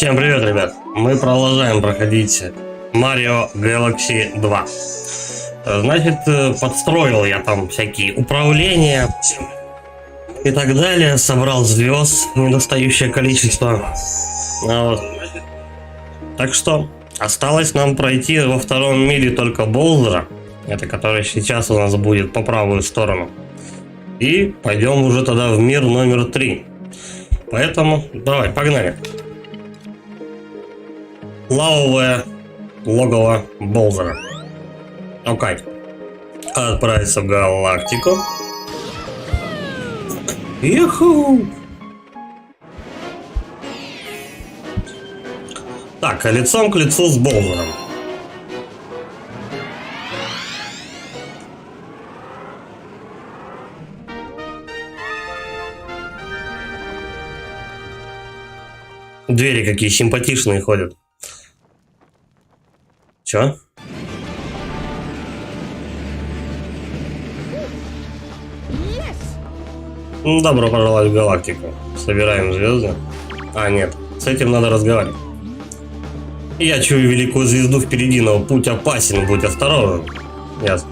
Всем привет, ребят! Мы продолжаем проходить Mario Galaxy 2. Значит, подстроил я там всякие управления и так далее. Собрал звезд недостающее количество. Вот. Так что осталось нам пройти во втором мире только Боузера. Это который сейчас у нас будет по правую сторону. И пойдем уже тогда в мир номер 3. Поэтому давай, погнали. Лавовое логово Боузера. Окей. Отправиться в галактику. Иху! Так, а лицом к лицу с Боузером. Двери какие симпатичные ходят. Чё? Добро пожаловать в галактику. Собираем звезды. А, нет, с этим надо разговаривать. Я чую великую звезду впереди, но путь опасен, будь осторожен. Ясно.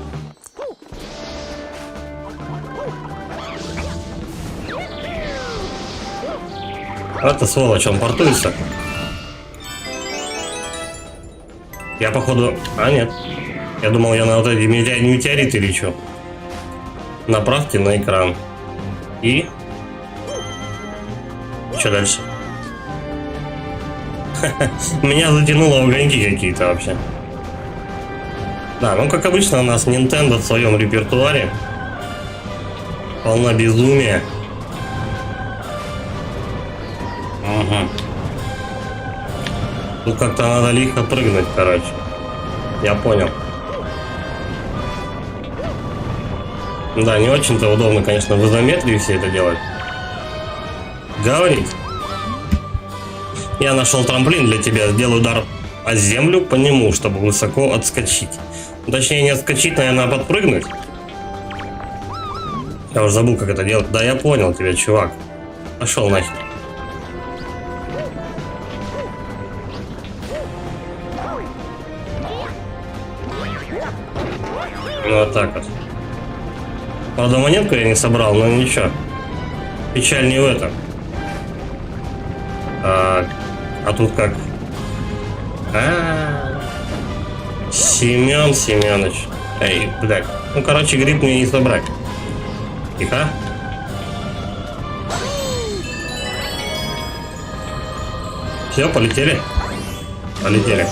Это сволочь, он портуется. Я походу... А, нет. Я думал, я на вот эти метеориты лечу. Направьте на экран. И... Что дальше? Меня затянуло в огоньки какие-то вообще. Да, ну как обычно у нас Nintendo в своем репертуаре. Полна безумия. Угу. Тут как-то надо лихо прыгнуть, короче. Я понял. Да, не очень-то удобно, конечно, в изометрии все это делать. Говорить. Я нашел трамплин для тебя. Сделаю удар о землю по нему, чтобы высоко отскочить. Точнее, не отскочить, наверное, а подпрыгнуть. Я уже забыл, как это делать. Да, я понял тебя, чувак. Пошел нахер. Ну, вот так вот. Правда, монетку я не собрал, но ничего. Печаль не в этом. А тут как? Семен Семенович. Эй, блядь. Ну, короче, гриб мне не собрать. Тихо. Все, полетели? Полетели.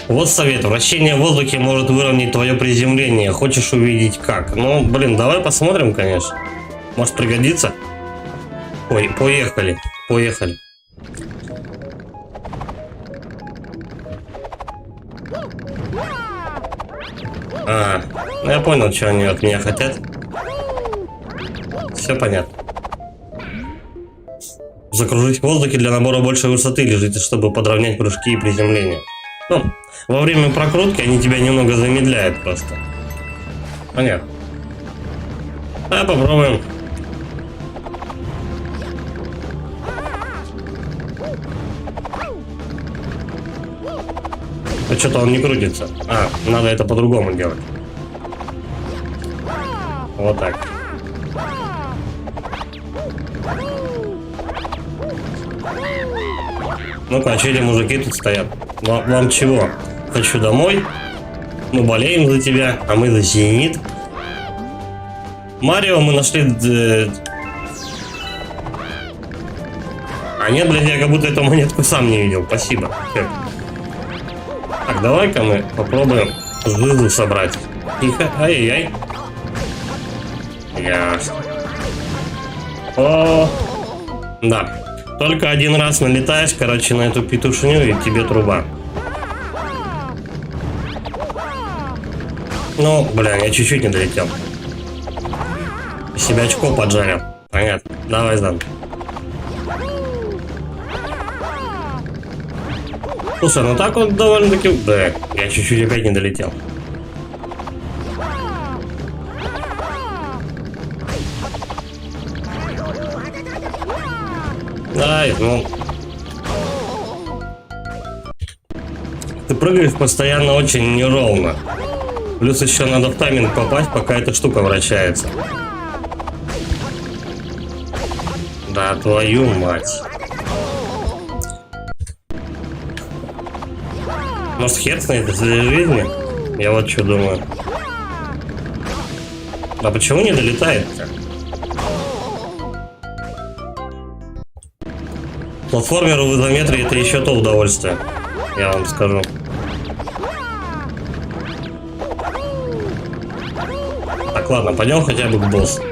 Вот совет. Вращение в воздухе может выровнять твое приземление. Хочешь увидеть как? Ну, блин, давай посмотрим, конечно. Может пригодится? Ой, поехали. Поехали. Ну я понял, что они от меня хотят. Все понятно. Закружить в воздухе для набора большей высоты лежите, чтобы подровнять прыжки и приземление. Ну, во время прокрутки они тебя немного замедляют просто. Понятно. А попробуем. А что-то он не крутится. Надо это по-другому делать. Вот так. Ну-ка, а что эти мужики тут стоят? Вам чего? Хочу домой. Мы болеем за тебя, а мы за Зенит. Марио мы нашли... А нет, блядь, я как будто эту монетку сам не видел. Спасибо. Так, давай-ка мы попробуем звезду собрать. Тихо. Ай-яй-яй. Ясно. О, да. Только один раз налетаешь, короче, на эту петушню, и тебе труба. Ну, бля, я чуть-чуть не долетел. Себя очко поджарил. Понятно. Давай, сдам. Слушай, ну так вот довольно-таки... Да, я чуть-чуть опять не долетел. Ай, ну... Ты прыгаешь постоянно очень неровно. Плюс еще надо в тайминг попасть, пока эта штука вращается. Да твою мать. Может, хер с ней до своей жизни? Я вот что думаю. А почему не долетает-то? Платформеру в изометрии это еще то удовольствие. Я вам скажу. Так, ладно, пойдем хотя бы к боссу.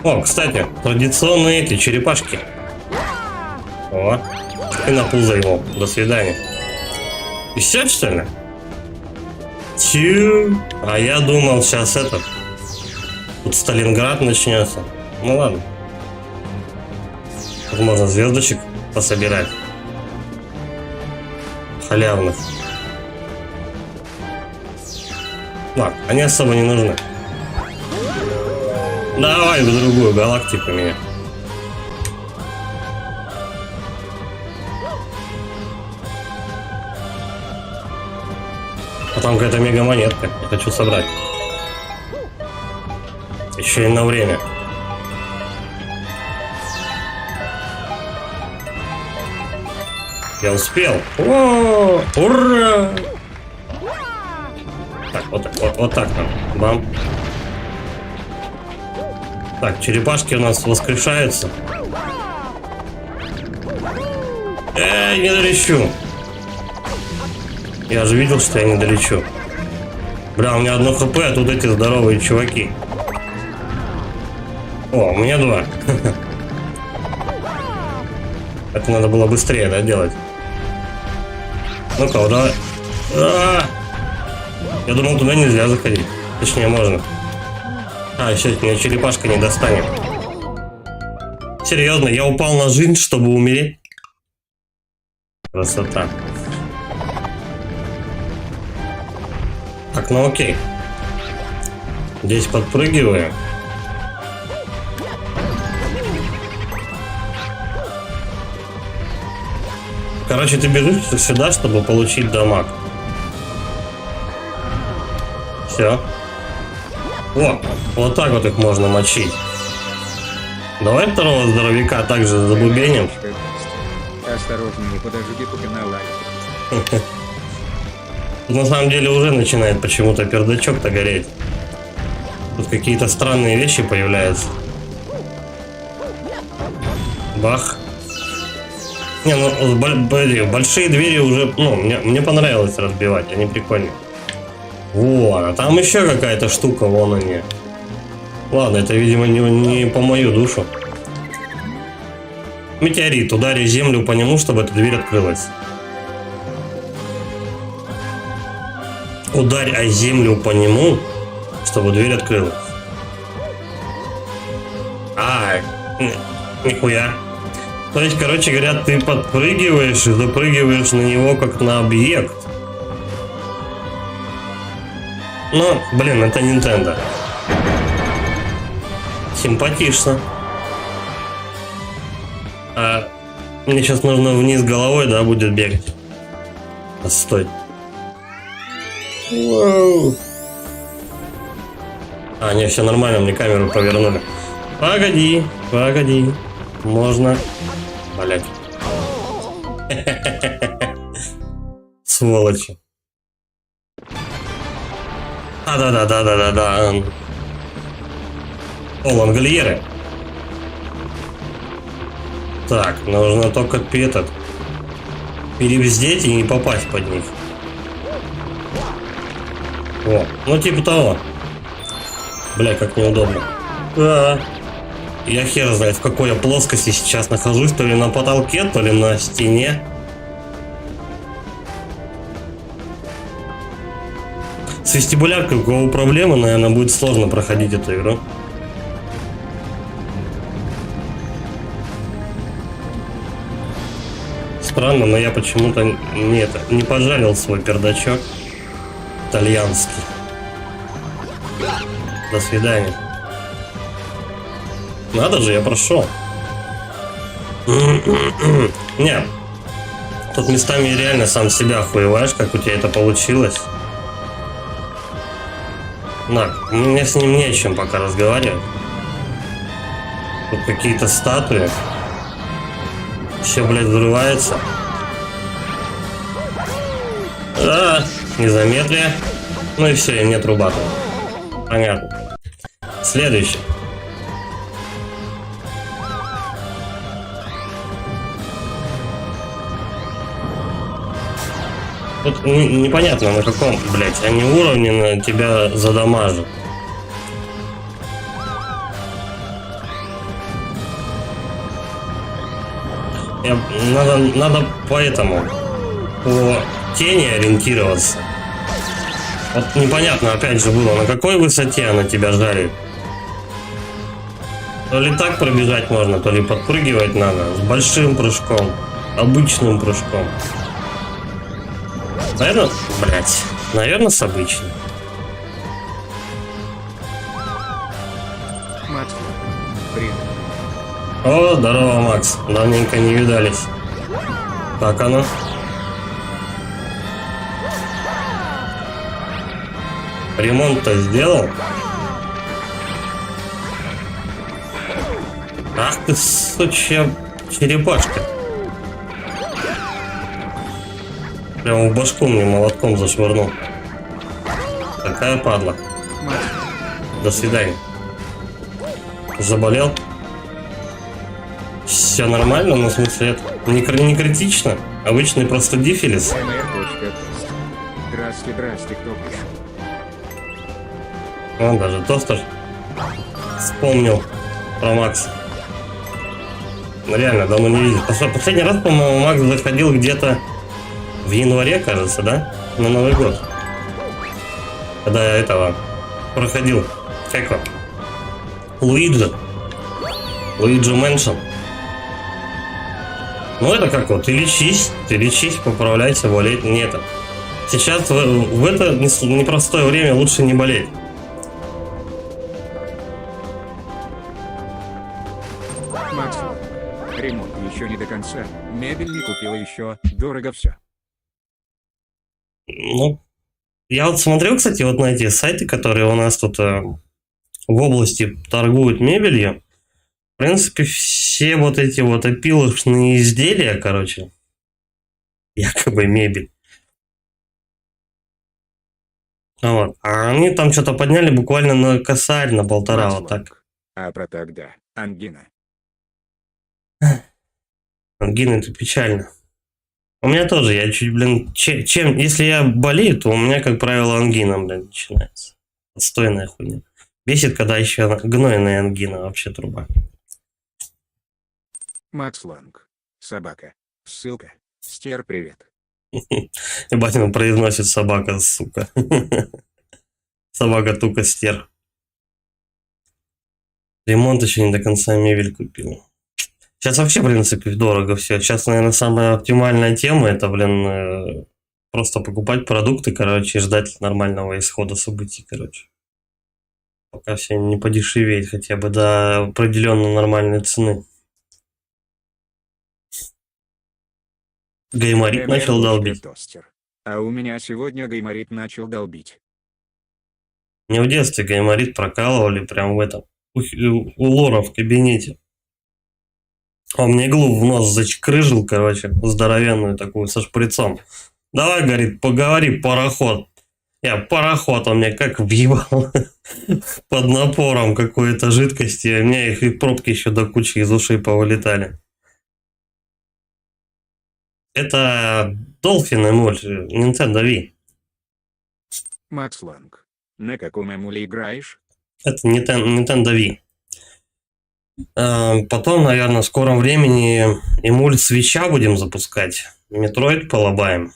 О, кстати, традиционные эти черепашки. О, и на пузо его. До свидания. И все, что ли? Тю. А я думал, сейчас этот. Тут Сталинград начнется. Ну ладно. Тут можно звездочек пособирать. Халявных. Ладно, они особо не нужны. Давай в другую галактику меня. А там какая-то мегамонетка. Я хочу собрать. Еще и на время. Я успел. О, ура! Так, вот так там. Бам. Так, черепашки у нас воскрешаются. Не долечу. Я же видел, что я не долечу. Бля, у меня 1 хп, а тут эти здоровые чуваки. О, у меня 2. Это надо было быстрее, да, делать. Ну-ка, давай. Я думал, туда нельзя заходить. Точнее, можно. А, еще меня черепашка не достанет. Серьезно, я упал на жизнь, чтобы умереть? Красота. Так, ну окей. Здесь подпрыгиваю. Короче, ты бежишь сюда, чтобы получить дамаг. Все. О, вот так вот их можно мочить. Давай второго здоровяка также забубеним. Осторожнее, подожди, пока наладит. На самом деле уже начинает почему-то пердачок-то гореть. Тут какие-то странные вещи появляются. Бах. Не, ну большие двери уже, ну, мне понравилось разбивать, они прикольные. Вон, а там еще какая-то штука, вон они. Ладно, это, видимо, не по мою душу. Метеорит, ударь землю по нему, чтобы эта дверь открылась. Ударь о землю по нему, чтобы дверь открылась. Нихуя. То есть, короче говоря, ты подпрыгиваешь и запрыгиваешь на него как на объект. Ну, блин, это Nintendo. Симпатично. А мне сейчас нужно вниз головой, да, будет бегать. Стой. Воу. А, не, все нормально, мне камеру повернули. Погоди, погоди. Можно. Блять. Сволочи. Да. О, лангольеры. Так, нужно только перебздеть и не попасть под них. О, ну типа того. Бля, как неудобно. Я хер знает, в какой я плоскости сейчас нахожусь, то ли на потолке, то ли на стене. С вестибуляркой у кого проблемы, наверное, будет сложно проходить эту игру. странно, но я почему-то не пожарил свой пердачок итальянский. До свидания. Надо же, я прошел. Не, тут местами реально сам себя охуеваешь, как у тебя это получилось. На, мне с ним не о чем пока разговаривать. Тут какие-то статуи. Все, блядь, взрывается. Незаметлие. Ну и все, и нет рубата. Понятно. Следующий. Тут непонятно на каком, блядь, они уровне на тебя задамажат. Надо поэтому по тени ориентироваться. Вот непонятно, опять же, было, на какой высоте она тебя жарит. То ли так пробежать можно, то ли подпрыгивать надо. С большим прыжком, обычным прыжком. Наверное, блять, наверное, с обычным. Макс, привет. О, здорово, Макс. Давненько не видались. Как оно? Ремонт-то сделал? Ах ты, сучья черепашка. Прямо в башку мне молотком зашвырнул. Такая падла. Макс, До свидания. Заболел? Все нормально, но в смысле это не критично. Обычный просто дифилис. моя дочка. Здрасте, кто пришел? Он даже тостер вспомнил про Макса. Ну, реально, давно не видел. Последний раз, по-моему, Макс заходил где-то в январе, кажется, да? На Новый год. Когда я этого проходил. Как его? Луиджи Мэншн. Ну это как вот, ты лечись, поправляйся, болеть нет. Сейчас в это непростое время лучше не болеть. Макс, ремонт еще не до конца. Мебель не купила еще. Дорого все. Ну, я вот смотрел, кстати, вот на эти сайты, которые у нас тут в области торгуют мебелью. В принципе, все вот эти вот опилочные изделия, короче, якобы мебель. Вот. А они там что-то подняли буквально на косарь, на полтора, Макс, вот так. А про тогда. Ангина. Ангина, это печально. У меня тоже, я чуть, блин, если я болею, то у меня, как правило, ангина, блин, начинается. Отстойная хуйня. Бесит, когда еще гнойная ангина, вообще труба. Макс Ланг. Собака. Ссылка. Стер, привет. Ебать, он произносит собака, сука. Собака тука стер. Ремонт еще не до конца мебель купил. Сейчас вообще, в принципе, дорого все. Сейчас, наверное, самая оптимальная тема это, блин, просто покупать продукты, короче, и ждать нормального исхода событий, короче. Пока все не подешевеет хотя бы до определенной нормальной цены. Гайморит начал долбить. Тостер. А у меня сегодня гайморит начал долбить. Мне в детстве гайморит прокалывали прям в этом. У Лора в кабинете. Он мне иглу в нос зачкрыжил, короче, здоровенную такую, со шприцом. Давай, говорит, поговори, пароход. Я пароход, он мне как въебал под напором какой-то жидкости. У меня их и пробки еще до кучи из ушей повылетали. Это Dolphin эмуль, Nintendo Wii. Макс Ланг. На каком эмуле играешь? Это Nintendo Wii. Потом, наверное, в скором времени эмуль свеча будем запускать. Metroid полобаем.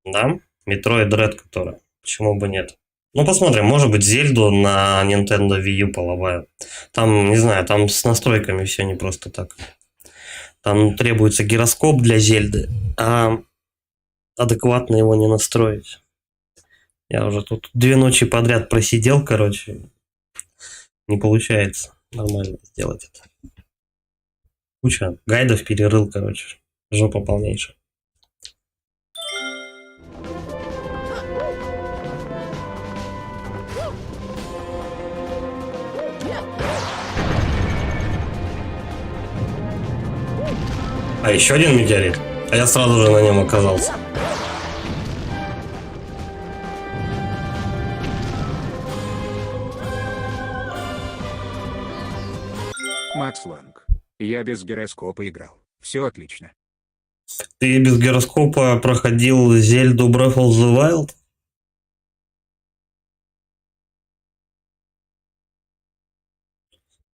Да? Metroid Dread, которая. Почему бы нет? Ну, посмотрим. Может быть, Зельду на Nintendo Wii U полобаем. Там, не знаю, там с настройками все не просто так. Там требуется гироскоп для Зельды, а адекватно его не настроить. Я уже тут 2 ночи подряд просидел, короче. Не получается нормально сделать это. Куча гайдов перерыл, короче. Жопа полнейшая. А еще один метеорит. А я сразу же на нем оказался. Макс Ланг. Я без гироскопа играл. Все отлично. Ты без гироскопа проходил Зельду Breath of the Wild?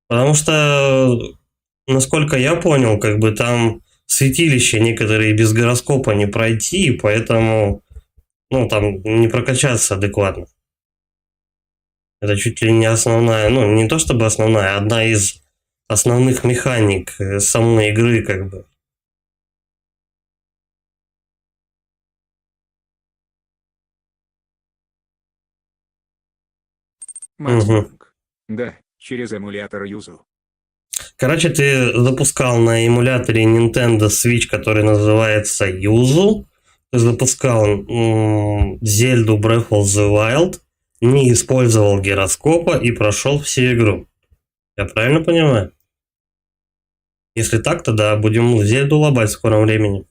Потому что, насколько я понял, как бы там святилища некоторые без гироскопа не пройти, и поэтому, ну, там не прокачаться адекватно. Это чуть ли не основная, ну, не то чтобы основная, а одна из основных механик самой игры, как бы. Макс Мгм. Ланг. Да, через эмулятор юзу. Короче, ты запускал на эмуляторе Nintendo Switch, который называется Yuzu. Ты запускал Зельду Breath of the Wild, не использовал гироскопа и прошел всю игру. Я правильно понимаю? Если так, то да, будем Зельду лобать в скором времени.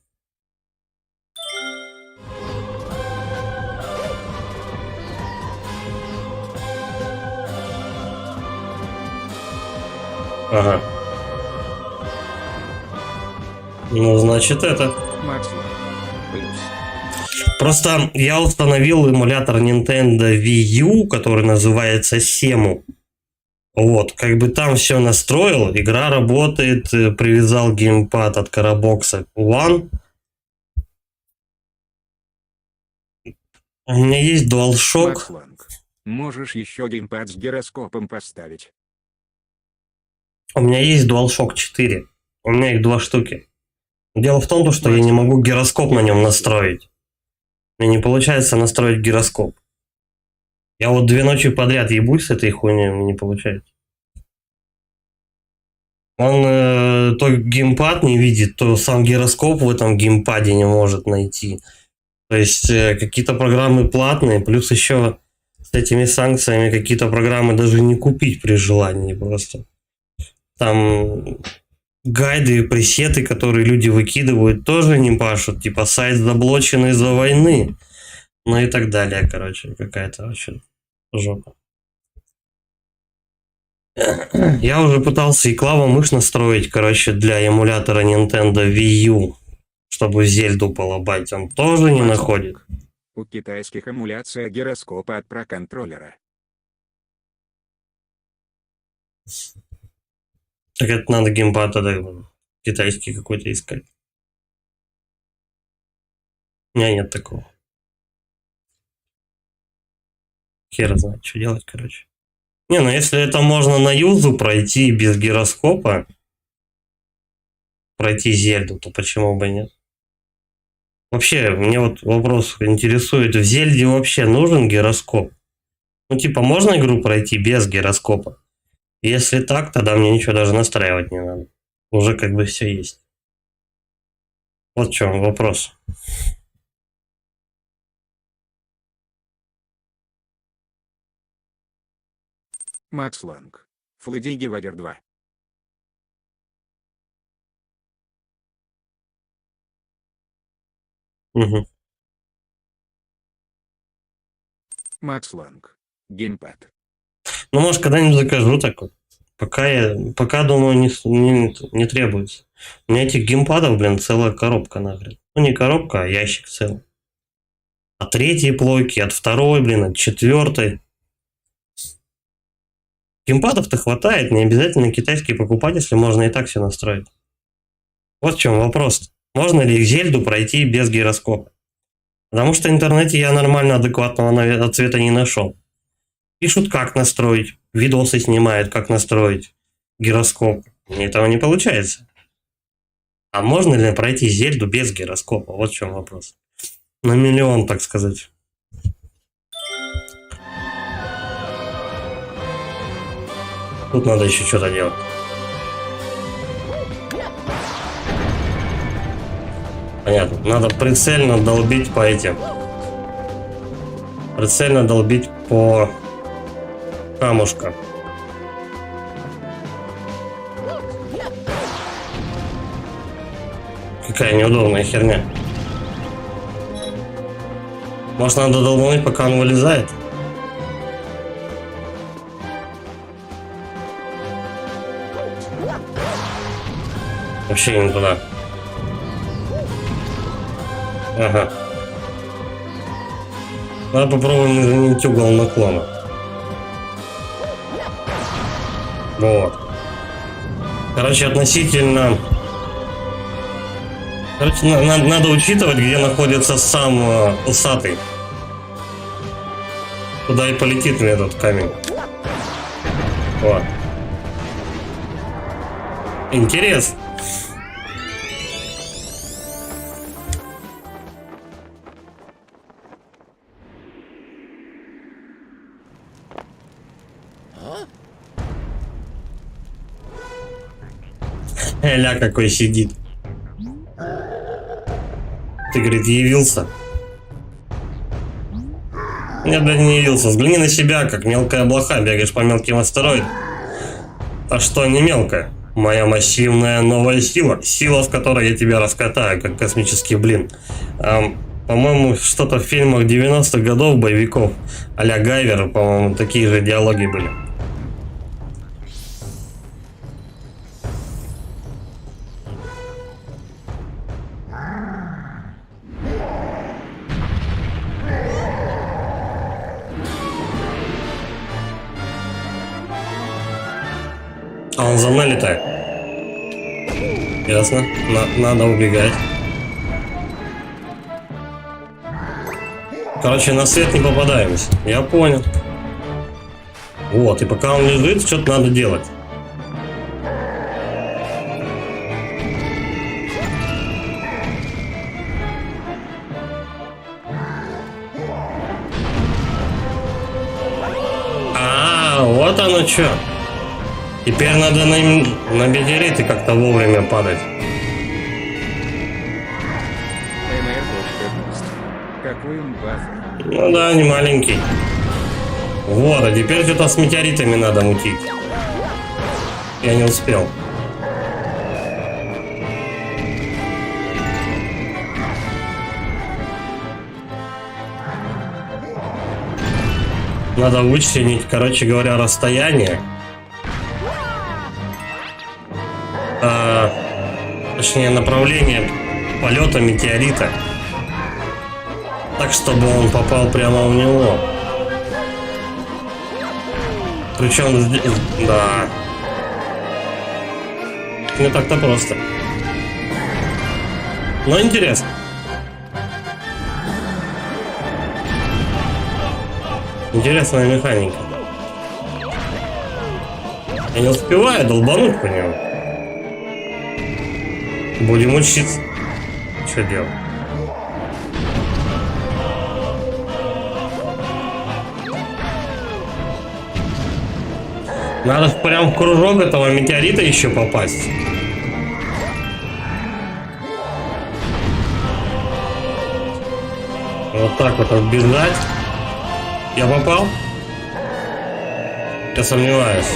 Ага. Ну, значит, это. Макс Ланг. Плюс. Просто я установил эмулятор Nintendo Wii U, который называется Semu. Вот, как бы там все настроил, игра работает, привязал геймпад от Carabox One. У меня есть DualShock. Макс Ланг. Можешь еще геймпад с гироскопом поставить. У меня есть DualShock 4. У меня их 2 штуки. Дело в том, что я не могу гироскоп на нем настроить. Мне не получается настроить гироскоп. Я вот 2 ночи подряд ебусь с этой хуйней, мне не получается. Он то геймпад не видит, то сам гироскоп в этом геймпаде не может найти. То есть какие-то программы платные, плюс еще с этими санкциями какие-то программы даже не купить при желании просто. Там гайды и пресеты, которые люди выкидывают, тоже не пашут. Типа сайт заблочен из-за войны. Ну и так далее, короче. Какая-то вообще жопа. Я уже пытался и клавомышь настроить, короче, для эмулятора Nintendo Wii U, чтобы Зельду полобать. Он тоже не Макс находит. Ланг. У китайских эмуляция гироскопа от проконтроллера. Так это надо геймпад тогда китайский какой-то искать. У меня нет такого. Хер знает, что делать, короче. Не, ну если это можно на юзу пройти без гироскопа, пройти Зельду, то почему бы нет? Вообще, мне вот вопрос интересует, в Зельде вообще нужен гироскоп? Ну, типа, можно игру пройти без гироскопа? Если так, тогда мне ничего даже настраивать не надо. Уже как бы все есть. Вот в чем вопрос. Макс Ланг. Флэди Гевадер 2. Угу. Макс Ланг. Геймпад. Ну, может, когда-нибудь закажу такой. Пока думаю, не требуется. У меня этих геймпадов, блин, целая коробка нахрен. Ну, не коробка, а ящик целый. От 3-й плойки, от 2-й, блин, от 4-й. Геймпадов-то хватает, не обязательно китайские покупать, если можно и так все настроить. Вот в чем вопрос. Можно ли Зельду пройти без гироскопа? Потому что в интернете я нормально адекватного ответа не нашел. Пишут, как настроить. Видосы снимают, как настроить гироскоп. Мне этого не получается. А можно ли пройти Зельду без гироскопа? Вот в чем вопрос. На миллион, так сказать. Тут надо еще что-то делать. Понятно. Надо прицельно долбить по этим. Прицельно долбить по камушкам. Какая неудобная херня. Может, надо долбануть, пока он вылезает? Вообще не туда. Ага. Надо попробуем изменить угол наклона. Вот. Короче, относительно... Короче, надо учитывать, где находится сам усатый. Куда и полетит мне этот камень. Вот. Интересно. Ля какой сидит. Ты, говорит, явился. Нет, блядь, не явился. Взгляни на себя, как мелкая блоха, бегаешь по мелким астероидам. А что не мелкая? Моя массивная новая сила. Сила, с которой я тебя раскатаю, как космический блин. По-моему, что-то в фильмах 90-х годов, боевиков а-ля Гайвер, по-моему, такие же диалоги были. А он за мной летает. Ясно. Надо убегать. Короче, на свет не попадаемся. Я понял. Вот, и пока он лежит, что-то надо делать. Вот оно что. Теперь надо на метеориты как-то вовремя падать. Какой он бафер. Ну да, не маленький. Вот, а теперь что-то с метеоритами надо мутить. Я не успел. Надо вычленить, короче говоря, расстояние. Точнее, направление полета метеорита. Так, чтобы он попал прямо в него. Причем здесь... Да. Не так-то просто. Но интересно. Интересная механика. Я не успеваю долбануть по нему. Будем учиться. Что делать? Надо прям в кружок этого метеорита еще попасть. Вот так вот оббежать. Я попал? Я сомневаюсь.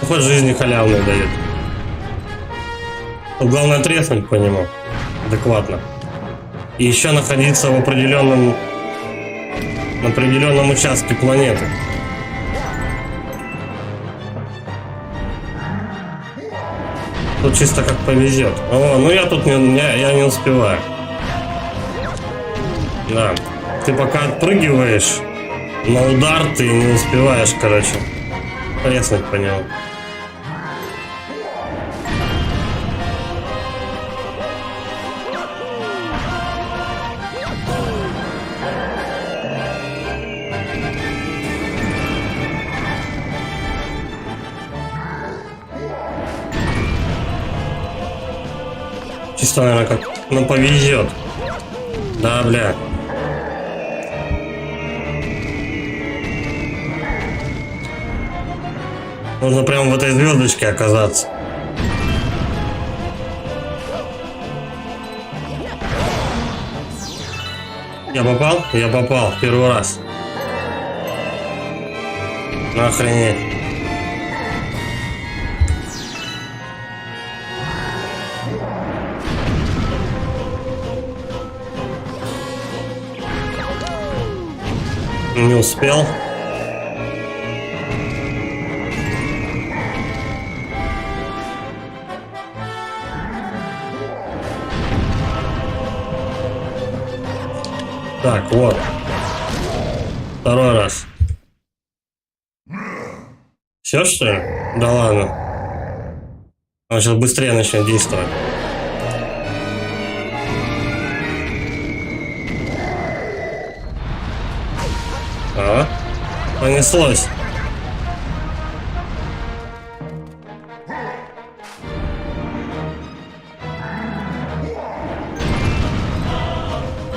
Хоть жизни халявную дает. Тут главное треснуть по нему адекватно. И еще находиться в определенном участке планеты. Тут чисто как повезет. О, ну я тут я не успеваю. Да. Ты пока отпрыгиваешь на удар, ты не успеваешь, короче, треснуть по нему. Чисто, наверное, как... Ну, повезет. Да, бля. Нужно прямо в этой звездочке оказаться. Я попал? Я попал. Первый раз. Охренеть. Не успел. Так, вот. Второй раз. Все, что ли? Да ладно. Он сейчас быстрее начнет действовать. А? Понеслось.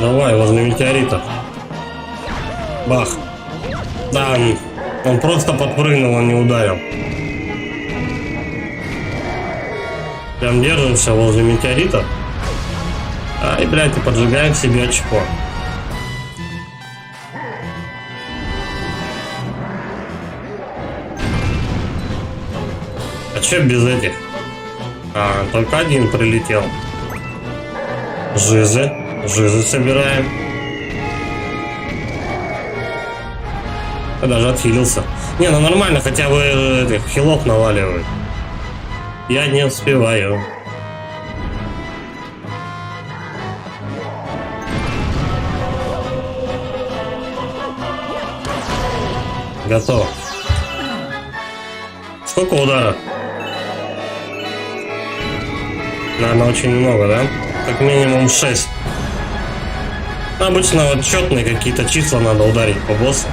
Давай, возле метеорита. Бах. Да, он просто подпрыгнул, он не ударил. Прям держимся возле метеорита. Ай, блядь, и поджигаем себе очко. А че без этих? А, только один прилетел. Жизы. Жизы собираем. Я даже отхилился. Не, ну нормально, хотя бы этих хилов наваливают. Я не успеваю. Готово. Сколько ударов? Наверное, очень много, да? Как минимум 6. Обычно вот четные какие-то числа надо ударить по боссу.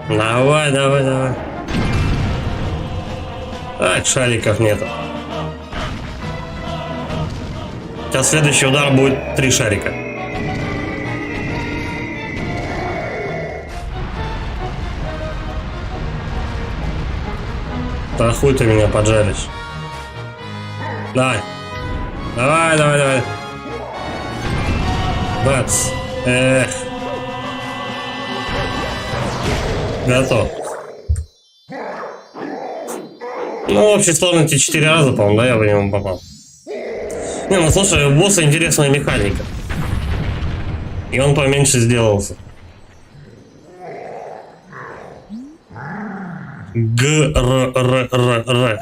Давай, давай, давай. Так, шариков нету. Сейчас следующий удар будет 3 шарика. Да хуй ты меня поджаришь. Давай. Давай, давай, давай. Бац. Эх. Готов. Ну, в общей сложности 4 раза, по-моему, да, я в него попал. Не, ну слушай, у босса интересная механика. И он поменьше сделался. Г-р-р-р-р.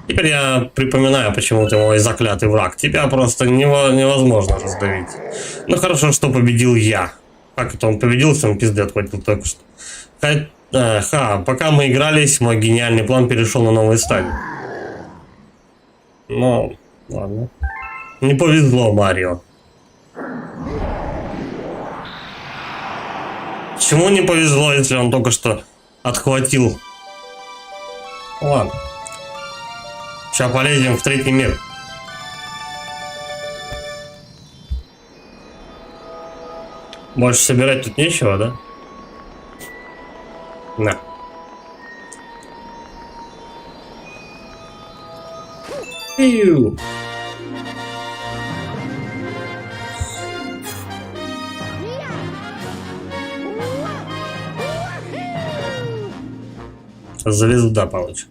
Теперь я припоминаю, почему ты мой заклятый враг. Тебя просто невозможно раздавить. Ну хорошо, что победил я. Как это он победил, если он пизды отхватил только что. Пока мы игрались, мой гениальный план перешел на новую стадию. Ну, ладно. Не повезло Марио. Почему не повезло, если он только что отхватил? Ладно. Сейчас полезем в 3-й мир. Больше собирать тут нечего, да? На. Пиу. Звезда получит.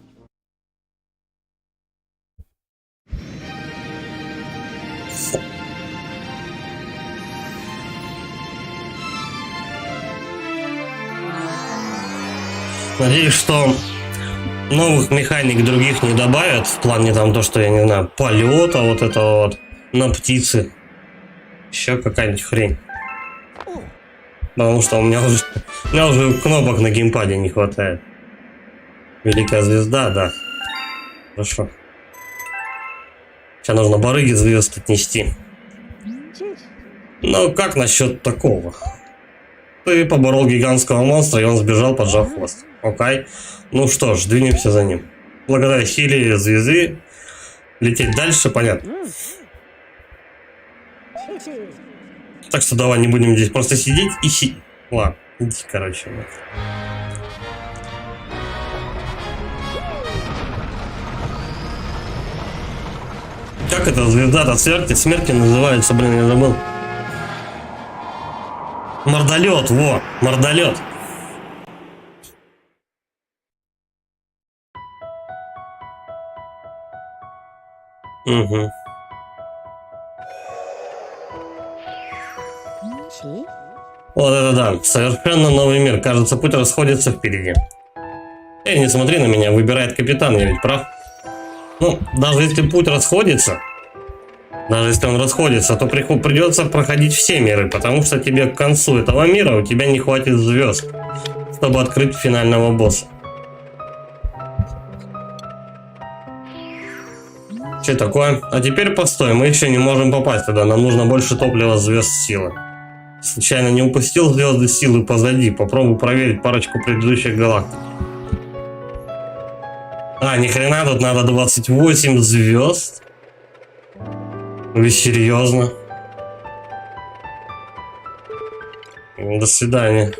Надеюсь, что новых механик других не добавят в плане там то, что, я не знаю, полета вот этого вот на птицы. Еще какая-нибудь хрень. Потому что у меня уже кнопок на геймпаде не хватает. Великая звезда, да. Хорошо. Сейчас нужно барыги звезд отнести. Ну, как насчет такого? Ты поборол гигантского монстра, и он сбежал, поджав хвост. Окей. Ну что ж, двинемся за ним. благодаря силе звезды лететь дальше, понятно. Так что давай не будем здесь просто сидеть и Ладно, иди, короче. Как эта звезда-то смерти называется, блин, я забыл. Мордолет, во, мордолет. Угу. Вот это да, совершенно новый мир. Кажется, путь расходится впереди. Эй, не смотри на меня, выбирает капитан, я ведь прав. Ну, даже если путь расходится, то придется проходить все миры, потому что тебе к концу этого мира у тебя не хватит звезд, чтобы открыть финального босса. Что такое? А теперь постой, мы еще не можем попасть туда, нам нужно больше топлива звезд силы. Случайно не упустил звезды силы позади, попробуй проверить парочку предыдущих галактик. А, ни хрена, тут надо 28 звезд? Вы серьезно? До свидания.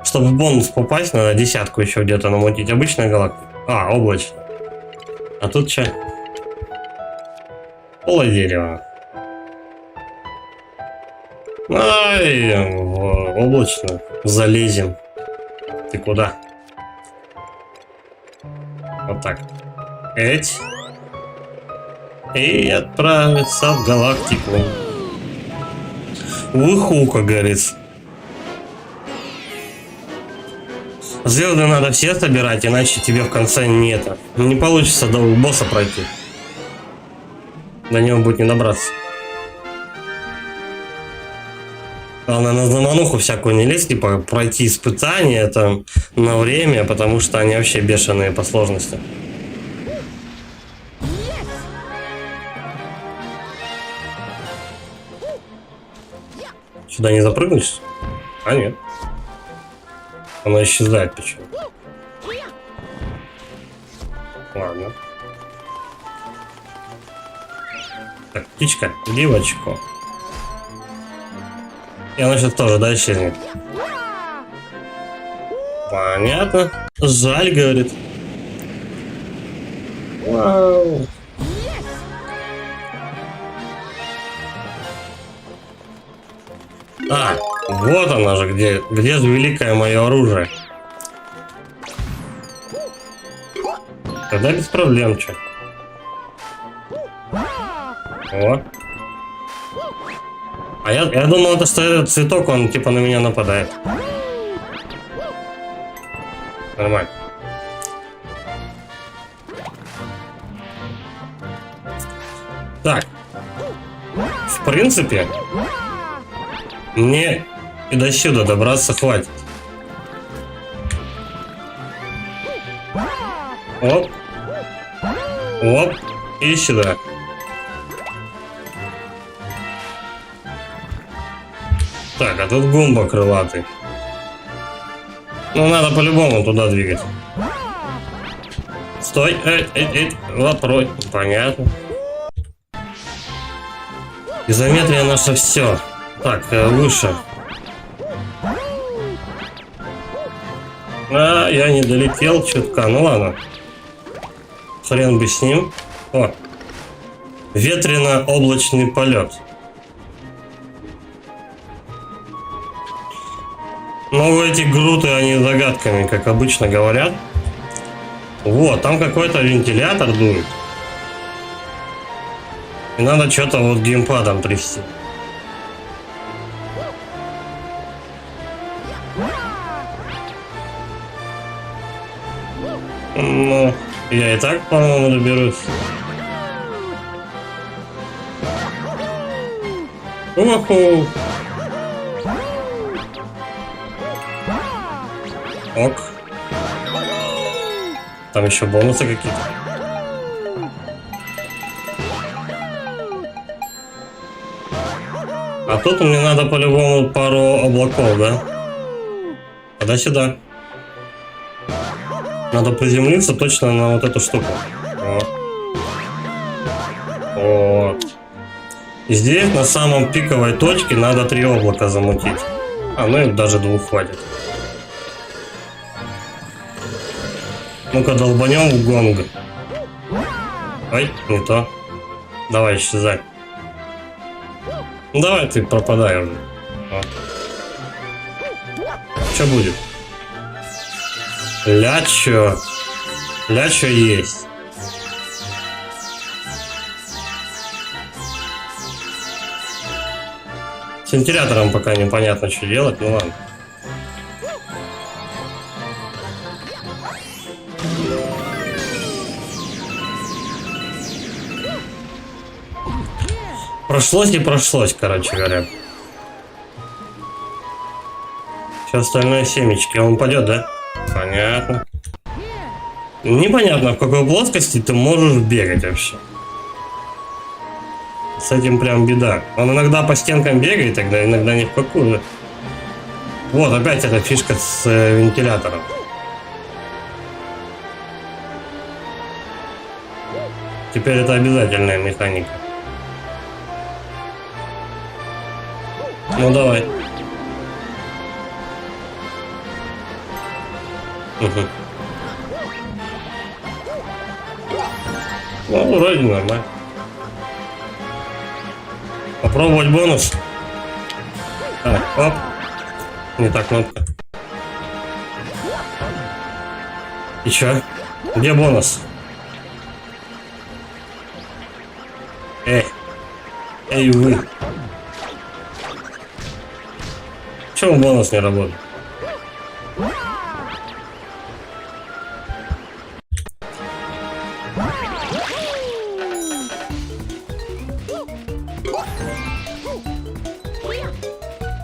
Чтобы в бонус попасть, надо десятку еще где-то намутить. Обычная галактика. А, облачная. А тут что? Поло дерева. Ай, облачно. Залезем. Ты куда? Вот так. Эть. И отправиться в галактику. Уху, как говорится. Звезды надо все собирать, иначе тебе в конце не получится до босса пройти. До него будет не добраться. Главное, на замануху всякую не лезть, типа пройти испытания там на время, потому что они вообще бешеные по сложности. Сюда не запрыгнешь? А нет. Она исчезает почему. Ладно. Так, птичка, девочку. И она сейчас тоже, да, исчезнет. Понятно. Жаль, говорит. Вау. А, вот она же, где же великое мое оружие. Тогда без проблем, что. О. А я думал, это что этот цветок, он типа на меня нападает. Нормально. Так. В принципе, мне и до сюда добраться хватит. Оп. Оп. И сюда. Так, а тут гумба крылатый. Ну, надо по-любому туда двигать. Стой. Вопрос. Понятно. Изометрия наша все. Так, выше. А, я не долетел чутка. Ну ладно. Хрен бы с ним. О. Ветрено-облачный полет. Ну, эти груты, они загадками, как обычно говорят. Вот, там какой-то вентилятор дует. И надо что-то вот геймпадом трясти. Ну, я и так, по-моему, доберусь. Уху. Ок. Там еще бонусы какие-то. А тут мне надо по-любому пару облаков, да? Подай сюда. Надо приземлиться точно на вот эту штуку. Вот. И здесь на самом пиковой точке надо 3 облака замутить. Ну и даже 2 хватит. Ну-ка долбанем в гонг. Ой, не то. Давай, исчезай. Давай ты пропадай уже. Что будет? Лячо. Лячо есть. С вентилятором пока непонятно, что делать, ну ладно. Прошлось и прошлось, короче говоря. Все остальное семечки. Он упадет, да? Понятно. Непонятно, в какой плоскости ты можешь бегать вообще. С этим прям беда. Он иногда по стенкам бегает, тогда иногда ни в какую. Вот, опять эта фишка с вентилятором. Теперь это обязательная механика. Ну давай. Угу. Ну, вроде нормально. Попробовать бонус. Так, оп. Не та кнопка. И чё? Где бонус? Эй, вы. Чего бонус не работает?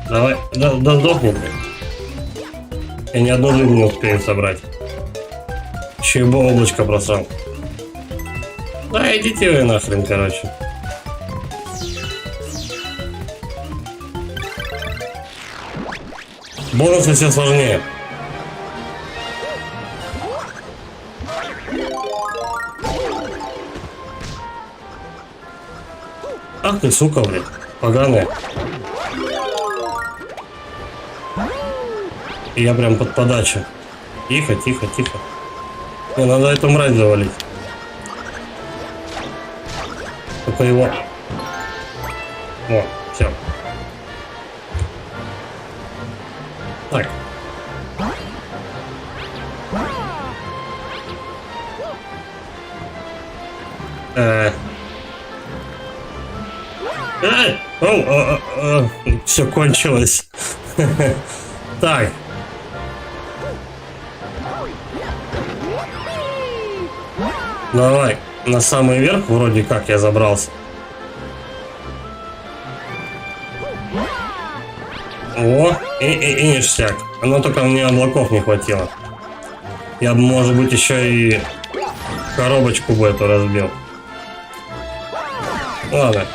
Давай, да сдохни ты. Я ни одну жизнь не успею собрать. Еще и облачко бросал. Да идите вы нахрен, короче. Бонусы все сложнее. Ах ты, сука, блядь, поганая. И я прям под подачу. Тихо, тихо, тихо. Мне надо эту мразь завалить. Только его. О, все. Так. Все кончилось. Так. Давай, на самый верх вроде как я забрался. О, и ништяк. Но только мне облаков не хватило. Я бы, может быть, еще и коробочку бы эту разбил. Ладно.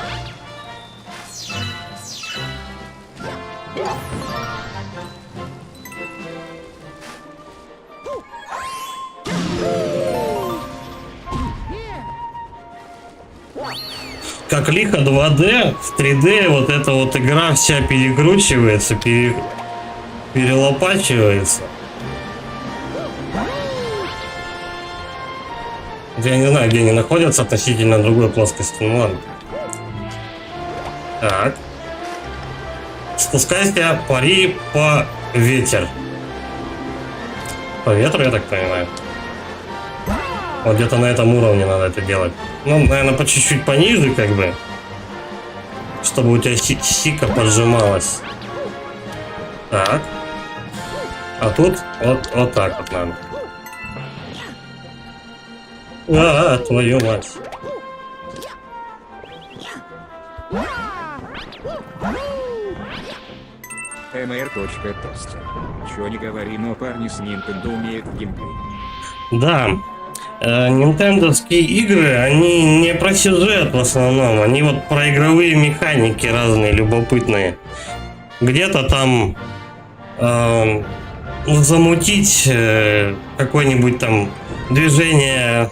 Как лихо 2D, в 3D вот эта вот игра вся перекручивается, перелопачивается. Я не знаю, где они находятся относительно другой плоскости, ну ладно. Так. Спускайся, пари по ветер. По ветру, я так понимаю. Вот где-то на этом уровне надо это делать. Ну, наверное, по чуть-чуть пониже, как бы. Чтобы у тебя сика поджималась. Так. А тут вот так вот надо. Твою мать. MR.Тост. Чё не говори, но парни с Nintendo умеют геймплей. Да. Нинтендовские игры, они не про сюжет в основном, они вот про игровые механики разные, любопытные. Где-то там замутить какое-нибудь там движение,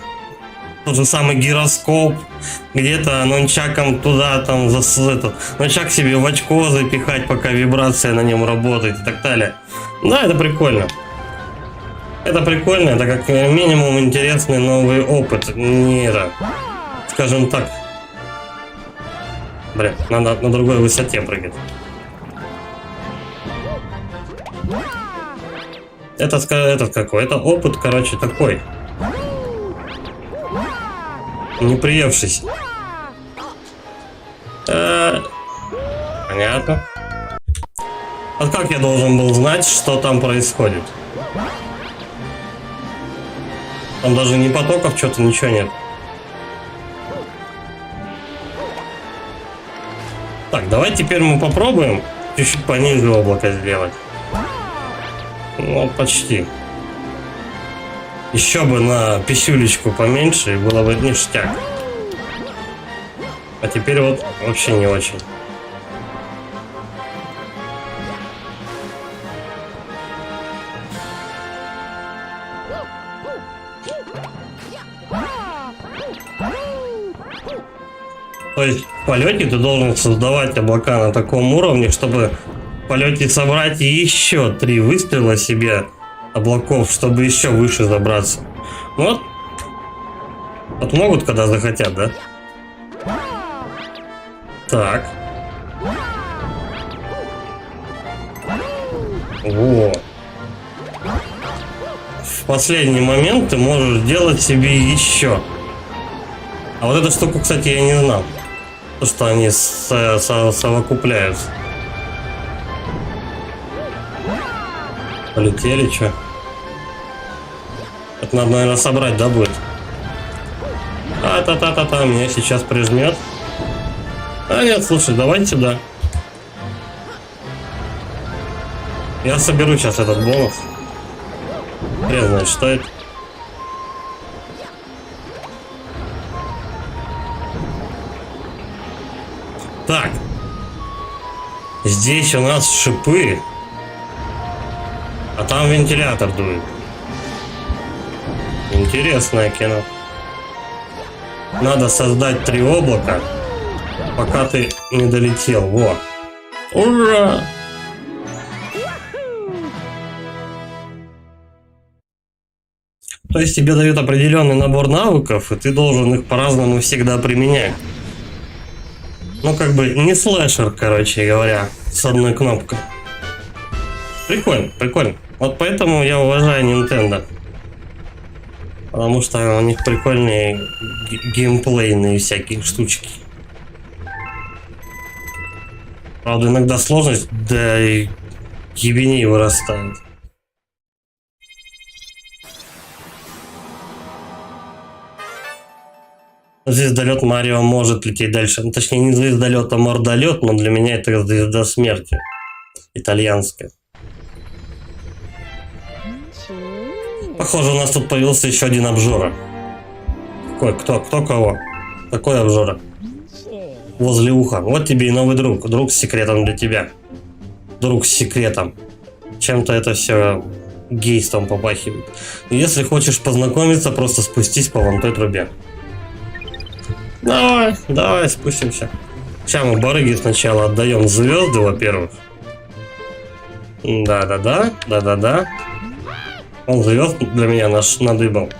тот же самый гироскоп, где-то нончаком туда там нончак себе в очко запихать, пока вибрация на нем работает и так далее. Да, это прикольно. Это прикольно, это как минимум интересный новый опыт мира. Скажем так. Блин, надо на другой высоте прыгать. Этот какой? Это опыт, короче, такой. Не приевшись. Понятно. А как я должен был знать, что там происходит? Там даже ни потоков, что-то ничего нет. Так, давай теперь мы попробуем чуть-чуть пониже облако сделать. Ну, почти. Еще бы на писюлечку поменьше, и было бы ништяк. А теперь вот вообще не очень. То есть в полете ты должен создавать облака на таком уровне, чтобы в полете собрать еще 3 выстрела себе облаков, чтобы еще выше забраться. Вот. Вот могут, когда захотят, да? Так. Во. В последний момент ты можешь делать себе еще. А вот эту штуку, кстати, я не знал. То, что они совокупляются. Полетели, что? Это надо, наверное, собрать, да, будет? Та-та-та-та-та, меня сейчас прижмет. А нет, слушай, давай сюда. Я соберу сейчас этот бонус. Хрен знает, что это. Так. Здесь у нас шипы. А там вентилятор дует. Интересное кино. Надо создать 3 облака, пока ты не долетел. Во. Ура! То есть тебе дают определенный набор навыков, и ты должен их по-разному всегда применять. Ну, как бы не слэшер, короче говоря, с одной кнопкой. Прикольно, прикольно. Вот поэтому я уважаю Nintendo. Потому что у них прикольные геймплейные всякие штучки. Правда, иногда сложность до ебеней вырастает. Звездолет Марио может лететь дальше. Ну, точнее, не звездолет, а мордолет, но для меня это звезда смерти. Итальянская. Похоже, у нас тут появился еще один обжора. Какой? Кто кого? Какой обжора? Возле уха. Вот тебе и новый друг. Друг с секретом для тебя. Друг с секретом. Чем-то это все гейством попахивает. Если хочешь познакомиться, просто спустись по вон той трубе. Давай спустимся. Сейчас мы барыги сначала отдаем звезды, во-первых. Да. Он звезд для меня надыбал.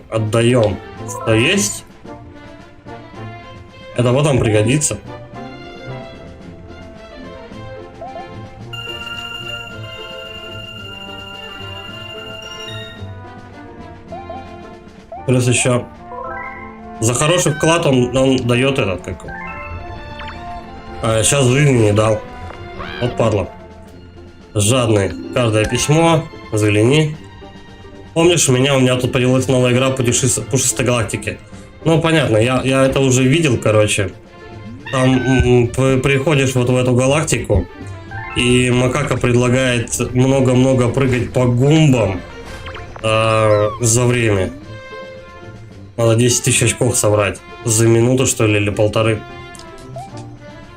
Отдаем, что есть. Это потом пригодится. Плюс еще за хороший вклад он дает этот какой. А сейчас жизни не дал. Вот падла. Жадный. Каждое письмо. Загляни. Помнишь, у меня тут появилась новая игра Пушистой галактики. Ну, понятно, я это уже видел, короче. Там приходишь вот в эту галактику, и Макака предлагает много-много прыгать по гумбам за время. Надо 10 тысяч очков собрать. За минуту, что ли, или полторы.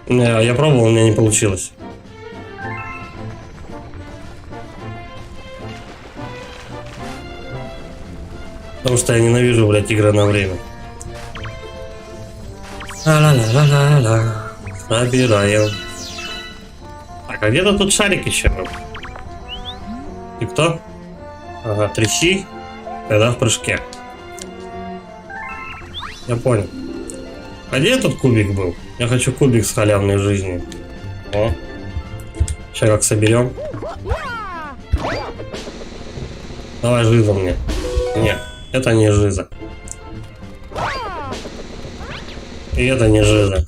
Я пробовал, у меня не получилось. Потому что я ненавижу, блядь, игры на время. Ла-ла-ла-ла-ла-ла. Собираем. Так, а где-то тут шарик еще был. И кто? Ага, тряси, когда в прыжке. Я понял. А где этот кубик был? Я хочу кубик с халявной жизнью. О. Сейчас как соберем. Давай жиза мне. Нет, это не жиза. И это не жиза.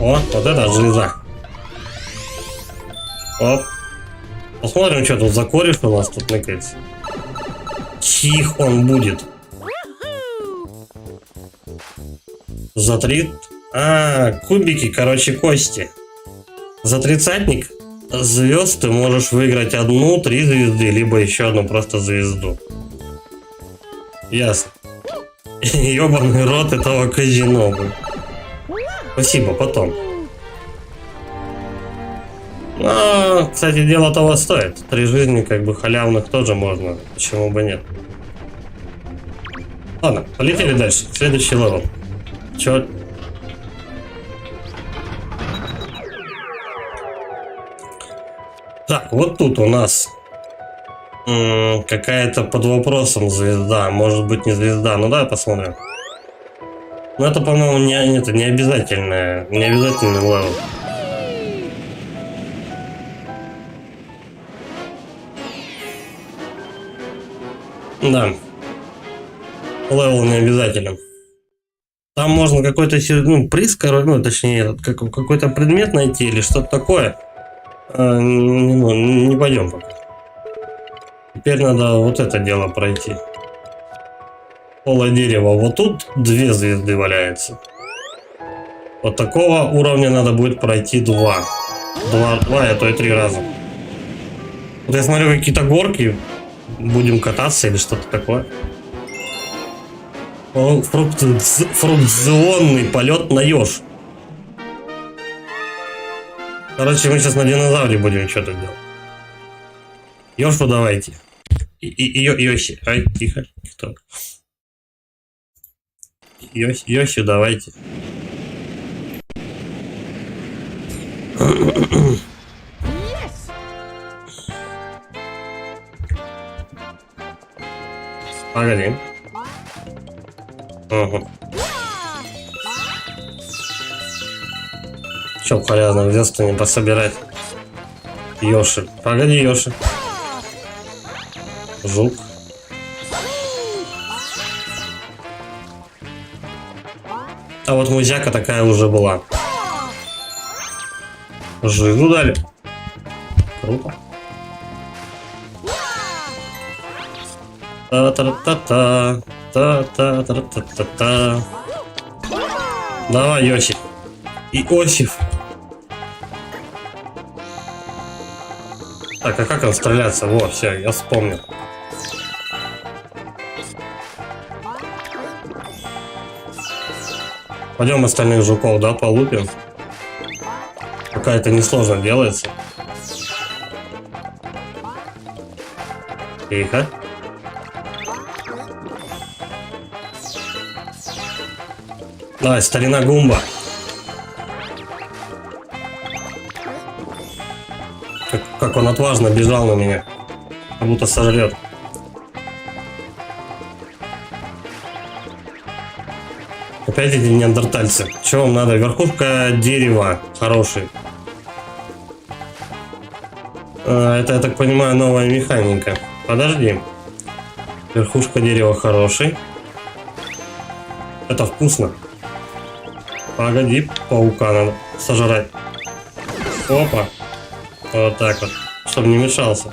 О, вот это жиза. Оп. Посмотрим, что тут за кореш у нас тут ныкается. Чих он будет. За 3... кубики, короче, кости. За 30-ник звезд ты можешь выиграть 1, 3 звезды, либо еще одну просто звезду. Ясно. Ёбаный рот этого казино был. Спасибо, потом. Но, кстати, дело того стоит. 3 жизни, как бы, халявных тоже можно. Почему бы нет? Ладно, полетели дальше. Следующий левел. Чё? Так, вот тут у нас какая-то под вопросом звезда. Может быть, не звезда. Ну давай посмотрим. Ну это, по-моему, не обязательное. Не обязательный левел. Да. Левел не обязателен. Там можно какой-то приз, ну, точнее, какой-то предмет найти или что-то такое. Не пойдем пока. Теперь надо вот это дело пройти. Полое дерево. Вот тут 2 звезды валяется. Вот такого уровня надо будет пройти 2, а то и 3 раза. Вот я смотрю, какие-то горки. Будем кататься или что-то такое. Фрукционный полет на еж. Короче, мы сейчас на динозавре будем что-то делать. Ёшу давайте. Йоси. Ай, тихо. Кто? Йоси, давайте. Погоди. Угу. Че халявно звезд не пособирать? Йоши. Погоди, Йоши. Жук. А вот музяка такая уже была. Жизу дали. Круто. Та-та-та-та. Та-та-та-та-та-та. Давай, Йосиф. Иосиф. Так, а как он стреляться? Во, все, я вспомнил. Пойдем остальных жуков, да, полупим. Пока это несложно делается. Тихо. Давай, старина Гумба. Как он отважно бежал на меня. Как будто сожрет. Опять эти неандертальцы. Что вам надо? Верхушка дерева. Хороший. Это, я так понимаю, новая механика. Подожди. Верхушка дерева хороший. Это вкусно. Погоди, паука надо сожрать. Опа. Вот так вот. Чтобы не мешался.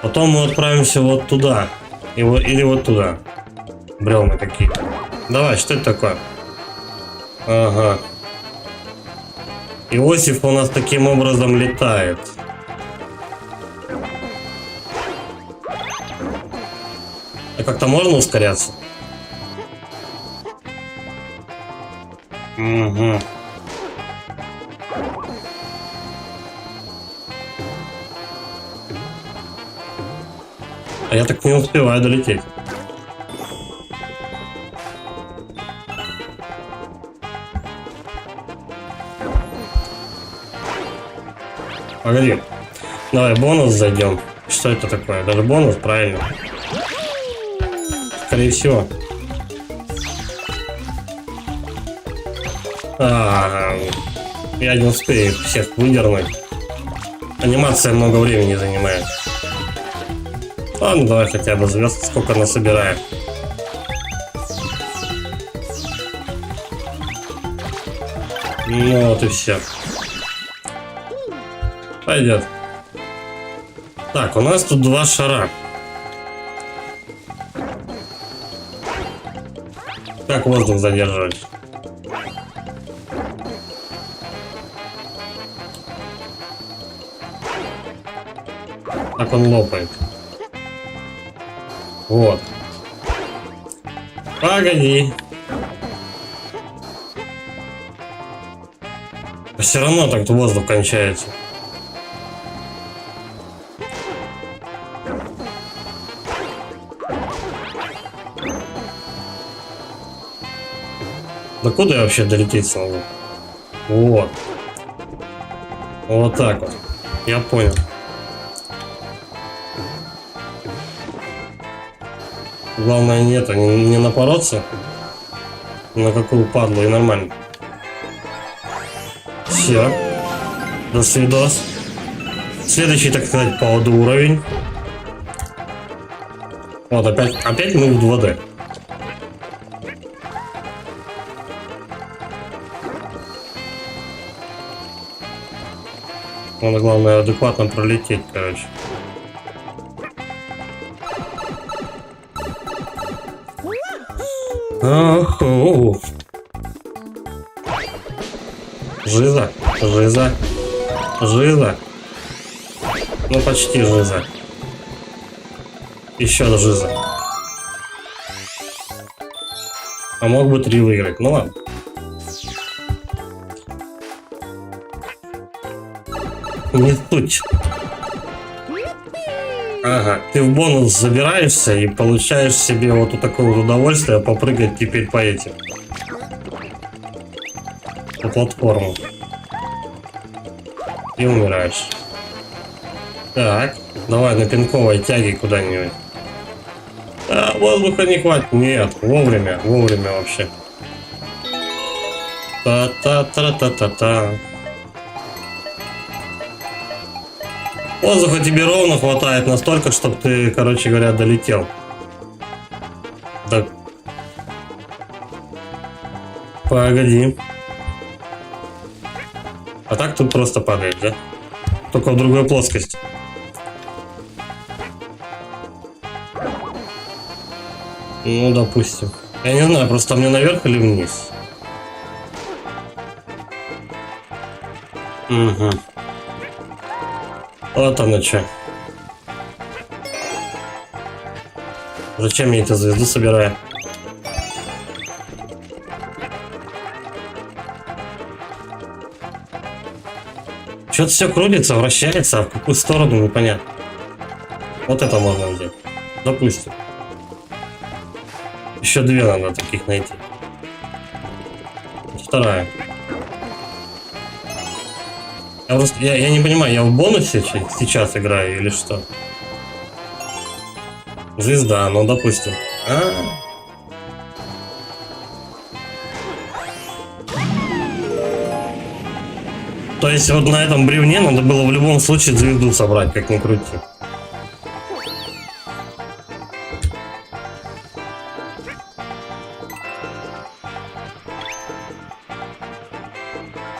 Потом мы отправимся вот туда. Или вот туда. Бревна какие-то. Давай, что это такое? Ага. Иосиф у нас таким образом летает. А как-то можно ускоряться? Угу. А я так не успеваю долететь. Погоди. Давай бонус зайдем. Что это такое? Даже бонус, правильно? Скорее всего. Я не успею их всех выдернуть. Анимация много времени занимает. Ладно, давай хотя бы звезд сколько насобираем. Ну вот и все. Пойдет. Так, у нас тут 2 шара. Как воздух задерживать? Так он лопает. Вот. Погоди. Все равно так-то воздух кончается. Да куда я вообще долететь смогу? Вот. Вот так вот. Я понял. Главное не напороться на какую падлу, и нормально. Все. До свидос. Следующий, так сказать, по уровень. Вот, опять мы в 2D. Надо, главное, адекватно пролететь, короче. Оху. Жиза, жиза, жиза. Ну, почти жиза. Еще жиза. А мог бы 3 выиграть, ну ладно. Не суть. Ага, ты в бонус забираешься и получаешь себе вот такое вот удовольствие попрыгать теперь по этим. По платформу. И умираешь. Так, давай на пинковой тяге куда-нибудь. А, воздуха не хватит. Нет, вовремя вообще. Та-та-та-та-та-та. Воздуха тебе ровно хватает настолько, чтобы ты, короче говоря, долетел. Так. Погоди. А так тут просто падает, да? Только в другой плоскости. Ну, допустим. Я не знаю, просто мне наверх или вниз. Угу. Вот оно что. Зачем я эту звезду собираю? Что-то все крутится, вращается, а в какую сторону непонятно. Вот это можно взять. Допустим. Еще 2 надо таких найти. Вторая. Я не понимаю, я в бонусе сейчас играю или что? Звезда, ну допустим. То есть вот на этом бревне надо было в любом случае звезду собрать, как ни крути.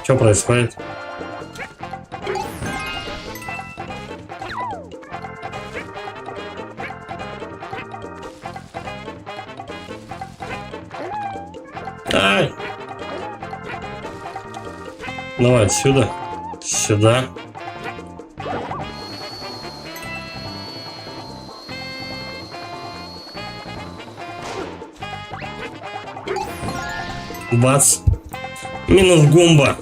Что происходит? Ай. Давай отсюда. Сюда. Бац. Минус гумба.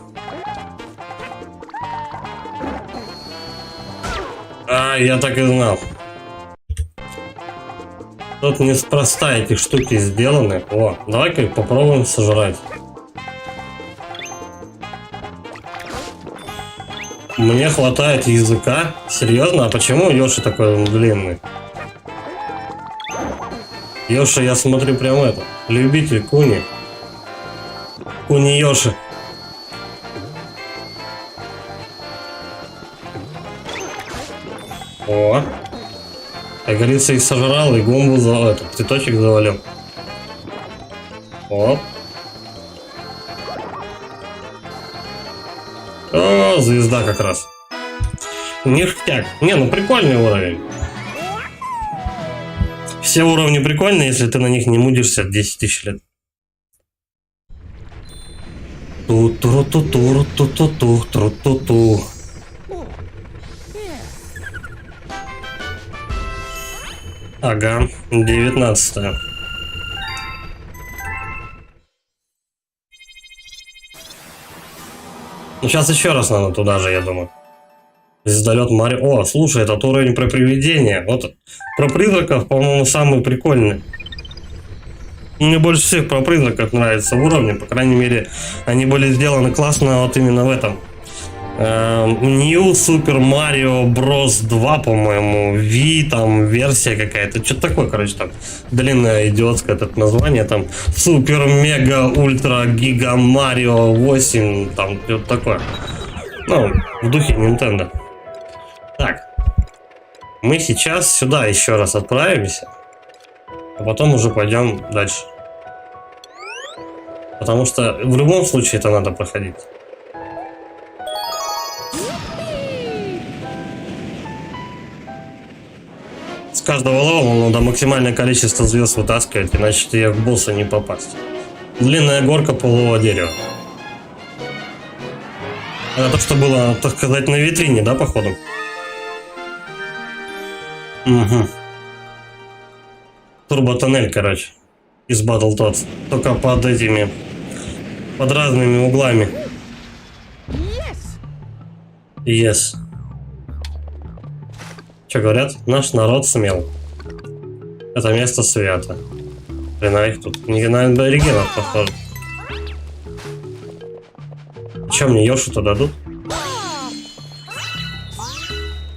Я так и знал. Тут неспроста эти штуки сделаны. О, давай-ка их попробуем сожрать. Мне хватает языка. Серьезно? А почему Йоши такой длинный? Йоши, я смотрю, прям это. Любитель куни. Куни Йоши. О. Как говорится, их сожрал и гумбу этот цветочек завалил. Оп. О, звезда как раз. Ништяк. Не, ну прикольный уровень. Все уровни прикольные, если ты на них не мудишься 10 тысяч лет. Ту-ту-ру-ту-ту-ру-ту-ту-ту-ру-ту-ту. Ага, 19-е. Ну, сейчас еще раз надо туда же, я думаю. Звездолет Марио. О, слушай, этот уровень про привидения. Вот про призраков, по-моему, самый прикольный. Мне больше всех про призраков нравится уровни. По крайней мере, они были сделаны классно вот именно в этом. New Super Mario Bros. 2, по-моему, V, там, версия какая-то, что-то такое, короче, там, длинное идиотское это название, там, Супер Мега Ультра Гига Марио 8, там, что-то такое. Ну, в духе Nintendo. Так, мы сейчас сюда еще раз отправимся, а потом уже пойдем дальше. Потому что в любом случае это надо проходить. С каждого левела надо максимальное количество звезд вытаскивать, иначе тебе в босса не попасть. Длинная горка полового дерева. Это то, что было, так сказать, на витрине, да, походу? Угу. Турботоннель, короче. Из Battletoads. Только под этими... Под разными углами. Yes. Что говорят? Наш народ смел. Это место свято. Блин, а их тут не на аборигенов похоже. Че, мне Йошу-то дадут?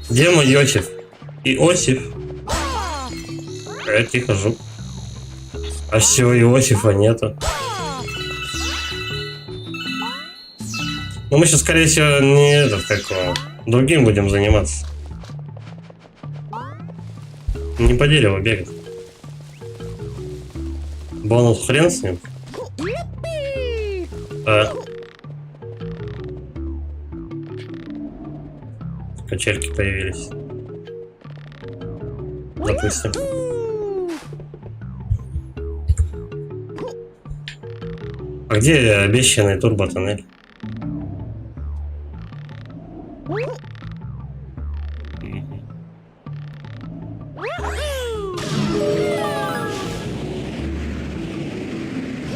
Где мой Йосиф? Иосиф? Тихо, жук. А всего Иосифа нету. Ну мы сейчас, скорее всего, не этот, как другим будем заниматься. Не по дереву бегать. Бонус хрен с ним. Качельки появились. Допустим. А где обещанный турботоннель?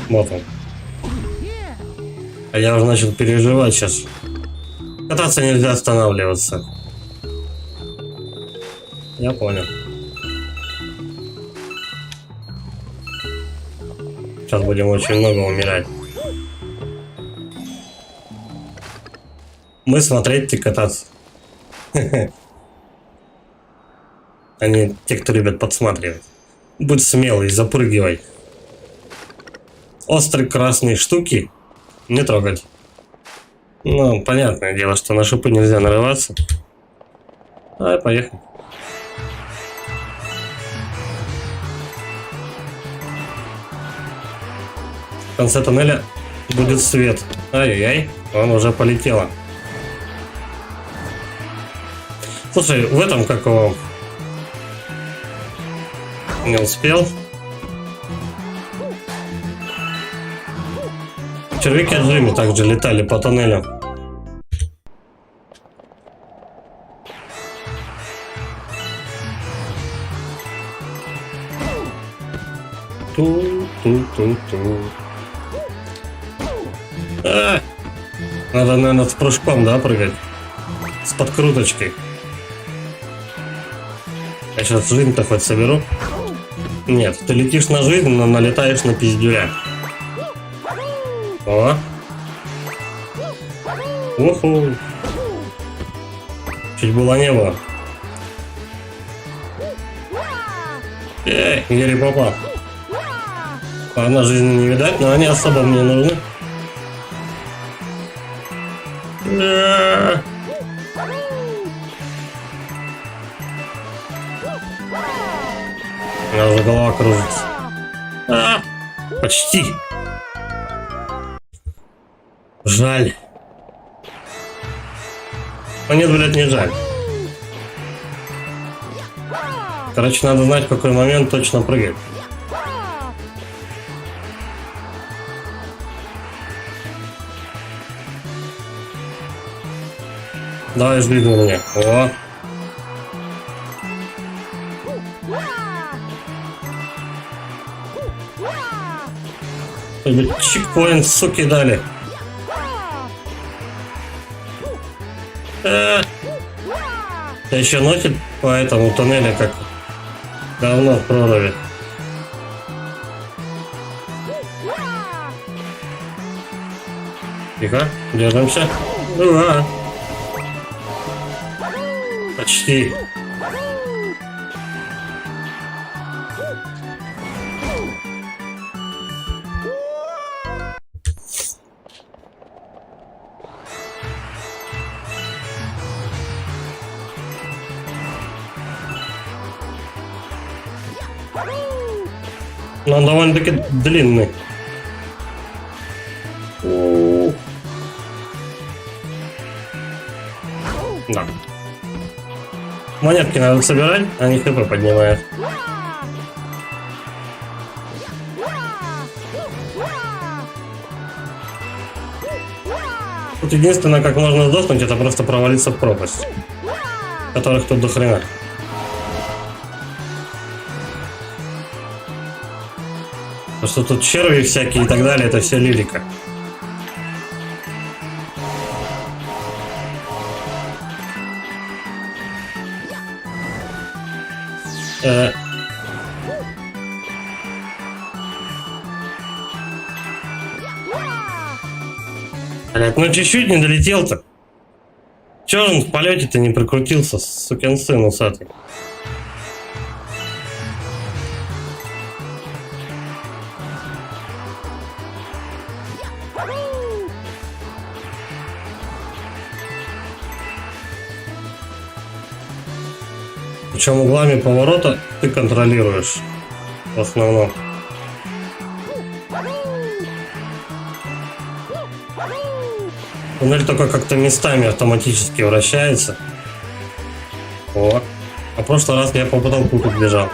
Вот он. А я уже начал переживать сейчас. Кататься нельзя останавливаться. Я понял. Сейчас будем очень много умирать. Мы смотреть и кататься. Они те, кто любят подсматривать. Будь смелый, запрыгивай. Острые красные штуки не трогать. Ну, понятное дело, что на шипы нельзя нарываться. Давай, поехали. В конце тоннеля будет свет. Ай-яй-яй, он уже полетело. Слушай, в этом как его... Не успел. Червяки от Джимми также летали по тоннелю. Ту-ту-ту-ту. Надо, наверное, с прыжком, да, прыгать? С подкруточкой. Я сейчас жизнь-то хоть соберу. Нет, ты летишь на жизнь, но налетаешь на пиздюля. О. Уху. Чуть было не было. Еле попал. Ладно, жизни не видать, но они особо мне нужны. У меня уже голова кружится. Почти. Жаль. Но нет, блядь, не жаль. Короче, надо знать, в какой момент точно прыгать. Давай, жди на меня. О. Чекпоинт, суки, дали. Еще носит по этому туннелю, как говно в проруби. Тихо, держимся. Ура. Почти. Но он довольно-таки длинный. Да. Монетки надо собирать, они хп поднимают. Тут единственное, как можно сдохнуть, это просто провалиться в пропасть, которых тут до хрена. Потому что тут черви всякие и так далее, это все лирика. Блять, ну чуть-чуть не долетел-то. Чё он в полете-то не прикрутился, сукин сын усатый? Причем углами поворота ты контролируешь в основном. Туннель только как-то местами автоматически вращается. О, а в прошлый раз я по потолку тут бежал.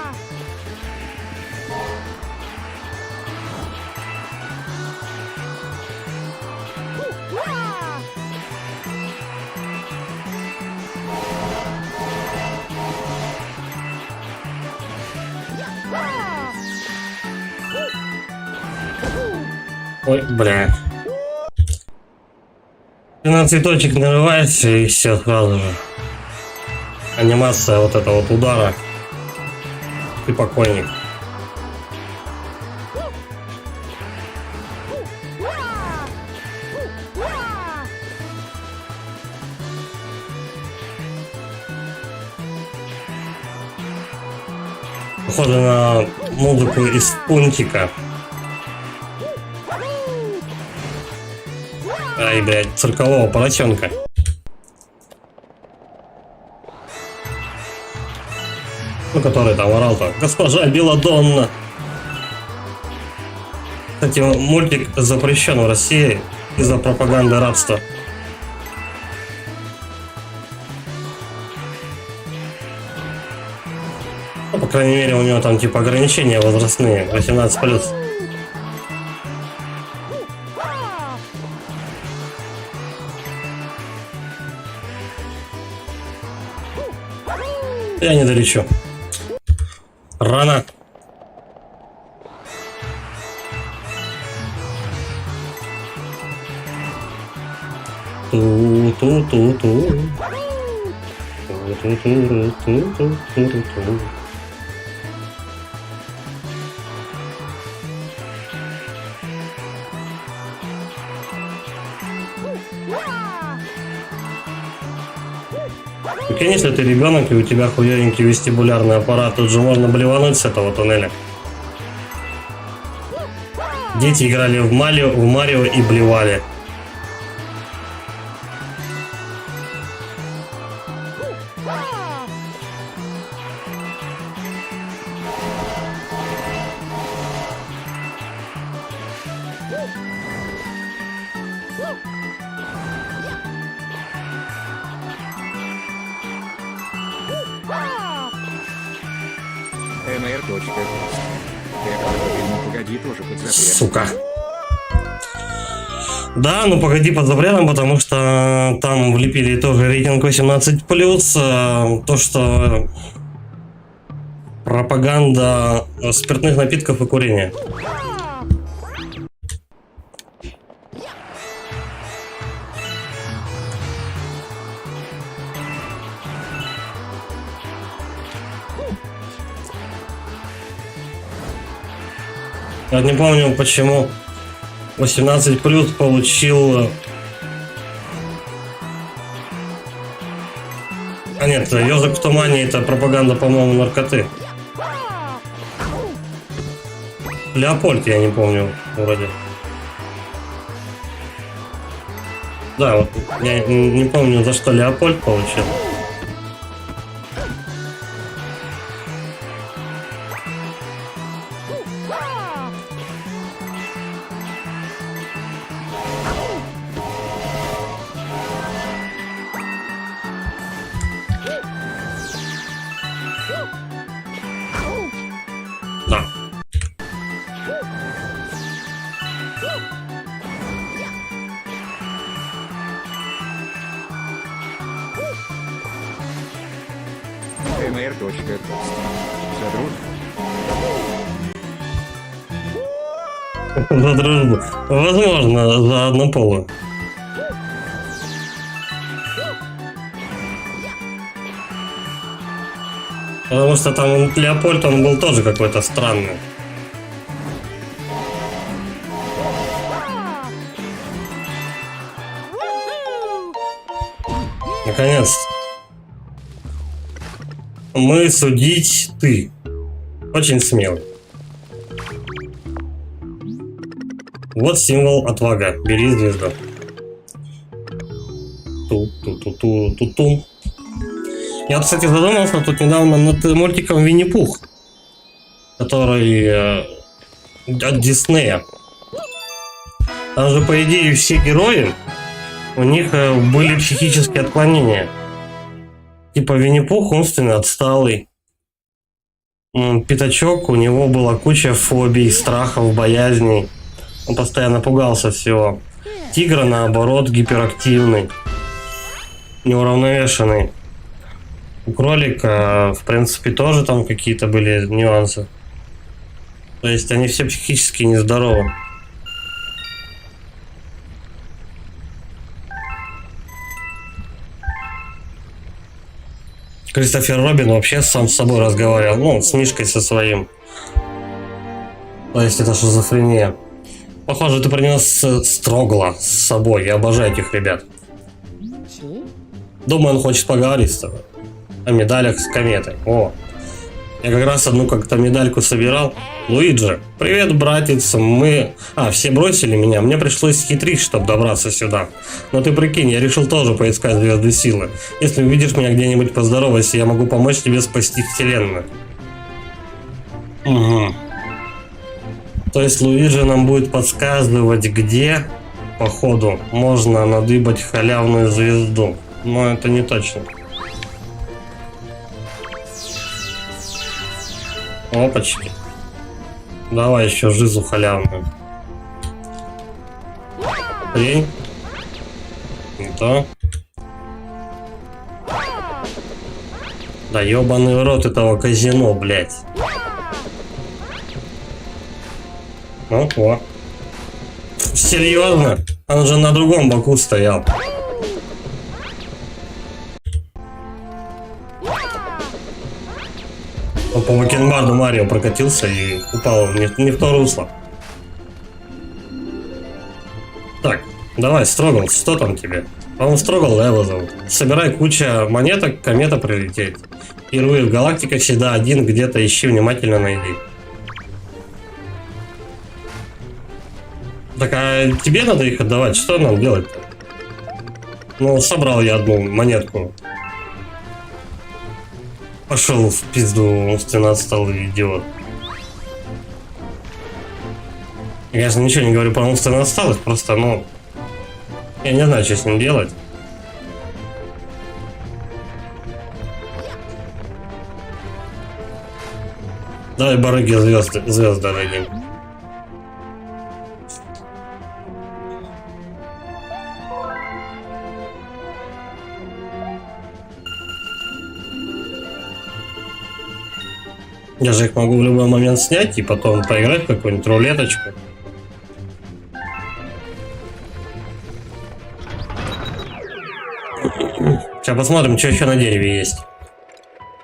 Ой, бля. Ты на цветочек нарываешься и все сразу же. Анимация вот этого вот удара. Ты покойник. Похоже на музыку из Пунтика. Ай, блядь, циркового поросенка. Ну, который там орал-то. Госпожа Беладонна. Кстати, мультик запрещен в России из-за пропаганды рабства. Ну, по крайней мере, у него там типа ограничения возрастные, 18+. Я не долечу. Рано. Ту-ту-ту-ту. Ту-ту-ту-ту-ту-ту-ту. Прикинь, если ты ребенок и у тебя хуёвенький вестибулярный аппарат, тут же можно блевануть с этого туннеля. Дети играли в Марио и блевали. МР. Это погоди тоже под запретом. Сука. Да, ну погоди под запретом, потому что там влепили тоже рейтинг 18+, то, что пропаганда спиртных напитков и курения. Я не помню, почему 18+ получил... А нет, «Ежик в тумане» — это пропаганда, по-моему, наркоты. Леопольд, я не помню, вроде. Да, вот я не помню, за что Леопольд получил. Да. МР. За дружбу. За дружбу. Возможно, за однополую. Потому что там Леопольд, он был тоже какой-то странный. Наконец. Мы судить ты. Очень смелый. Вот символ отвага. Бери звезду. Ту-ту-ту-ту-ту-ту. Я, кстати, задумался тут недавно над мультиком Винни-Пух, который от Диснея. Там же, по идее, все герои, у них были психические отклонения. Типа Винни-Пух умственно отсталый. Пятачок, у него была куча фобий, страхов, боязней. Он постоянно пугался всего. Тигр, наоборот, гиперактивный, неуравновешенный. У кролика, в принципе, тоже там какие-то были нюансы. То есть они все психически нездоровы. Кристофер Робин вообще сам с собой разговаривал. Ну, с Мишкой со своим. То есть это шизофрения. Похоже, ты принес Строгла с собой. Я обожаю этих ребят. Думаю, он хочет поговорить с тобой. О медалях с кометой. О, я как раз одну как-то медальку собирал. Луиджи, привет, братец. Все бросили меня. Мне пришлось хитрить, чтобы добраться сюда. Но ты прикинь, я решил тоже поискать звезды силы. Если увидишь меня где-нибудь, поздоровайся, я могу помочь тебе спасти вселенную. Угу. То есть Луиджи нам будет подсказывать, где, походу, можно надыбать халявную звезду. Но это не точно. Опачки. Давай еще жизу халявную. Хрень. Не то. Да ебаный в рот этого казино, блядь. Ого. Серьезно? Он же на другом боку стоял. Он по бакенбарду Марио прокатился и упал не в то русло. Так, Давай, Строгал, что там тебе? По-моему, Строгал Лева зовут. Собирай куча монеток, комета прилететь. Впервые в галактике всегда один, где-то ищи, внимательно найди. Так, а тебе надо их отдавать? Что нам делать-то? Ну, собрал я одну монетку. Пошел в пизду, умственно отсталый идиот. Я, конечно, ничего не говорю про умственно отсталых, просто, ну... Я не знаю, что с ним делать. Давай барыги звезды дадим. Я же их могу в любой момент снять и потом поиграть в какую-нибудь рулеточку. Сейчас посмотрим, что еще на дереве есть.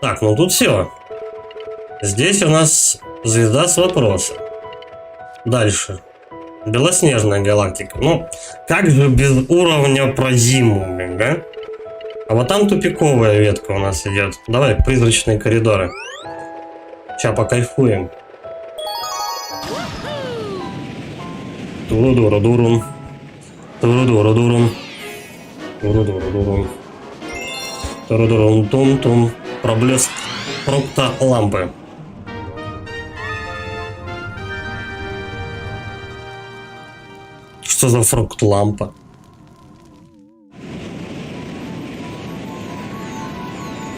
Так, ну тут все. Здесь у нас звезда с вопросом. Дальше. Белоснежная галактика. Ну, как же без уровня про зиму, блин, да? А вот там тупиковая ветка у нас идет. Давай, призрачные коридоры. Сейчас покайфуем. Туру-дуру-дурум. Туру-дуру-дурум. Туру-дуру-дурум. Туру-дурум-тум-тум. Проблеск фрукта лампы. Что за фрукт лампа?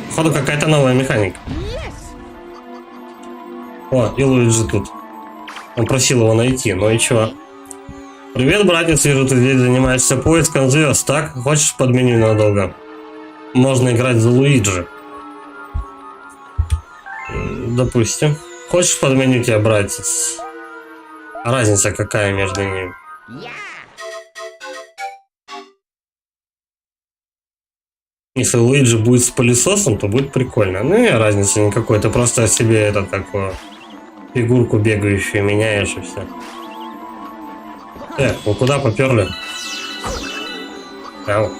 Походу какая-то новая механика. О, и Луиджи тут. Он просил его найти, ну и чё? Привет, братец, вижу, ты здесь занимаешься поиском звезд, так? Хочешь подменю надолго? Можно играть за Луиджи. Допустим. Хочешь подменю тебя, братец? Разница какая между ними? Если Луиджи будет с пылесосом, то будет прикольно. Ну и разницы никакой, ты просто себе это такое фигурку бегающую меняешь и все. Так, ну куда поперли? Ау.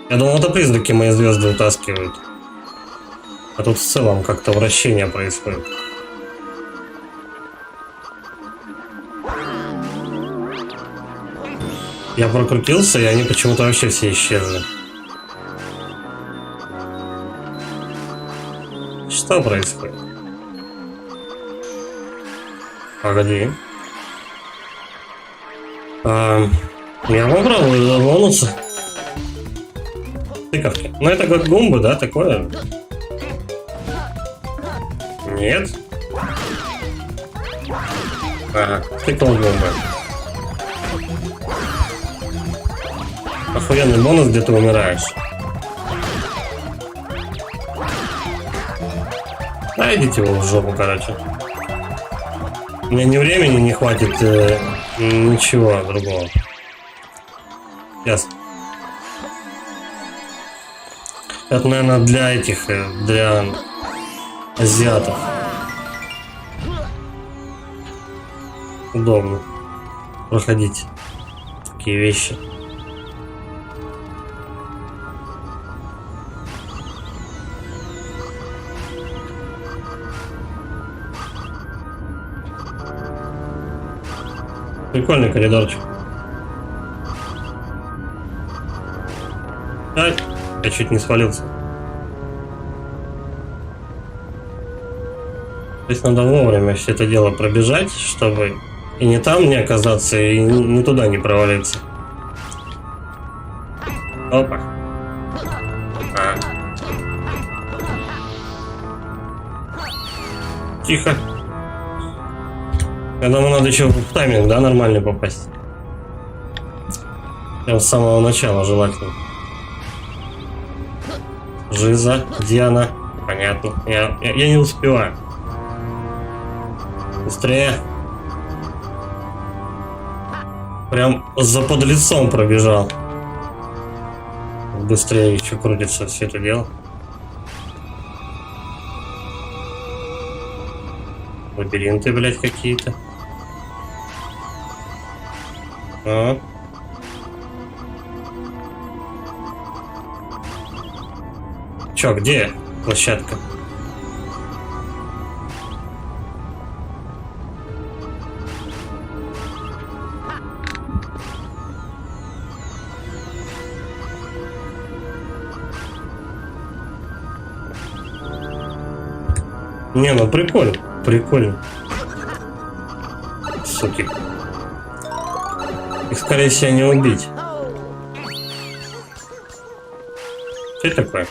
Я думал, это призраки мои звезды утаскивают. А тут в целом как-то вращение происходит. Я прокрутился, и они почему-то вообще все исчезли. Что происходит? Погоди. Я попробую бонусы. Тыковки. Ну это как гумбы, да, такое? Нет. Ага, тыкнул гумбы. Охуенный бонус, где ты умираешь. Да, идите его в жопу, короче. У меня ни времени не хватит, ничего другого. Ясно. Это, наверное, для этих, для азиатов. Удобно проходить такие вещи. Прикольный коридорчик. Ай, я чуть не свалился. То есть надо вовремя все это дело пробежать, чтобы и не там не оказаться, и не туда не провалиться. Опа. Тихо. Я думаю, надо еще в тайминг, да, нормально попасть. Прям с самого начала желательно. Жиза, Диана. Понятно. Я не успеваю. Быстрее. Прям за подлецом пробежал. Быстрее еще крутится все это дело. Лабиринты, блядь, какие-то. А. Чё, где площадка? Не, ну прикольно, прикольно. Суки. Их, скорее всего, не убить. Что это такое?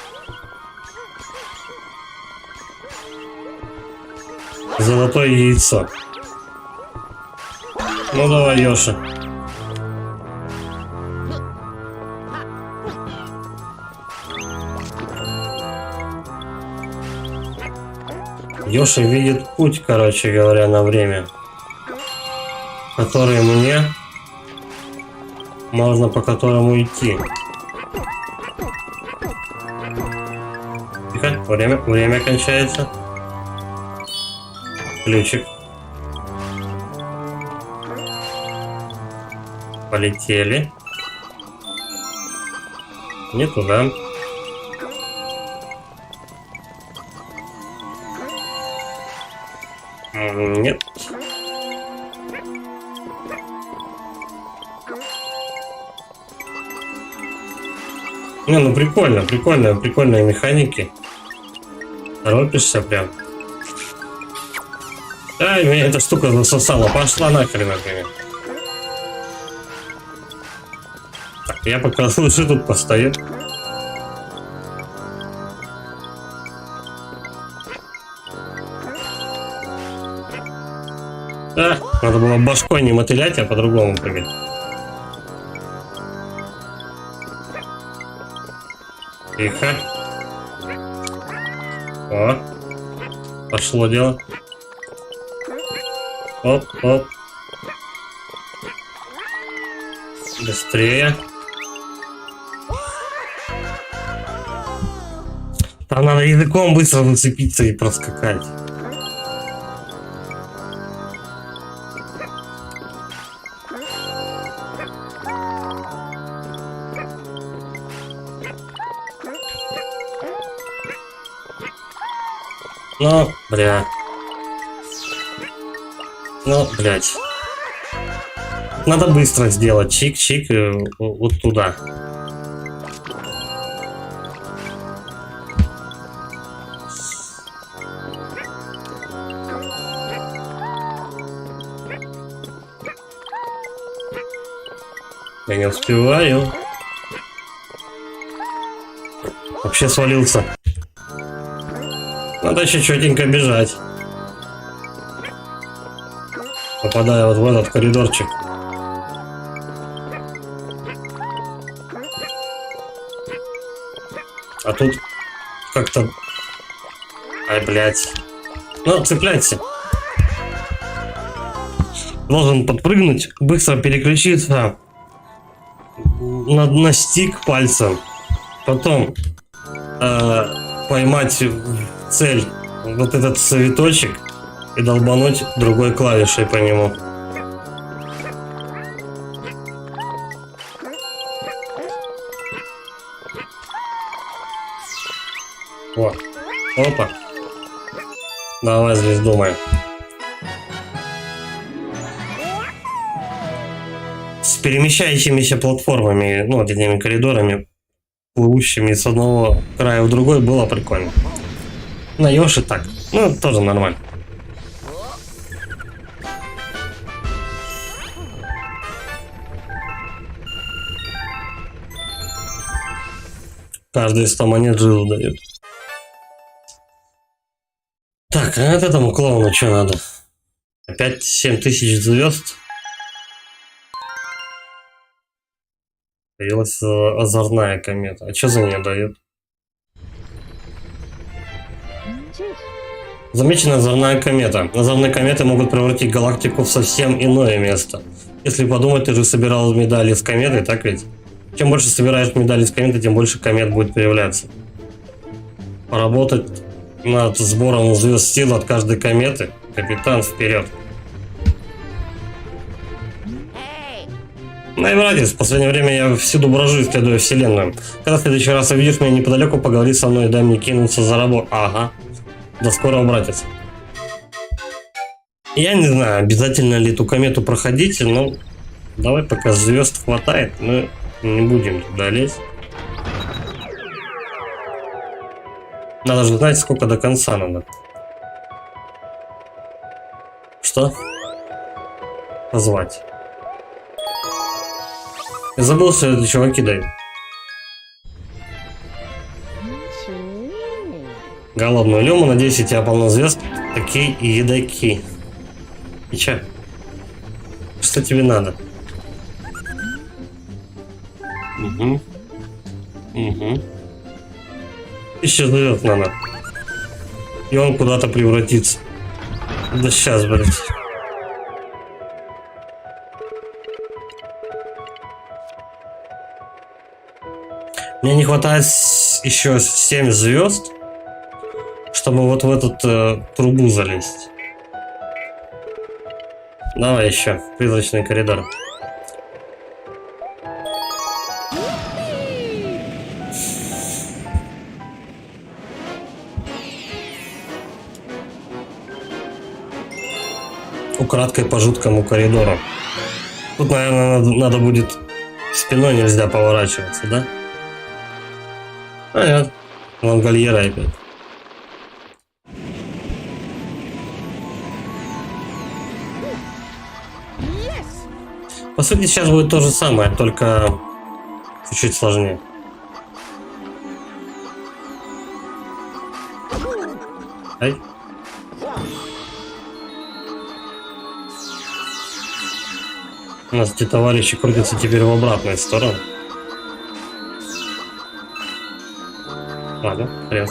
Золотое яйцо. Ну давай, Йоша. Йоша видит путь, короче говоря, на время, который мне можно по которому идти. Тихо, время кончается. Ключик. Полетели. Не туда. Нет. Не, ну прикольные механики. Торопишься прям. Ай, меня эта штука засосала. Пошла нахрен, например. Так, я пока лучше тут постою. Да, надо было башкой не мотылять, а по-другому прыгать. Тихо. О, пошло дело. Оп, оп. Быстрее. Там надо языком быстро зацепиться и проскакать. Ну, бля. Ну, блядь. Надо быстро сделать. Чик-чик вот туда. Я не успеваю. Вообще свалился. Надо еще четенько бежать. Попадая вот в этот коридорчик. А тут как-то... Ай, блядь. Ну, цепляйся. Должен подпрыгнуть, быстро переключиться на стик пальцем. Потом поймать цель, вот этот цветочек, и долбануть другой клавишей по нему. О, опа. Давай звезду мою. С перемещающимися платформами, ну, вот этими коридорами, плывущими с одного края в другой, было прикольно. На Йоши так. Ну, тоже нормально. Каждый 100 монет жилу дает. Так, а этому клоуну что надо? Опять 7000 звезд. Появилась озорная комета. А что за нее дает? Замечена озорная комета. Озорные кометы могут превратить галактику в совсем иное место. Если подумать, ты же собирал медали с кометы, так ведь? Чем больше собираешь медали с кометы, тем больше комет будет появляться. Поработать над сбором звезд сил от каждой кометы. Капитан, вперед. Ну и братец, в последнее время я всюду брожу, исследуя вселенную. Когда в следующий раз увидишь меня неподалеку, поговори со мной и дай мне кинуться за работу. Ага. До скорого, братец. Я не знаю, обязательно ли эту комету проходить, но давай, пока звезд хватает, мы не будем туда лезть. Надо же знать, сколько до конца надо. Что? Позвать. Я забыл, что это чуваки дают. Голодную Лему, надеюсь, у тебя полно звезд. Такие едаки. И чё? Что тебе надо? Угу. Угу. 1000 звезд надо. И он куда-то превратится. Да сейчас, блядь. Мне не хватает еще 7 звезд, чтобы вот в эту трубу залезть. Давай еще, призрачный коридор. Украдкой по жуткому коридору. Тут, наверное, надо будет спиной нельзя поворачиваться, да? А нет, лангольера опять. По сути, сейчас будет то же самое, только чуть-чуть сложнее. Ай. У нас эти товарищи крутятся теперь в обратную сторону. Ладно, хрен.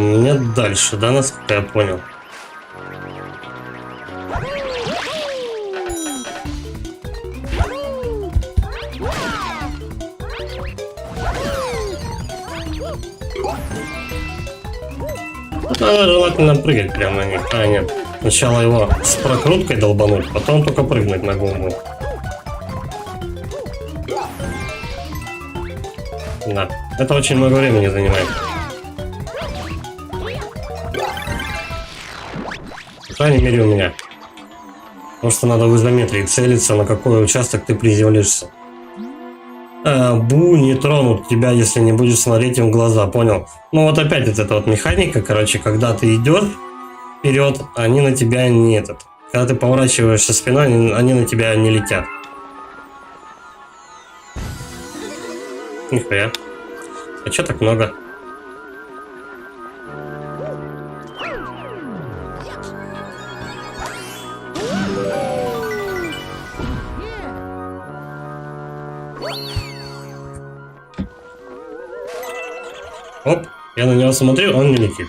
Мне дальше, да, насколько я понял? Надо желательно прыгать прямо на них. А, нет. Сначала его с прокруткой долбануть, потом только прыгнуть на голову. Да. Это очень много времени занимает. По крайней мере у меня. Потому что надо в изометрии целиться, на какой участок ты приземлишься. Бу не тронут тебя, если не будешь смотреть им в глаза, понял? Ну вот опять вот эта вот механика, короче, когда ты идешь вперед, они на тебя не этот. Когда ты поворачиваешься спиной, они на тебя не летят. Нихуя. А чё так много? Оп, я на него смотрю, он не летит.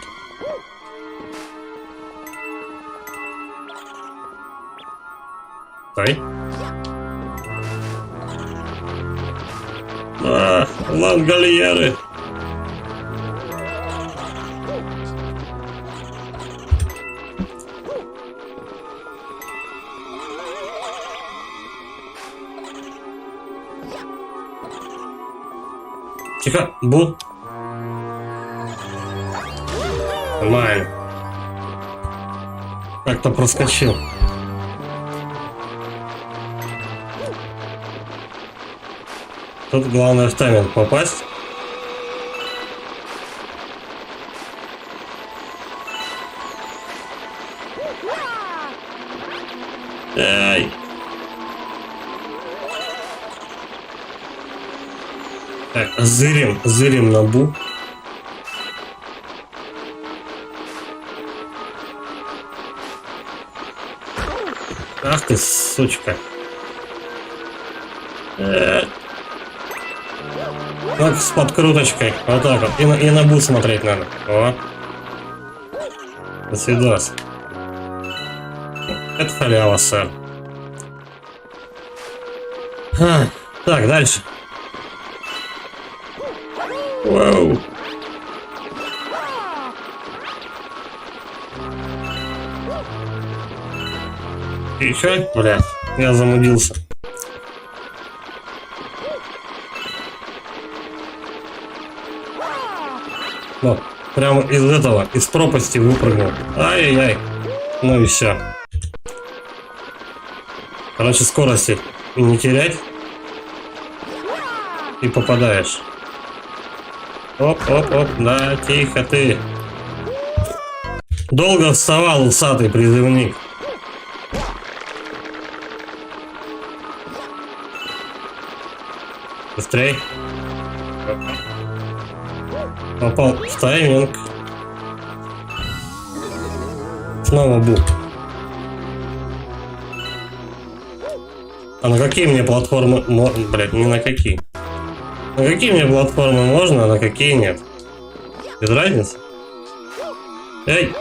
Стой. Лангольеры. Тихо, Бу. Нормально. Как-то проскочил. Тут главное в тайминг попасть. Эй. Так, зырим на Бу. Ах ты, сучка. Так, с подкруточкой. Вот так вот. И на Бу смотреть надо. О. До свидос. Это халява, сэр. Так, дальше. Вау. И чё? Бля, я замудился. Вот, прямо из этого, из пропасти выпрыгнул. Ай-яй-яй. Ну и все. Короче, скорости не терять. И попадаешь. Оп-оп-оп, да, тихо ты. Долго вставал усатый призывник. Быстрей. Попал в тайминг. Снова бук. А на какие мне платформы... Блять, не на какие. На какие мне платформы можно, а на какие нет? Без разницы? Эй!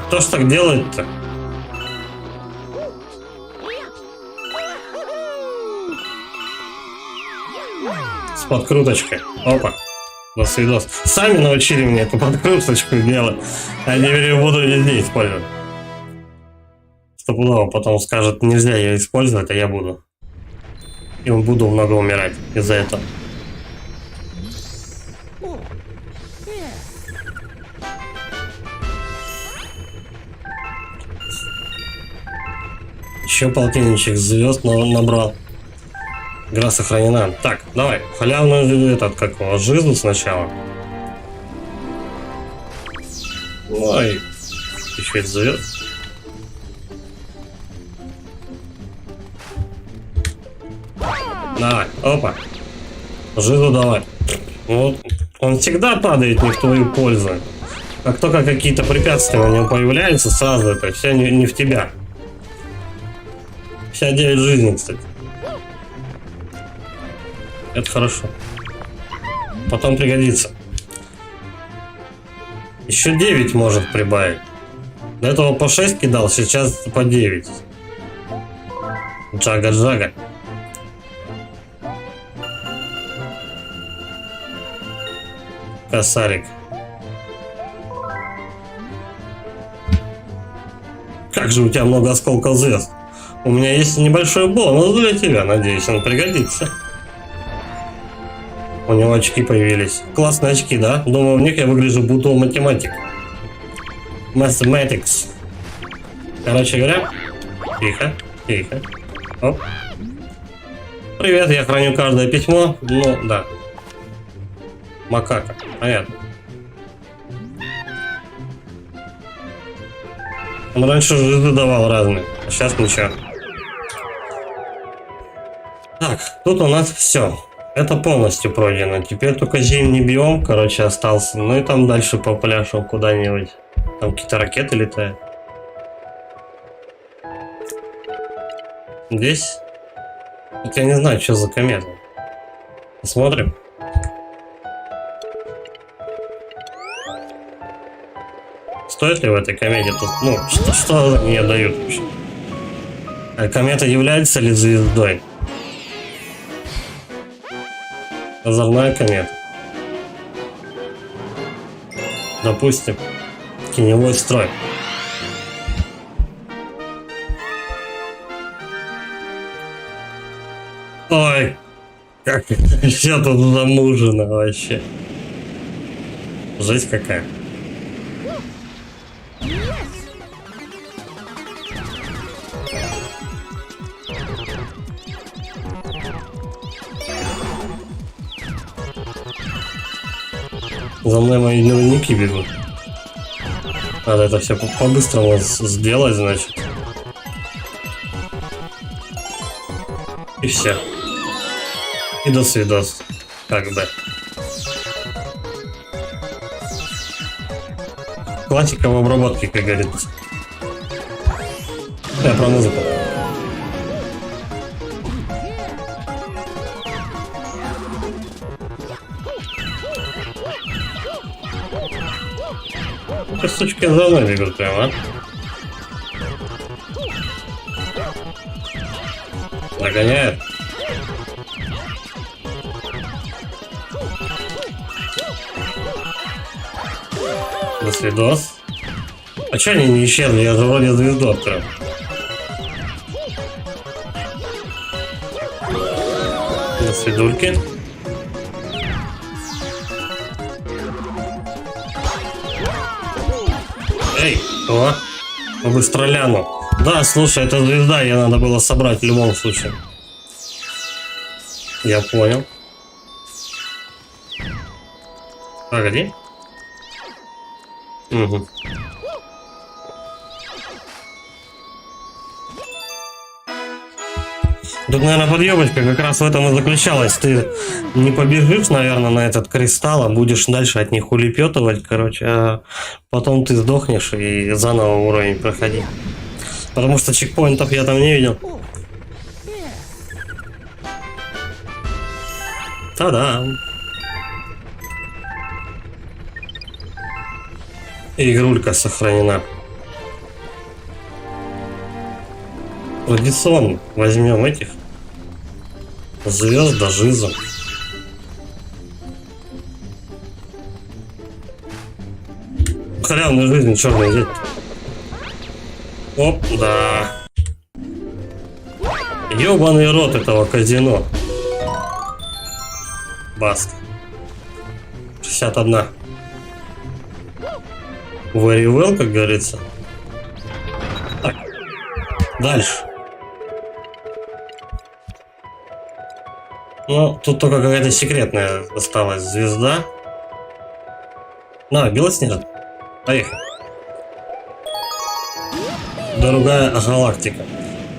Кто ж так делает-то? С подкруточкой. Опа. До свидос. Сами научили меня эту подкруточку делать. А теперь я буду везде использовать. Стопудово потом скажет, нельзя ее использовать, а я буду. И буду много умирать из-за этого. Еще полтинничек звезд набрал. Игра сохранена. Так, давай, халявную этот, как его, жизнь сначала. Ой, еще звезд. Давай, опа. Жизу давай. Вот. Он всегда падает не в твою пользу. Как только какие-то препятствия у него появляются, сразу это все не в тебя. 59 жизней, кстати. Это хорошо. Потом пригодится. Еще 9 может прибавить. До этого по 6 кидал, сейчас по 9. Джага-джага. Косарик. Как же у тебя много осколков звезд. У меня есть небольшой бонус для тебя, надеюсь, он пригодится. У него очки появились. Классные очки, да? Думаю, в них я выгляжу будто математик. Mathematics. Короче говоря, тихо, тихо. Оп. Привет, я храню каждое письмо. Ну, да. Макака, понятно. Он раньше жизни давал разные, а сейчас ничего. Так, тут у нас все. Это полностью пройдено. Теперь только зимний биом, короче, остался. Ну и там дальше по пляжу куда-нибудь. Там какие-то ракеты летают. Здесь? Вот я не знаю, что за комета. Посмотрим. Стоит ли в этой комете тут, ну, что мне дают вообще? А комета является ли звездой? Озорная комета. Допустим, теневой строй. Ой, как все тут замужено вообще. Жесть какая. За мной мои дневники бегут. Надо это все по-быстрому сделать, значит. И все. И до свидос. Как бы. Классика в обработке, как говорится. Я про музыку. Эти сучки за мной бегут прямо, а? Догоняют. До свидос. А чё они не исчезли? Я же вроде звезду открыл. Шидульки. Эй, о, быстро ляну. Да, слушай, это звезда, ее надо было собрать в любом случае. Я понял. Погоди. Угу. Тут, наверное, подъебочка как раз в этом и заключалась. Ты не побежишь, наверное, на этот кристалл, а будешь дальше от них улепетывать, короче, а потом ты сдохнешь и заново уровень проходи. Потому что чекпоинтов я там не видел. Та-да! Игрулька сохранена. Традиционно возьмем этих звезд до жиза. Халявную жизнь черный взять. Оп, да. Ёбаный рот этого казино. Баст. 61. Very well, как говорится. Так. Дальше. Ну, тут только какая-то секретная осталась звезда. На, белоснежный. Поехали. Другая галактика.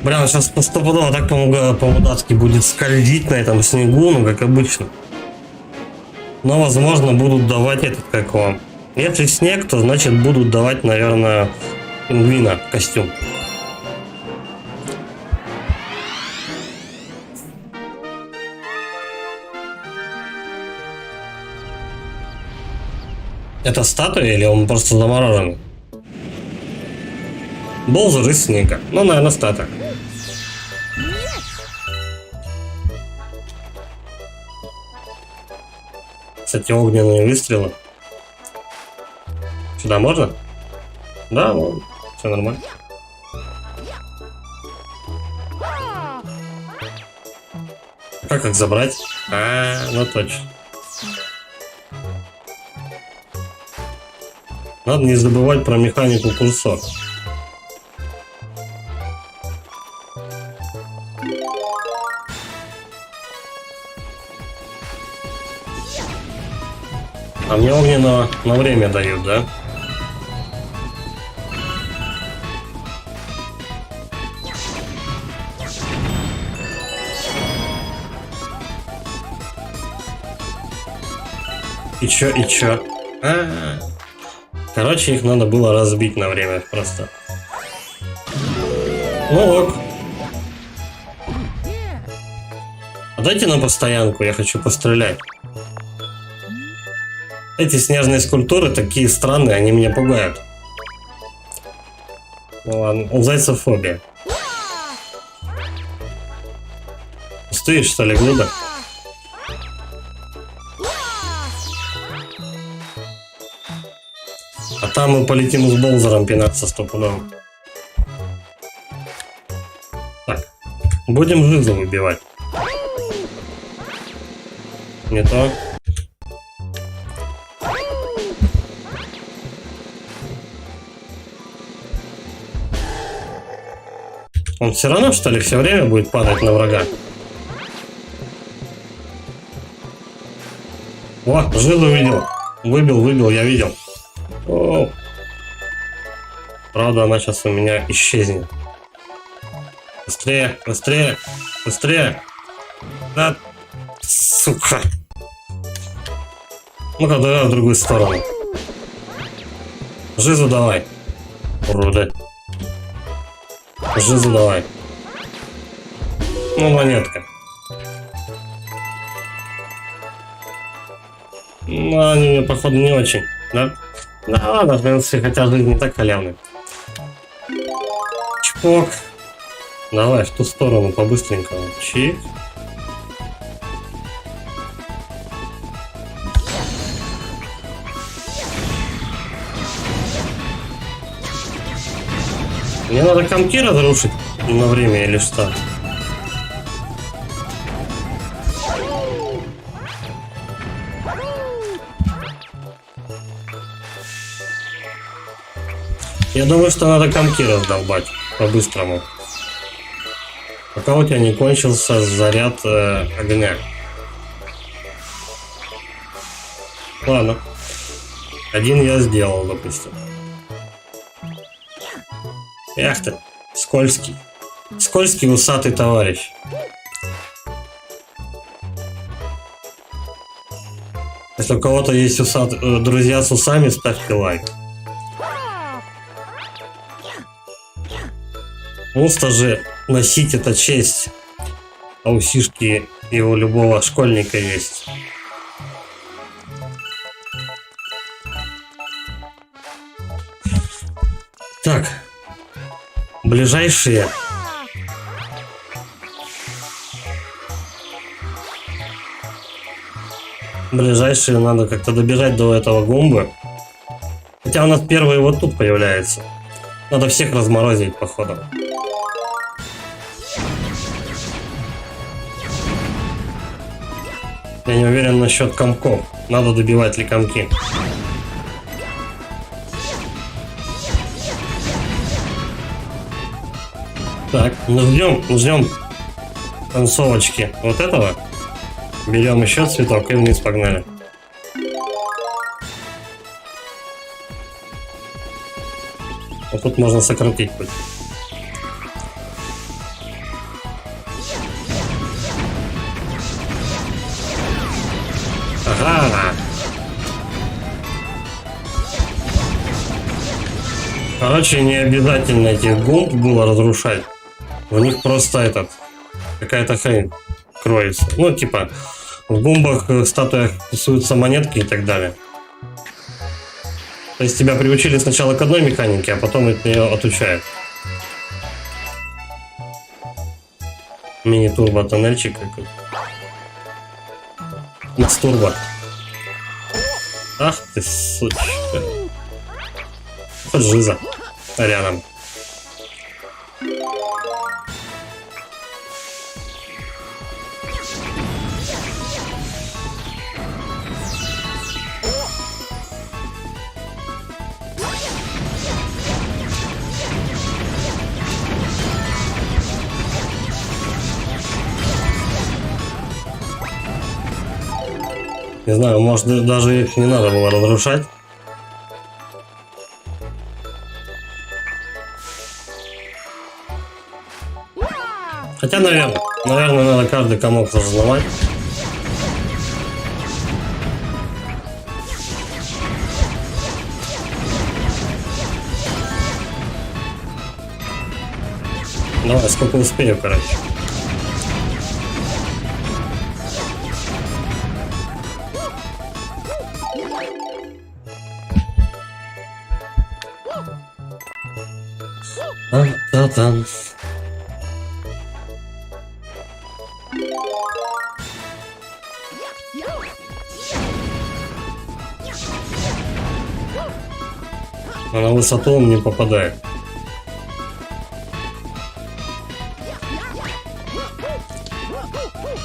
Бля, он сейчас постопудово так по-мудацки будет скользить на этом снегу, ну, как обычно. Но, возможно, будут давать этот, как вам. Если снег, то, значит, будут давать, наверное, пингвина костюм. Это статуя или он просто заморожен? Болзер из снега. Ну, наверное, статуя. Кстати, огненные выстрелы. Сюда можно? Да, можно. Все нормально. Как их забрать? Ну точно. Надо не забывать про механику курсор. А мне огненного на время дают, да? И чё? Короче, их надо было разбить на время просто. Ну ок. А дайте нам постоянку, я хочу пострелять. Эти снежные скульптуры такие странные, они меня пугают. Ну ладно, зайцефобия. Стоишь, что ли, глупо? А там мы полетим с Болзером пинаться стопудово. Так, будем жизу выбивать. Не то. Он все равно, что ли, все время будет падать на врага? О, жилу видел. Выбил, я видел. О. Правда, она сейчас у меня исчезнет. Быстрее. Да, сука. Ну-ка, давай в другую сторону. Жизу давай. Уроды. Жизу давай. Ну, монетка. Ну, они мне, походу, не очень, да? Да ладно, в принципе, хотя жизнь не так халявная. Чпок. Давай, в ту сторону по-быстренькому. Чик. Мне надо комки разрушить на время или что? Я думаю, что надо комки раздолбать по-быстрому. Пока у тебя не кончился заряд огня. Ладно. Один я сделал, допустим. Эх ты, скользкий. Скользкий усатый товарищ. Если у кого-то есть друзья с усами, ставьте лайк. Ус-то же носить это честь. А усишки и у любого школьника есть. Так. Ближайшие. Ближайшие надо как-то добежать до этого гумбы. Хотя у нас первый вот тут появляется. Надо всех разморозить, походу. Я не уверен насчет комков. Надо добивать ли комки. Так, ждем концовочки вот этого. Берем еще цветок и вниз погнали. Вот тут можно сократить путь. Ага. Короче, не обязательно этих гумб было разрушать. У них просто какая-то хрень кроется. Ну, типа, в гумбах, статуях рисуются монетки и так далее. То есть тебя приучили сначала к одной механике, а потом от нее отучают. Мини-турбо тоннельчик какой-то. Турбо. Ах ты, сучка. Хоть жиза рядом. Не знаю, может даже их не надо было разрушать. Хотя, наверное, надо каждый комок разломать. Давай, сколько успею, короче. Та-та-та. А на высоту он не попадает.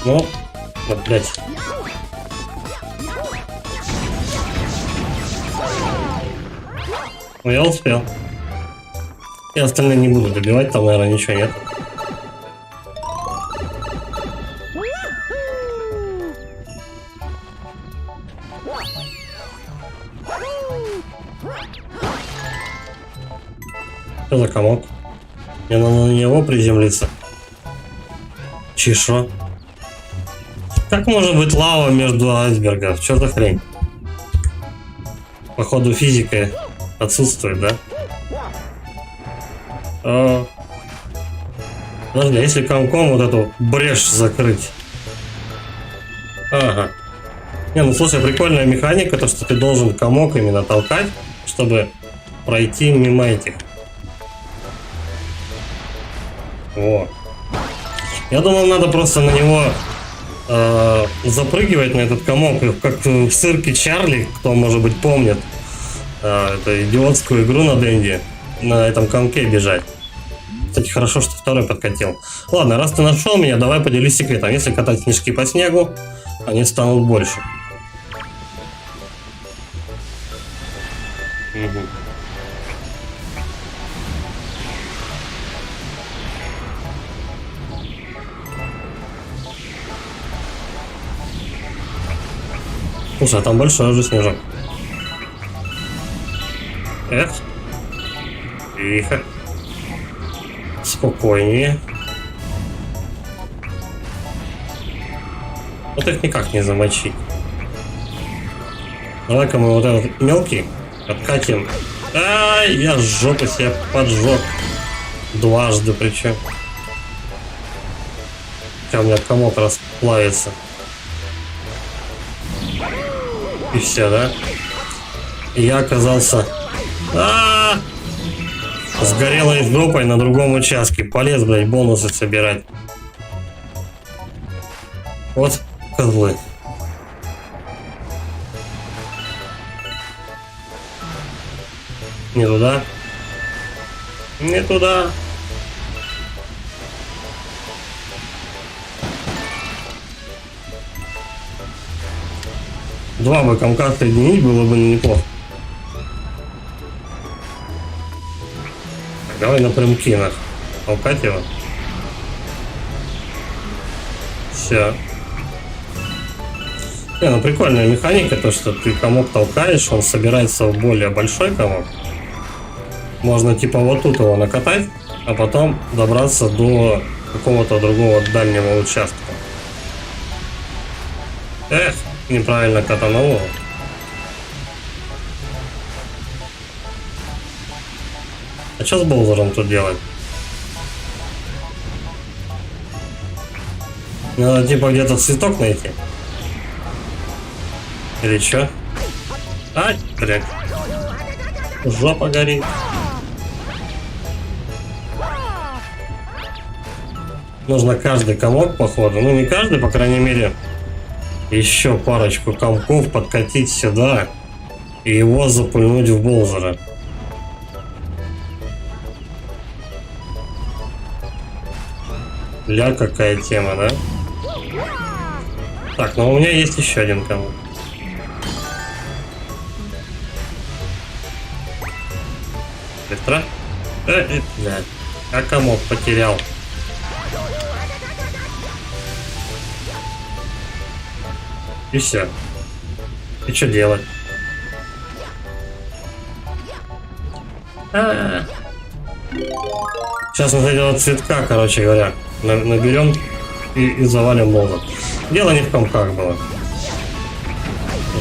Ну, блять. Ну, я успел. И остальные не буду добивать, там, наверное, ничего нет. Что за комок? Мне надо на него приземлиться. Чешо. Как может быть лава между айсбергов? Что за хрень? Походу физика отсутствует, да? Подожди, а если комком вот эту брешь закрыть? Ага. Не, ну слушай, прикольная механика, то что ты должен комок именно толкать, чтобы пройти мимо этих. О. Я думал, надо просто на него запрыгивать на этот комок, как в цирке Чарли, кто, может быть, помнит эту идиотскую игру на Денди, на этом комке бежать. Кстати, хорошо, что второй подкатил. Ладно, раз ты нашел меня, давай поделись секретом. Если катать снежки по снегу, они станут больше. Угу. Слушай, а там большой уже снежок. Эх. Тихо. Спокойнее. Вот их никак не замочить. Давай-ка мы вот этот мелкий откатим. Ай, я жопу себе поджег. Дважды причем. Сейчас у меня комок расплавится. И все, да? И я оказался с горелой жопой на другом участке. Полез, блядь, бонусы собирать. Вот козлы. Не туда. Не туда. Два бы комка соединить было бы неплохо. Так, давай напрямки нах. Толкать его. Все. Не, ну прикольная механика, то что ты комок толкаешь, он собирается в более большой комок. Можно типа вот тут его накатать, а потом добраться до какого-то другого дальнего участка. Эх, неправильно катанул. А что с Боузером тут делать? Надо типа где-то цветок найти. Или что? Ай, блядь. Жопа горит. Нужно каждый комок, походу. Ну, не каждый, по крайней мере. Еще парочку комков подкатить сюда. И его запульнуть в Боузера. Ля, какая тема, да? Так, ну у меня есть еще один комок. Быстро. Блядь. А комок потерял. И все. И что делать? Сейчас вот этого цветка, короче говоря, наберем и завалим Боузер. Дело не в комках было.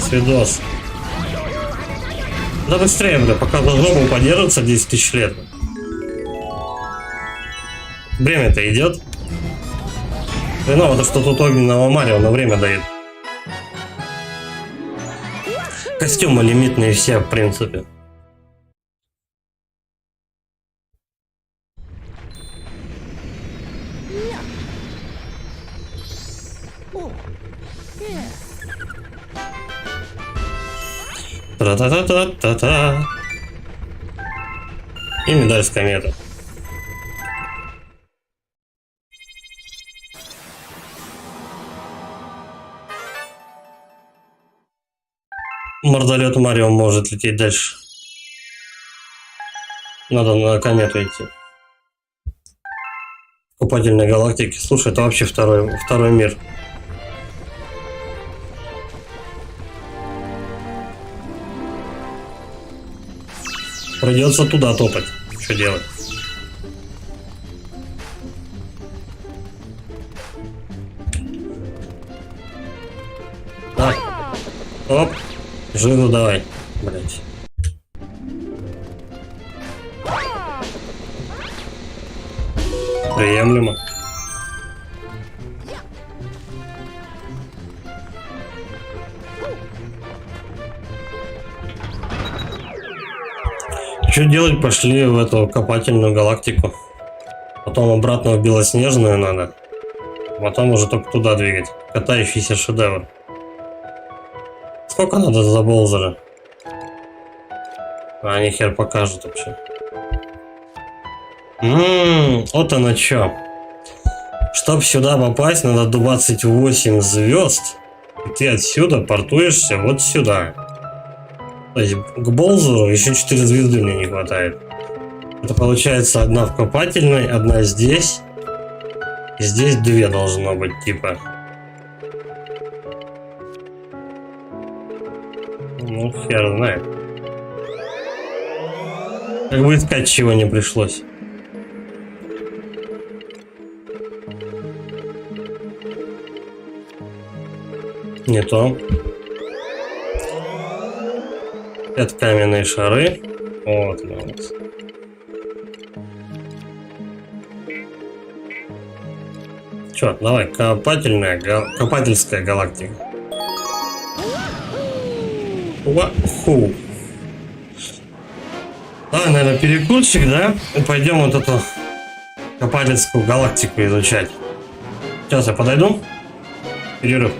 Свидос. Да быстрее, бля, пока за жопу подержится 10 тысяч лет. Время-то идет. Хреново, то что тут огненного Марио на время дает. Костюмы лимитные все, в принципе. Та-та-та-та-та-та. И медаль с кометы. Мордолет Марио может лететь дальше. Надо на комету идти. Купательной галактики. Слушай, это вообще второй мир. Придется туда топать. Что делать? Так. Оп. Живо давай. Блять. Приемлемо. Что делать? Пошли в эту копательную галактику. Потом обратно в белоснежную надо. Потом уже только туда двигать. Катающийся шедевр. Сколько надо за Боузера? А они хер покажут вообще. Вот оно чё. Чтоб сюда попасть, надо 28 звезд. И ты отсюда портуешься вот сюда. То есть к Боузеру еще 4 звезды мне не хватает. Это получается одна в копательной, одна здесь. И здесь 2 должно быть, типа. Ну, хер знает. Как бы искать чего не пришлось. Не то. Это каменные шары. Вот, вот. Чё, давай, копательская галактика. Ваху. Давай, наверное, перекурчик, да? И пойдем вот эту копательскую галактику изучать. Сейчас я подойду. Перерыв.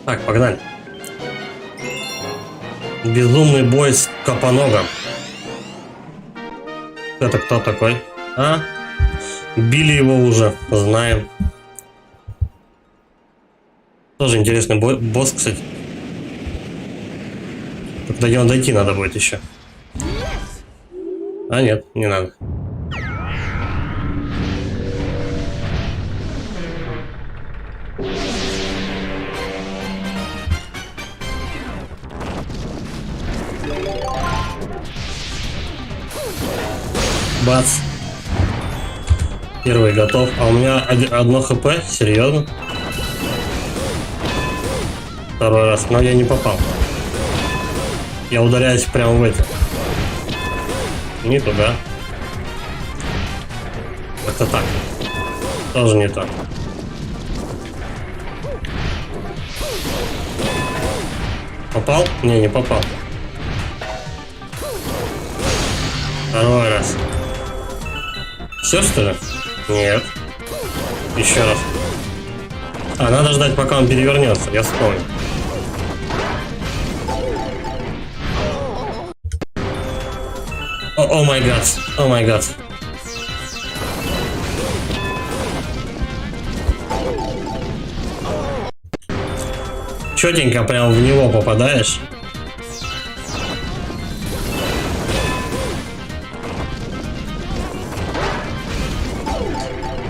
Так, погнали. Безумный бой с Капоногом. Это кто такой? А? Били его уже, знаем. Тоже интересный босс, кстати. Только до него дойти надо будет еще. А нет, не надо. Бац. Первый готов. А у меня одно хп? Серьезно? Второй раз. Но я не попал. Я ударяюсь прямо в это. Не туда. Это так. Тоже не так. Попал? Не, не попал. Второй раз. Все, что ли? Нет. Еще раз. А, надо ждать, пока он перевернется. Я вспомнил. О май гад. О май гад. Четенько прям в него попадаешь.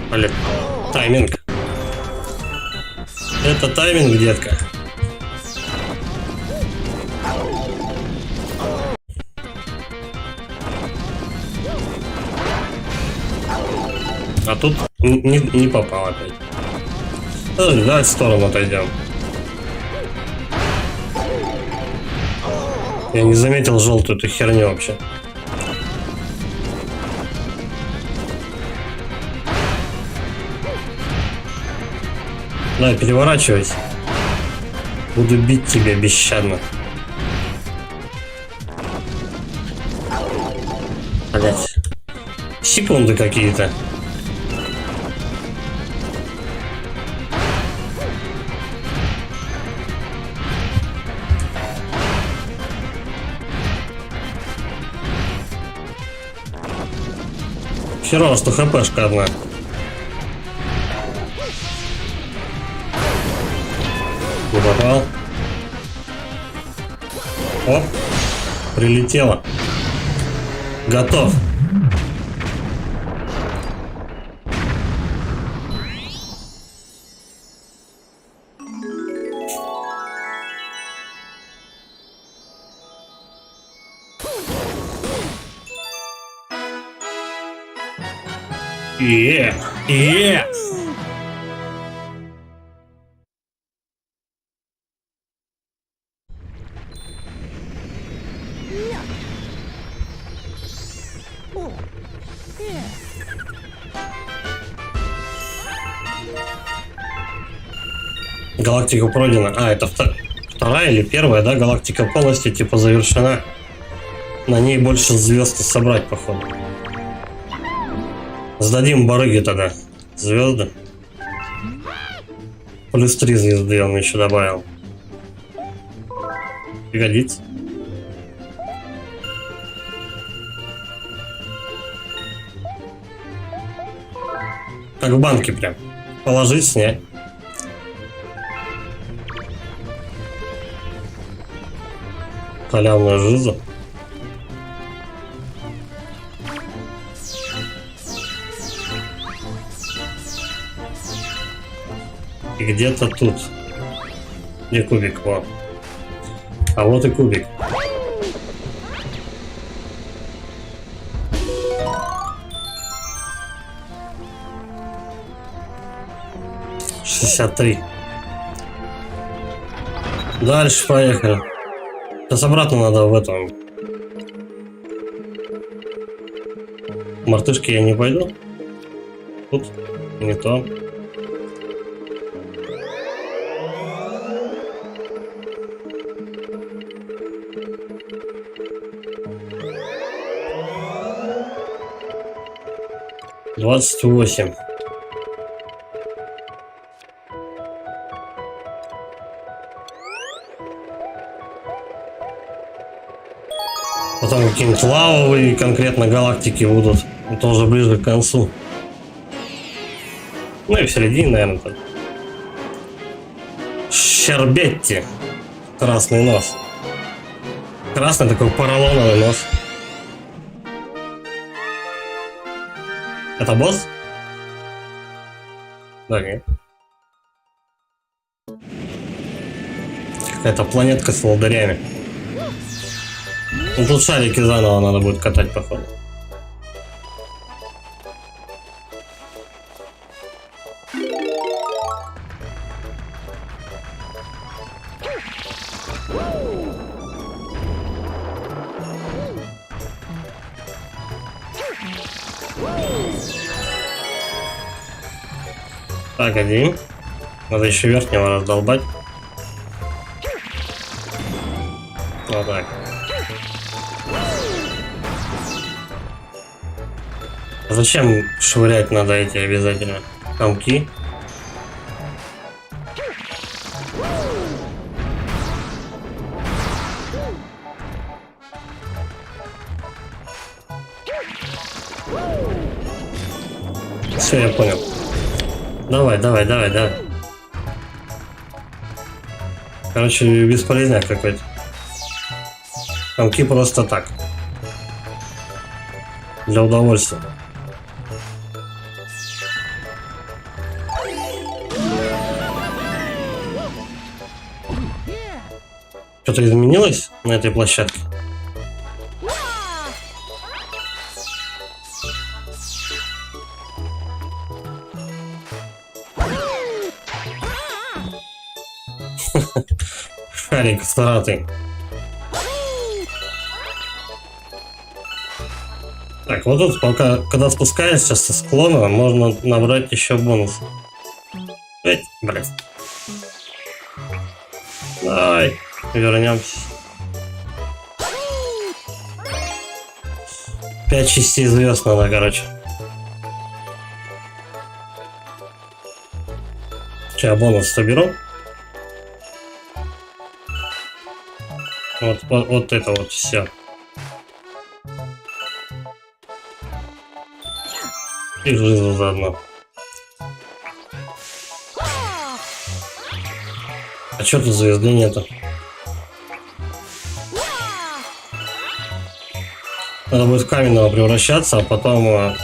Блин, тайминг. Это тайминг, детка. А тут не попал опять. Давай в сторону отойдем. Я не заметил желтую эту херню вообще. Давай, переворачивайся. Буду бить тебя бесщадно. Блять. Секунды какие-то. Херово, что хпшка одна. Не попал. О, прилетело. Готов. Е. Галактика пройдена. А, это вторая или первая, да? Галактика полностью типа завершена. На ней больше звезд собрать, походу. Сдадим барыги тогда. Звезды. Плюс 3 звезды он еще добавил. Пригодится. Как в банке прям. Положить, снять. Халявную жизу. И где-то тут. Где кубик? Вот. А вот и кубик. $63. Дальше поехали. Сейчас обратно надо в этом. Мартышки я не пойду. Тут не то. $28. Потом какие-нибудь лавовые конкретно галактики будут. Это уже ближе к концу. Ну и в середине, наверное, так. Щербетти. Красный нос. Красный такой поролоновый нос. Это босс? Да, нет. Какая-то планетка с волдырями. Ну тут шарики заново надо будет катать, походу. Так, один. Надо еще верхнего раздолбать. Вот так. Зачем швырять надо эти обязательно комки? Все, я понял. Давай, давай, давай, давай. Короче, бесполезняк какой-то. Комки просто так. Для удовольствия. Что-то изменилось на этой площадке? Шарик старатый. Так, вот тут пока, когда спускаешься со склона, можно набрать еще бонус. Эй, блядь. Давай, вернемся. 5 частей звезд надо, короче. Сейчас бонус соберу. Вот это вот все. И жизнь заодно. А чё тут звезды нету? Надо будет в каменного превращаться, а потом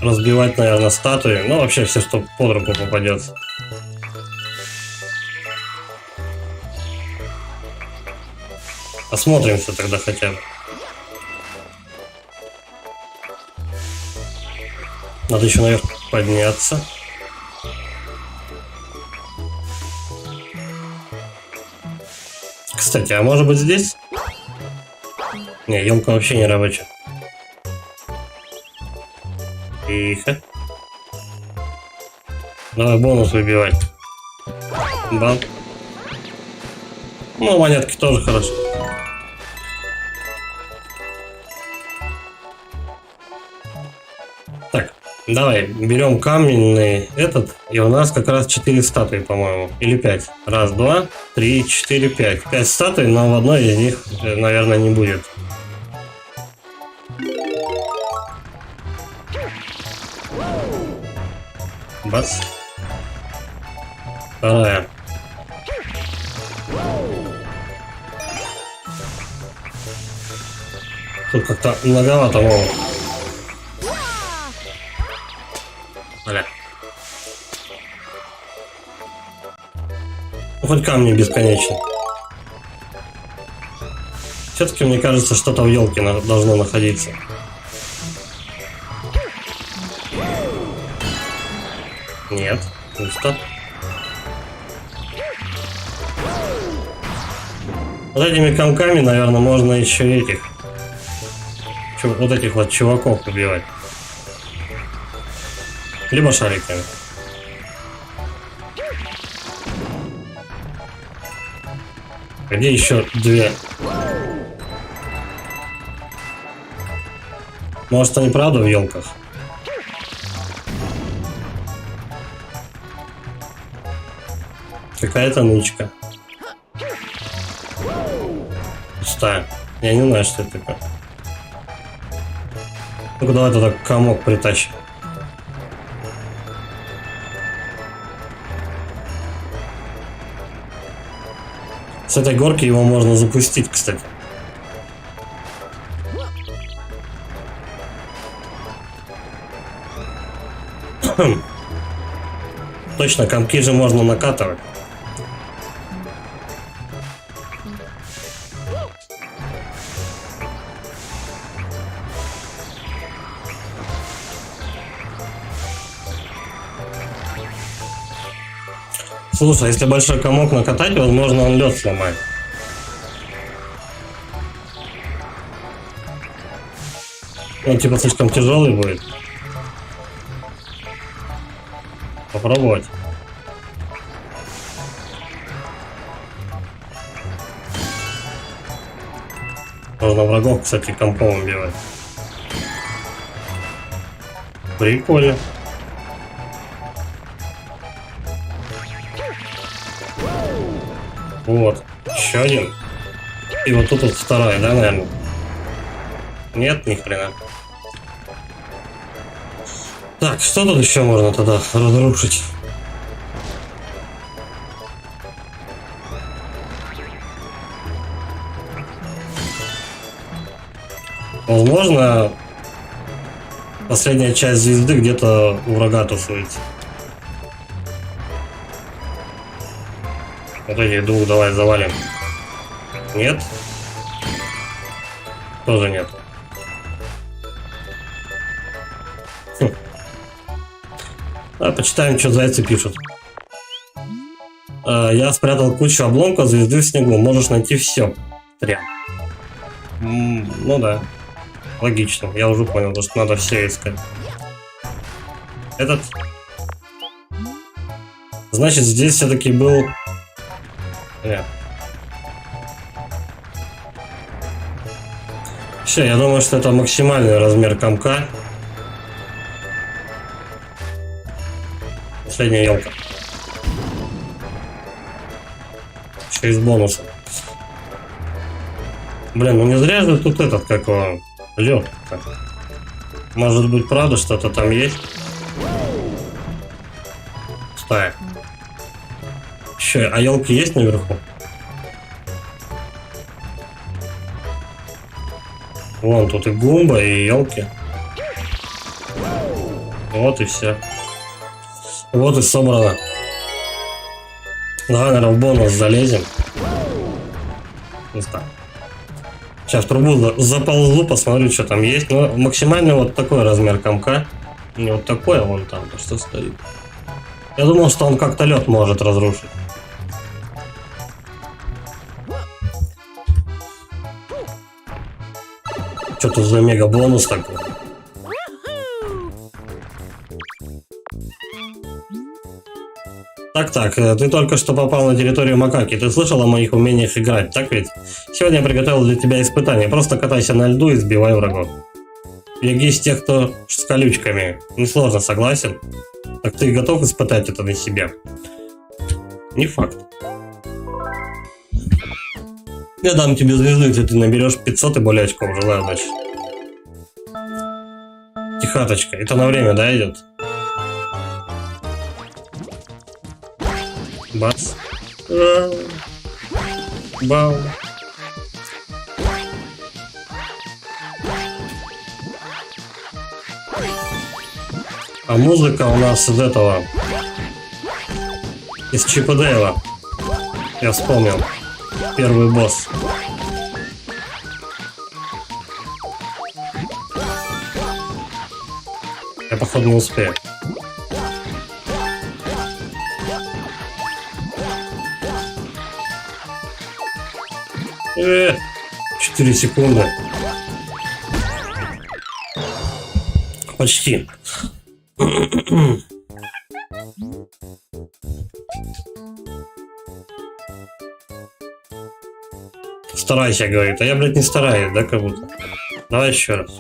разбивать, наверное, статуи. Ну, вообще все, что под руку попадется. Осмотримся тогда хотя бы. Надо еще наверх подняться. Кстати, а может быть здесь? Не, елка вообще не рабочая. Тихо. Давай бонус выбивать. Бам. Ну, монетки тоже хорошо. Так, давай, берем каменный этот, и у нас как раз 4 статуи, по-моему, или 5. Раз, два, три, 4, 5. 5 статуй, но в одной из них, наверное, не будет. Бац. Вторая. Тут как-то многовато могут. Бля. Ну, хоть камни бесконечны. Все-таки мне кажется, что-то в елке должно находиться. Нет, пусто. Вот этими комками, наверное, можно еще этих. Вот этих вот чуваков убивать. Либо шариками. Где еще 2? Может, они правда в елках? Какая-то нычка. Пустая. Я не знаю, что это такое. Ну-ка, давай туда комок притащим. С этой горки его можно запустить, кстати. Точно, комки же можно накатывать. Слушай, если большой комок накатать, возможно, он лед сломает. Он типа слишком тяжелый будет. попробовать. Можно врагов, кстати, компом убивать. Прикольно. Вот. Еще один. И вот тут вот вторая, да, наверное? Нет, ни хрена. Так, что тут еще можно тогда разрушить? Возможно, последняя часть звезды где-то у врага тусуется. Вот этих двух давай завалим. Нет? Тоже нет. А, почитаем, что зайцы пишут. Я спрятал кучу обломков звезды в снегу. Можешь найти все. Прям. Ну да. Логично. Я уже понял, потому что надо все искать. Этот. Значит, здесь все-таки был... Нет. Все, я думаю, что это максимальный размер комка. Последняя елка. Еще из бонуса. Блин, ну не зря же тут этот, как его, лед. Может быть, правда, что-то там есть? Стая. Еще, а елки есть наверху? Вон тут и гумба, и елки. Вот и все. Вот и собрано. Давай, наверное, в бонус залезем. Не знаю. Сейчас в трубу заползу, посмотрю, что там есть. Но максимальный вот такой размер комка. Не вот такой, а вон там, то что стоит. Я думал, что он как-то лед может разрушить. Что тут за мега бонус такой? Так, ты только что попал на территорию макаки. Ты слышал о моих умениях играть, так ведь? Сегодня я приготовил для тебя испытание. Просто катайся на льду и сбивай врагов. Берегись тех, кто с колючками. Несложно, согласен? Так ты готов испытать это на себе? Не факт. Я дам тебе звезду, если ты наберешь 500 и более очков. Желаю удачи. Тихаточка. Это на время, да, идет? Бац. Бау. А музыка у нас из этого. Из Чип и Дейла. Я вспомнил. Первый босс. Я походу не успею. 4 секунды. Почти. Старайся, говорит. А я, блядь, не стараюсь, да, как будто. Давай еще раз.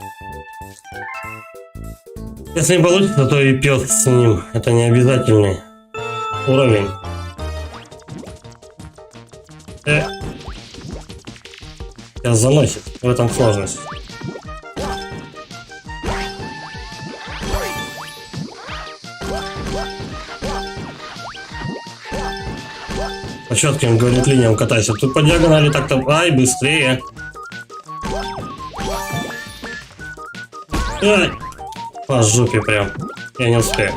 Если не получится, то и пес с ним. Это не обязательный уровень. Сейчас заносит. В этом сложность. По четким, говорит, линиям катайся. Тут по диагонали так-то... Ай, быстрее. Ай. По жопе прям. Я не успею.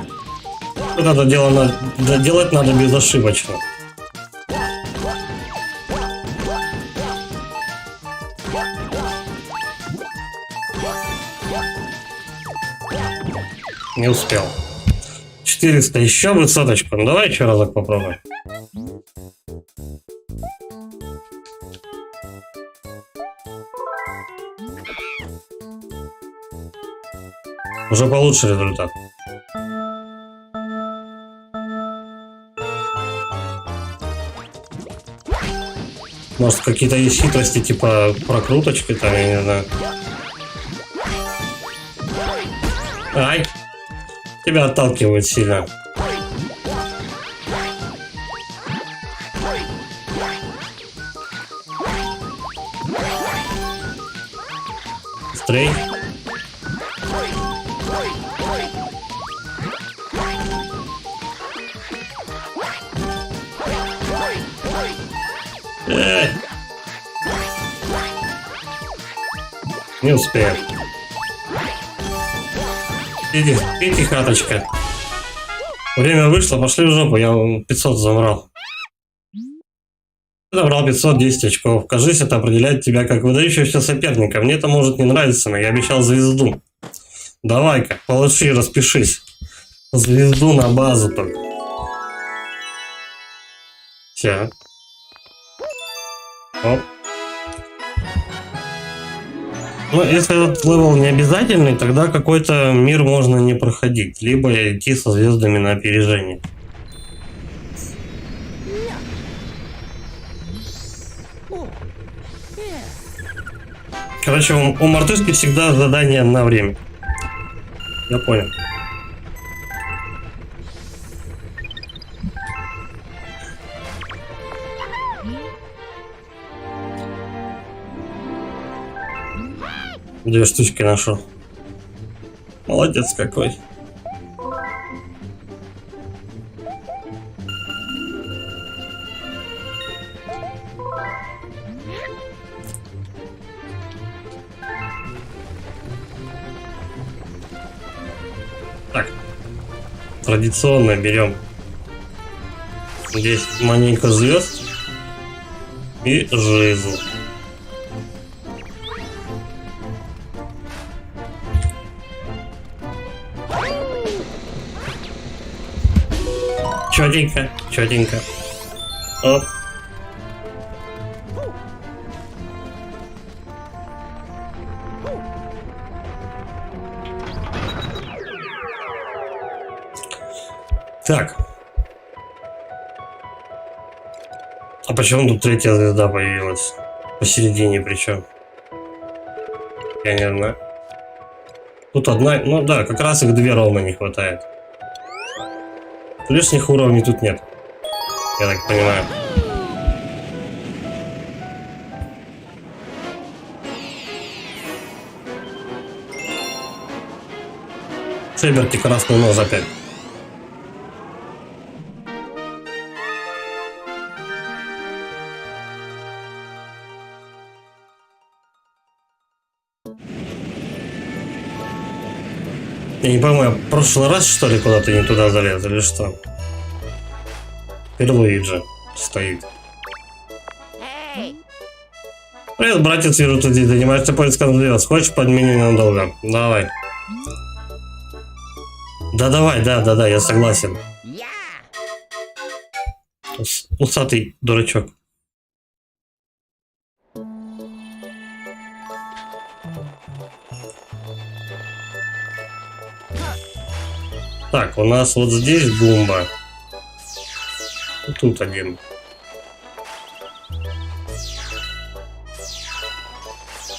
Вот это дело делать надо безошибочно. Не успел. 400, еще высоточку. Ну давай еще разок попробуем. Уже получше результат. Может, какие-то есть хитрости, типа прокруточки там, я не знаю. Ай! Тебя отталкивают сильно. Стрей. Не успею. Иди, хаточка. Время вышло, пошли в жопу, я 500 забрал. Ты забрал 510 очков. Кажись, это определяет тебя как выдающегося соперника. Мне это может не нравиться, но я обещал звезду. Давай-ка, получи, распишись. Звезду на базу только. Все. Оп. Ну, если этот левел не обязательный, тогда какой-то мир можно не проходить. Либо идти со звездами на опережение. Короче, у мартышки всегда задание на время. Я понял. Две штучки нашел. Молодец какой. Так. Традиционно берем 10 маленько звезд и жизнь. Чётенько, чётенько. Оп. Так. А почему тут третья звезда появилась? Посередине причем. Я не знаю. Тут одна, ну да, как раз их две ровно не хватает. Лишних уровней тут нет, я так понимаю. Шейберки красный нос опять. Я не пойму, я в прошлый раз, что ли, куда-то не туда залез, или что? Луиджи стоит. Привет, братец, вижу, ты здесь занимаешься поиском звезд. Хочешь подменить ненадолго? Давай. Да давай, да, я согласен. Усатый дурачок. Так, у нас вот здесь Гумба. И тут один.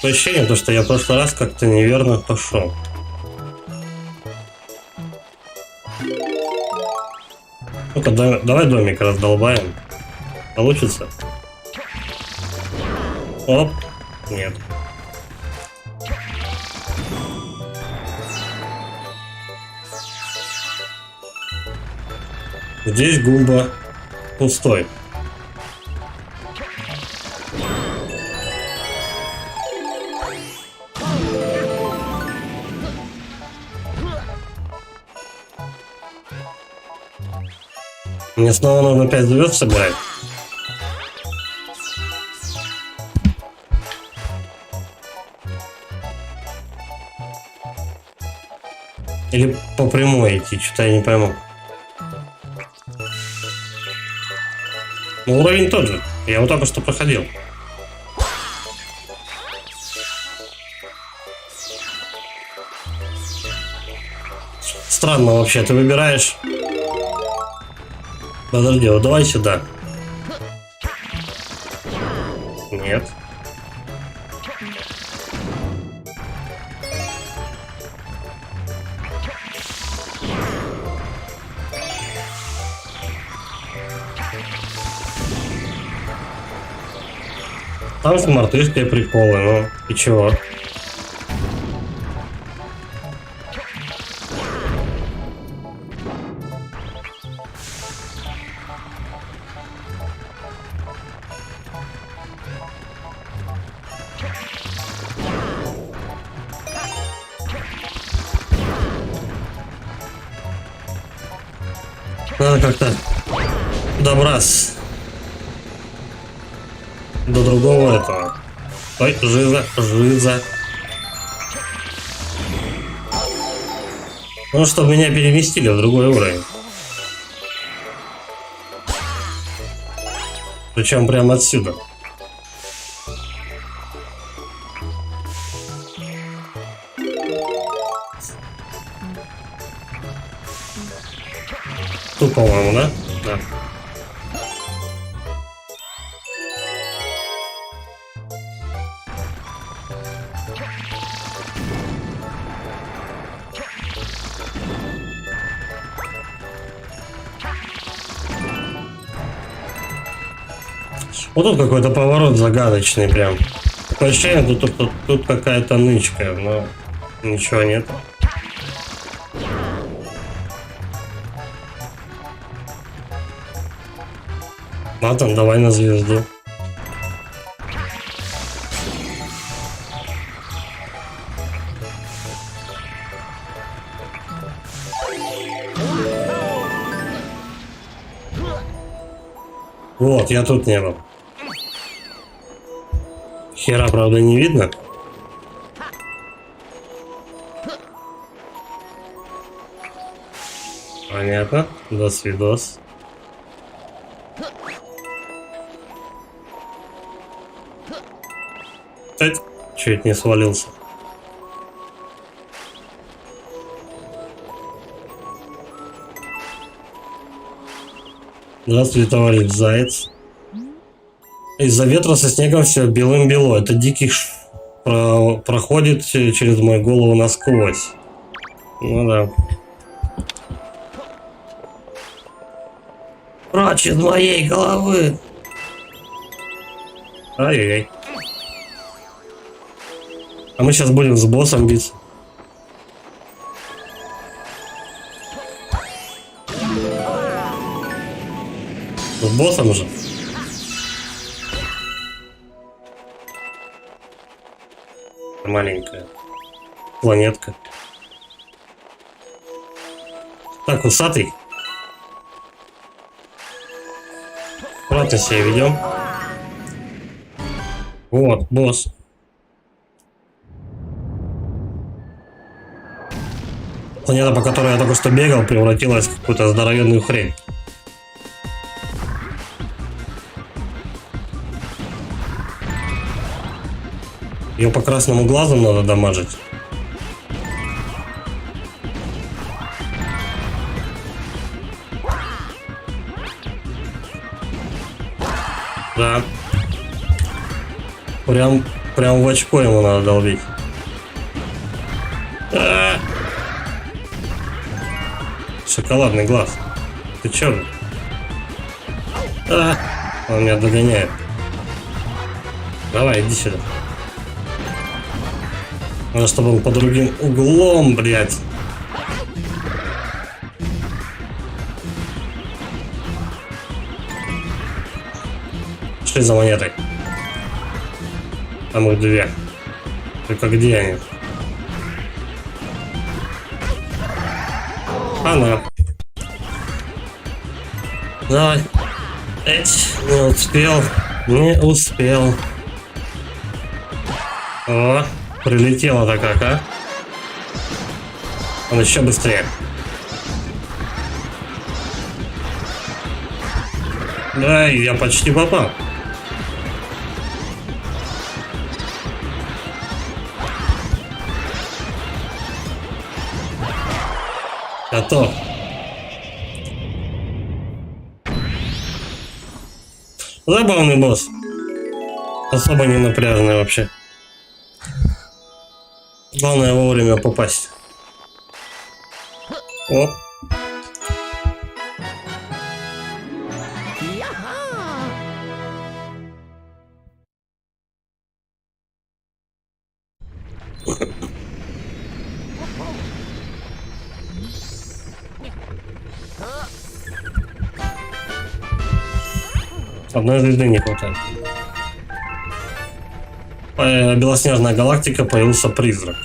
Ощущение, то, что я в прошлый раз как-то неверно пошел. Ну-ка, давай домик раздолбаем. Получится? Оп. Нет. Здесь Гумба пустой. Мне снова нужно 5 звезд собирать. Или по прямой идти, что-то я не пойму. Ну, уровень тот же. Я его только что проходил. Странно вообще, ты выбираешь... Подожди, вот давай сюда. Там с мартышкой приколы, ну и чего? Надо как-то добраться до другого этого. Ой, жиза, жиза. Ну, чтобы меня переместили в другой уровень. Причем прямо отсюда. Тут, по-моему, да? Да. Вот тут какой-то поворот загадочный прям. Такое ощущение, тут какая-то нычка, но ничего нет. Матом, давай на звезду. Вот, я тут не был. Хера, правда, не видно. Понятно. До свидос. Чуть не свалился. Здравствуйте, товарищ Заяц. Из-за ветра со снегом все белым-бело. Это дикий проходит через мою голову насквозь. Ну да. Прочь из моей головы. Ай-яй-яй. А мы сейчас будем с боссом биться. С боссом же. Маленькая планетка. Так, усатый. Аккуратно себя ведем. Вот, босс. Планета, по которой я только что бегал, превратилась в какую-то здоровенную хрень. Ее по красному глазу надо дамажить. Да. Прям в очко ему надо долбить. Шоколадный глаз. Ты чё? Он меня догоняет. Давай, иди сюда. Надо, чтобы он по другим углом, блядь. Шли за монетой. Там их две. Только где они? Она. Давай. Не успел. Не успел. О, прилетело-то как, а? Он еще быстрее. Да, я почти попал. Готов. Забавный босс. Особо не напряженный вообще. Главное вовремя попасть. О. Одной звезды не хватает. Белоснежная галактика, появился призрак.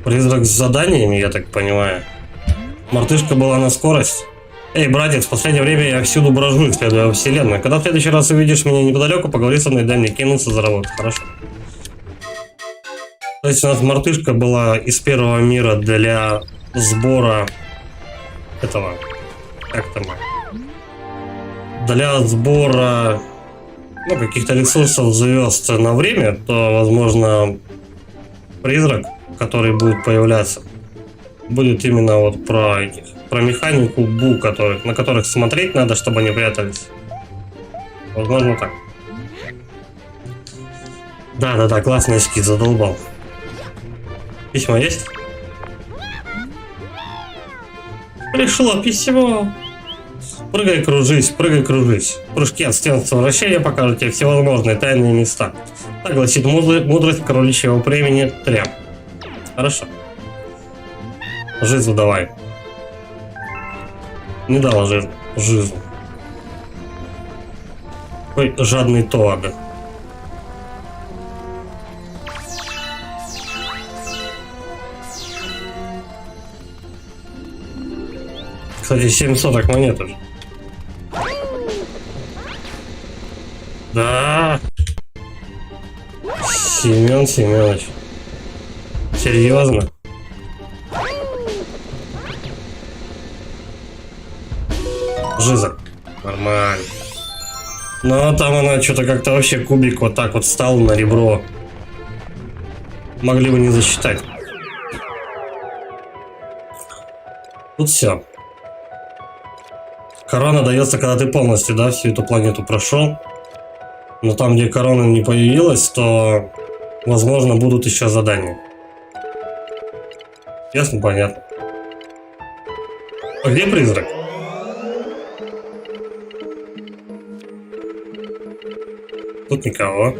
Призрак с заданиями, я так понимаю. Мартышка была на скорость. Эй, братец, в последнее время я всюду брожу, исследуя вселенную. Когда в следующий раз увидишь меня неподалеку, поговори со мной, дай мне кинуться за работу. Хорошо. То есть у нас мартышка была из первого мира для сбора этого, как там, для сбора, ну, каких-то ресурсов звезд на время, то, возможно, призрак, который будет появляться, будет именно вот про этих, про механику Бу, на которых смотреть надо, чтобы они прятались. Возможно, так. Да, классный эскиз, задолбал. Письмо есть? Пришло письмо. Прыгай, кружись, Прыжки от стен совращения покажут тебе всевозможные тайные места. Так гласит мудрость кроличьего племени Трям. Хорошо. Жизу давай. Не дала жизу. Ой, жадный Тоад. Кстати, 700 монет уже. Да. Семен Семенович. Серьезно? Жиза. Нормально. Но там она что-то как-то вообще кубик вот так вот встал на ребро. Могли бы не засчитать. Тут все. Корона дается, когда ты полностью, да, всю эту планету прошел. Но там, где корона не появилась, то, возможно, будут еще задания. Ясно, понятно. А где призрак? Тут никого.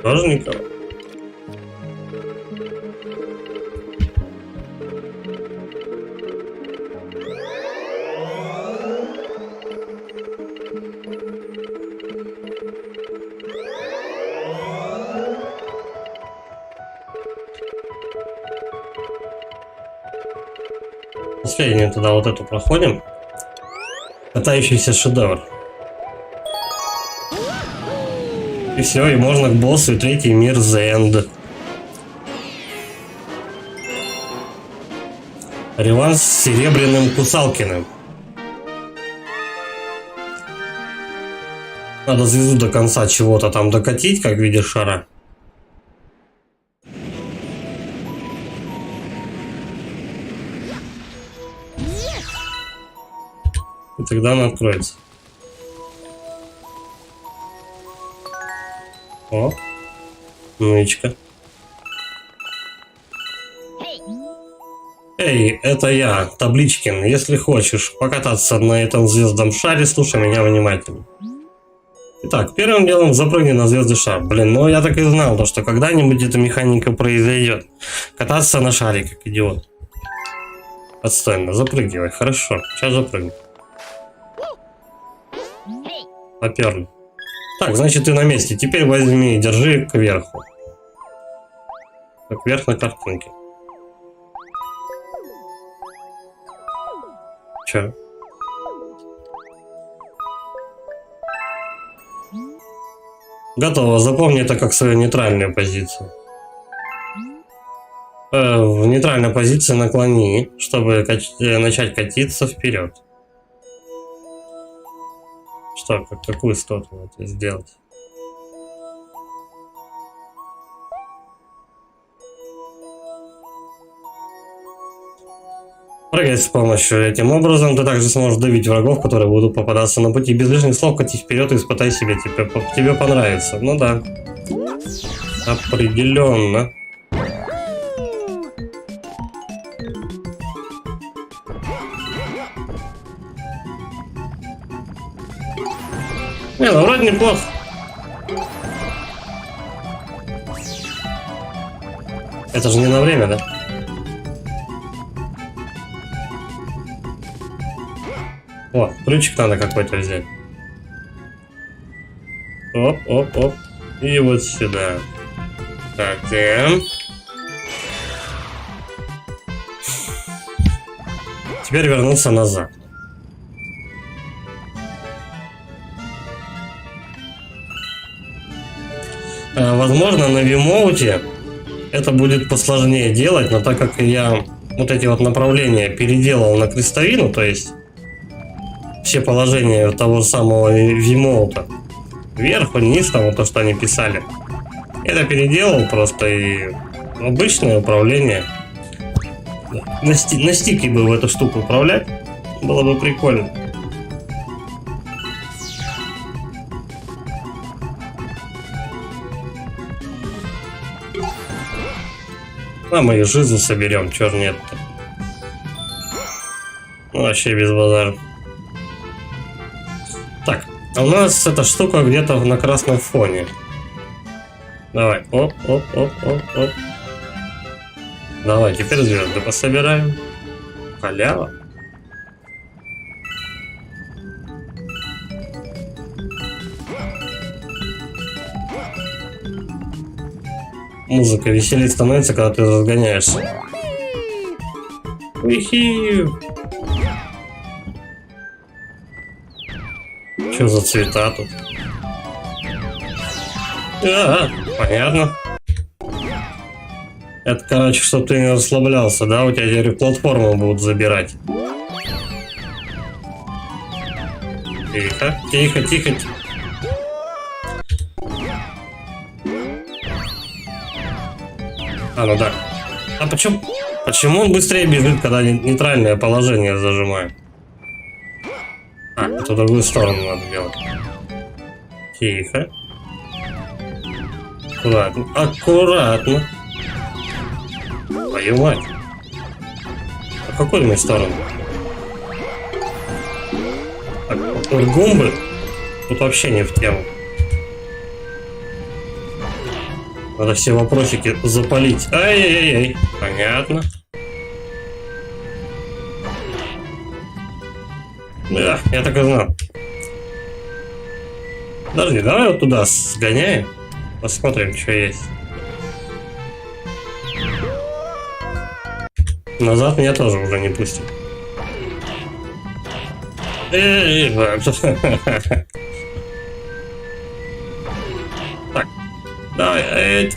Тоже никого. Последнюю тогда вот эту проходим. Катающийся шедевр. И все, и можно к боссу, и третий мир The End. Реванш с Серебряным Кусалкиным. Надо звезду до конца чего-то там докатить, как в виде шара. И тогда она откроется. О, нычка. Эй, это я, Табличкин. Если хочешь покататься на этом звездном шаре, слушай меня внимательно. Итак, первым делом запрыгни на звездный шар. Блин, ну я так и знал, то, что когда-нибудь эта механика произойдет. Кататься на шаре, как идиот. Отстойно, запрыгивай, хорошо. Сейчас запрыгну. Поперли. Так, значит, ты на месте. Теперь возьми, держи кверху. Как вверх на картинке. Че? Готово. Запомни это как свою нейтральную позицию. В нейтральной позиции наклони, чтобы начать катиться вперед. Что, какую сторону это сделать? Прыгай с помощью этим образом, ты также сможешь давить врагов, которые будут попадаться на пути. Без лишних слов кати вперед и испытай себя, тебе понравится. Ну да. Определенно. Не, ну вроде неплохо. Это же не на время, да? О, ключик надо какой-то взять. Оп, оп, оп. И вот сюда. Так, теперь вернуться назад. Возможно, на Вимоуте это будет посложнее делать, но так как я вот эти вот направления переделал на крестовину, то есть все положения того самого Вимоута, вверх, вниз, там вот то, что они писали, это переделал просто и обычное управление. На стике бы в эту штуку управлять было бы прикольно. А мы и жизнь соберем, чё ж нет-то. Ну, вообще без базара. Так, а у нас эта штука где-то на красном фоне. Давай, оп, оп, оп, оп, оп. Давай, теперь звезды пособираем. Халява. Музыка веселее становится, когда ты разгоняешься. Ухи. Что за цвета тут? Понятно. Это, короче, чтобы ты не расслаблялся, да? У тебя теперь платформу будут забирать. Тихо, тихо, тихо. А, ну да. А почему он быстрее бежит, когда нейтральное положение зажимает? А, это в другую сторону надо делать. Тихо. Аккуратно. Аккуратно. Твою мать. А какую мы сторону? Так, гумбы тут вообще не в тему. Надо все вопросики запалить. Ай-яй-яй. Понятно. Да, я так и знал. Подожди, давай вот туда сгоняем. Посмотрим, что есть. Назад меня тоже уже не пустят. Так, давай.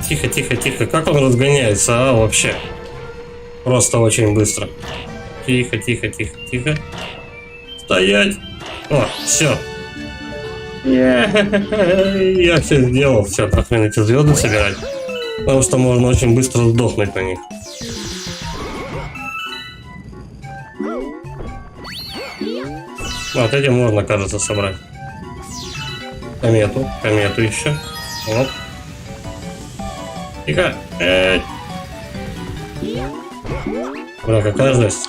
Тихо, тихо, тихо. Как он разгоняется, вообще? Просто очень быстро. Тихо, тихо, тихо, тихо. Стоять. О, все. Я все сделал. Все, нахрен эти звезды собирать. Потому что можно очень быстро сдохнуть на них. Вот этим можно, кажется, собрать. Комету еще. Вот. Тихо. Бля, какая жесть.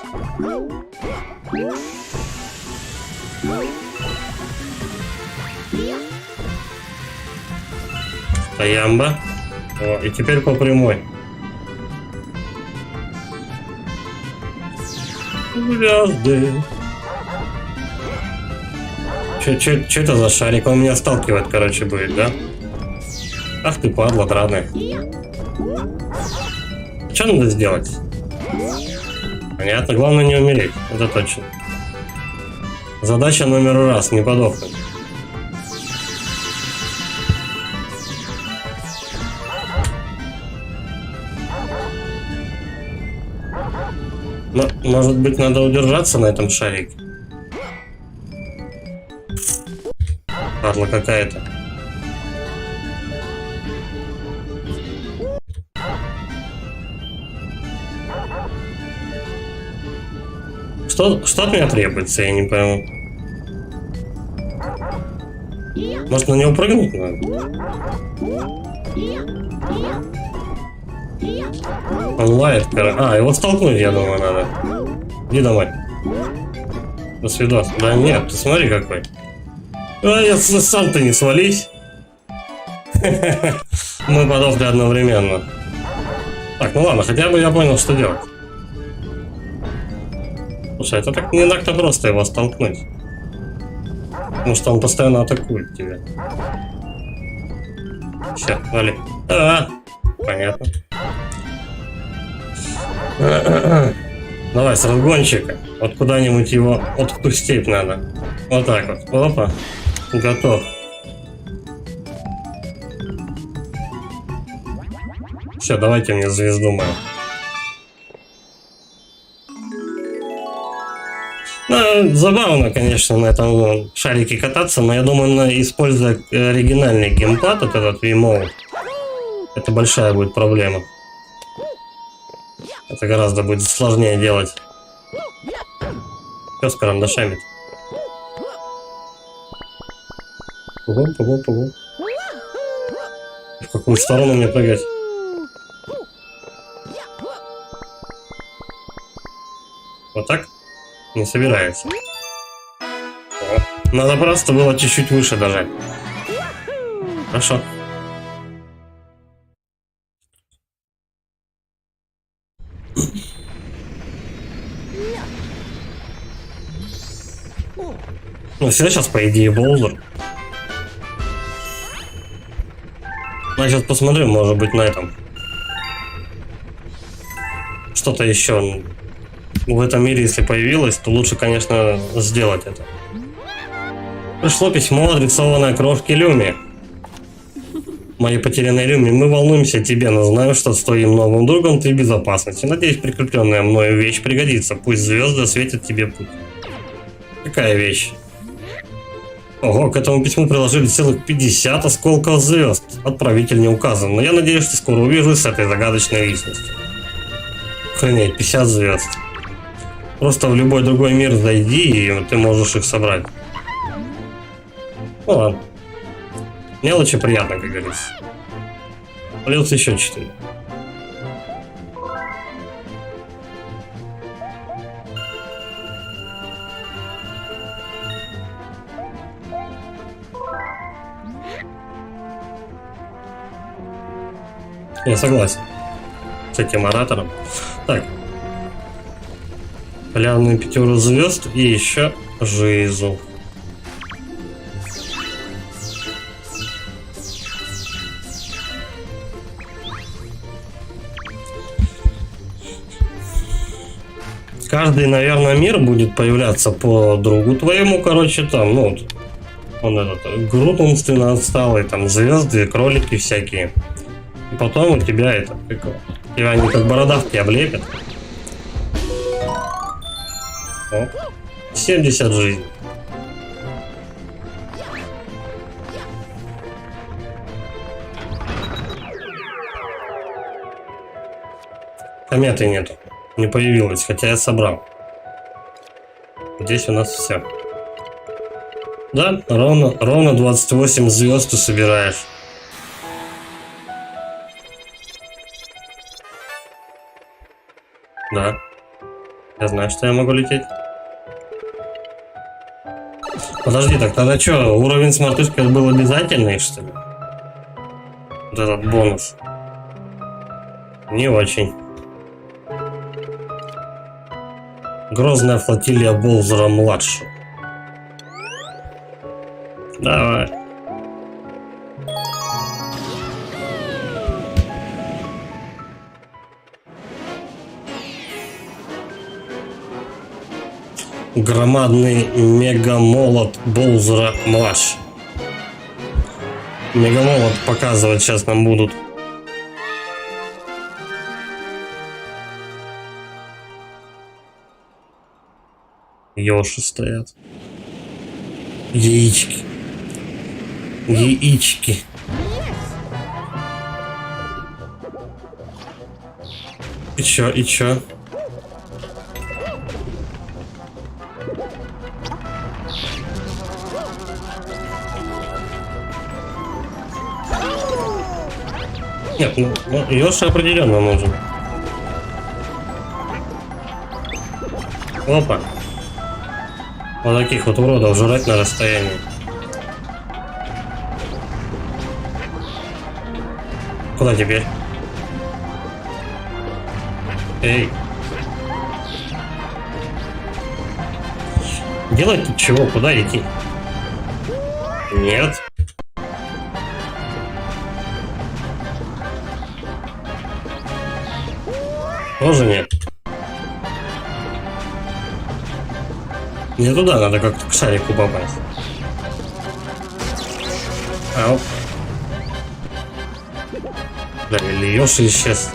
Стоямба. О, и теперь по прямой. Звезды. Че это за шарик? Он меня сталкивает, короче, будет, да? Ах ты, падла драная. Что надо сделать? Понятно, главное не умереть, это точно. Задача номер раз, не подохнуть. Но, может быть, надо удержаться на этом шарике? Падла какая-то. Что от меня требуется, я не пойму. Может, на него прыгнуть надо? Он лает, а, его столкнуть, я думаю, надо. Иди домой. До свидос. Да нет, ты смотри какой. А, я сам-то не свались. Мы подохли одновременно. Так, ну ладно, хотя бы я понял, что делать. Слушай, это так не так-то просто его столкнуть. Потому что он постоянно атакует тебя. Все, вали. Понятно. Давай с разгончика. Вот куда-нибудь его отпустить надо. Вот так вот. Опа. Готов. Все, давайте мне звезду мою. Ну, забавно, конечно, на этом шарике кататься, но я думаю, используя оригинальный геймпад, вот этот Wiimote, это большая будет проблема. Это гораздо будет сложнее делать. Все с карандашами. Пугу. В какую сторону мне прыгать? Вот так? Не собирается. Надо просто было чуть-чуть выше дожать. Хорошо. Ну все, сейчас по идее Боулдер. Ну, сейчас посмотрим, может быть, на этом. Что-то еще в этом мире, если появилось, то лучше, конечно, сделать это. Пришло письмо, адресованное крошке Люми. Моей потерянной Люми, мы волнуемся о тебе, но знаю, что с твоим новым другом ты в безопасности. Надеюсь, прикрепленная мною вещь пригодится. Пусть звезды осветят тебе путь. Какая вещь? Ого, к этому письму приложили целых 50 осколков звезд. Отправитель не указан, но я надеюсь, что скоро увижусь с этой загадочной личностью. Охренеть, 50 звезд. Просто в любой другой мир зайди, и ты можешь их собрать. Ну ладно. Мелочи приятно, как говорится. Полился еще 4. Я согласен с этим оратором. Так. Полярную 5 звезд и еще жизнь. Каждый, наверное, мир будет появляться по другу твоему, короче, там, ну, вот, он этот, Грут умственно отсталый, там, звезды, кролики всякие. И потом у тебя это, тебя они как бородавки облепят. О, 70 жизней. Кометы нету. Не появилось, хотя я собрал. Здесь у нас все. Да, ровно 28 звезд ты собираешь. Да. Я знаю, что я могу лететь. Подожди, так тогда что, уровень с мартышкой был обязательный, что ли? Вот этот бонус. Не очень. Грозная флотилия Боулзера-младшего. Давай. Громадный мегамолот Боулзера-младшего. Мегамолот показывать сейчас нам будут. Ёши стоят. Яички. Яички. И чё? Нет, ну Ёши определенно нужен. Опа. Вот таких вот уродов жрать на расстоянии. Куда теперь? Эй. Делать тут чего? Куда идти? Нет. Тоже нет. Не туда, надо как-то к шарику попасть. Ау. Да, или Йоши исчез.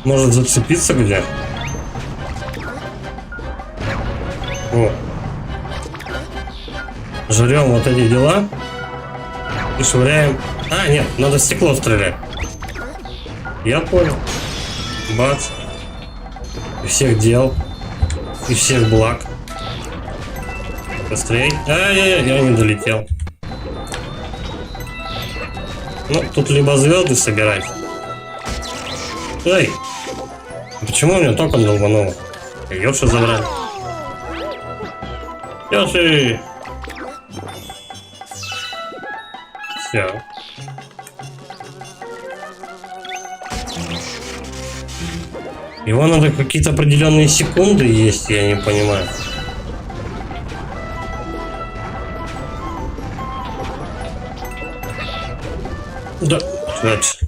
Может зацепиться где? О. Жрем вот эти дела и швыряем. А, нет, надо в стекло стрелять. Я понял. Бац. И всех дел. И всех благ. Быстрей. Я не долетел. Ну, тут либо звезды собирать. Эй! Почему у меня током долбануло? Йоши забрали. Йоши! Все. Его надо какие-то определенные секунды есть, я не понимаю. Да, дальше.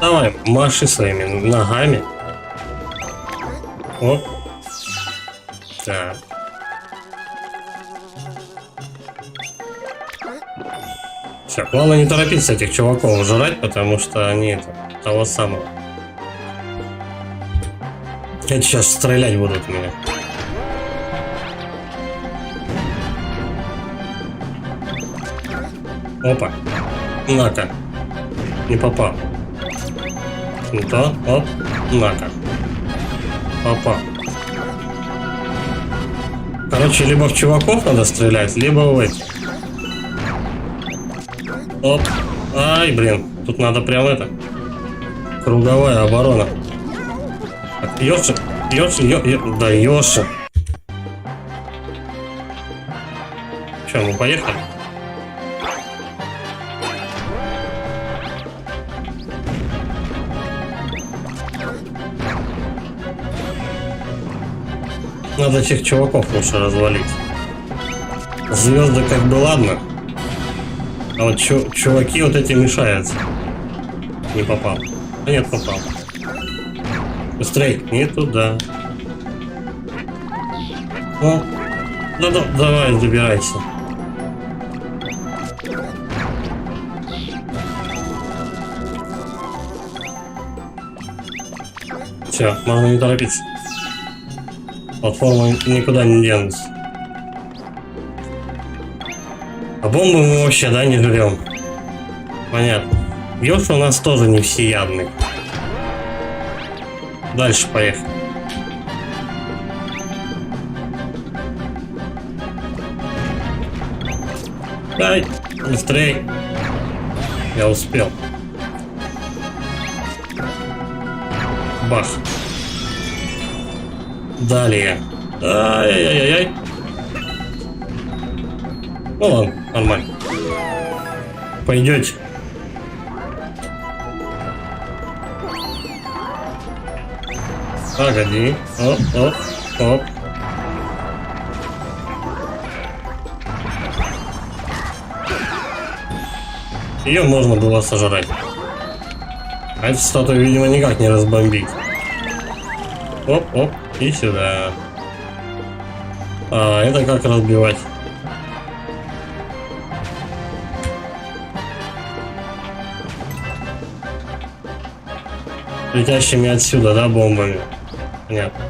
Давай, маши своими ногами. Оп. Так. Все, главное не торопиться этих чуваков жрать, потому что они того самого. Эти сейчас стрелять будут в меня. Опа. На-ка. Не попал. Не то. Оп. На-ка. Попал. Короче, либо в чуваков надо стрелять, либо в этих. Оп. Ай, блин. Тут надо прям это. Круговая оборона. Так, Йоши. Да, Йоши. Че, мы поехали? Надо этих чуваков лучше развалить. Звезды как бы ладно. А вот чуваки вот эти мешаются. Не попал. А нет, попал. Быстрей, не туда. Ну, давай, забирайся. Все, можно не торопиться. Платформа никуда не денется. А бомбы мы вообще, да, не жрем. Понятно. Йоши у нас тоже не всеядный. Дальше поехали. Дай, быстрей. Я успел. Бах. Далее. Ай-яй-яй-яй. Ну ладно, нормально. Пойдете. Погоди. Оп, оп, оп. Ее можно было сожрать. А эту статую, видимо, никак не разбомбить. Оп, оп, и сюда. А, это как разбивать? Летящими отсюда, да, бомбами? Понятно.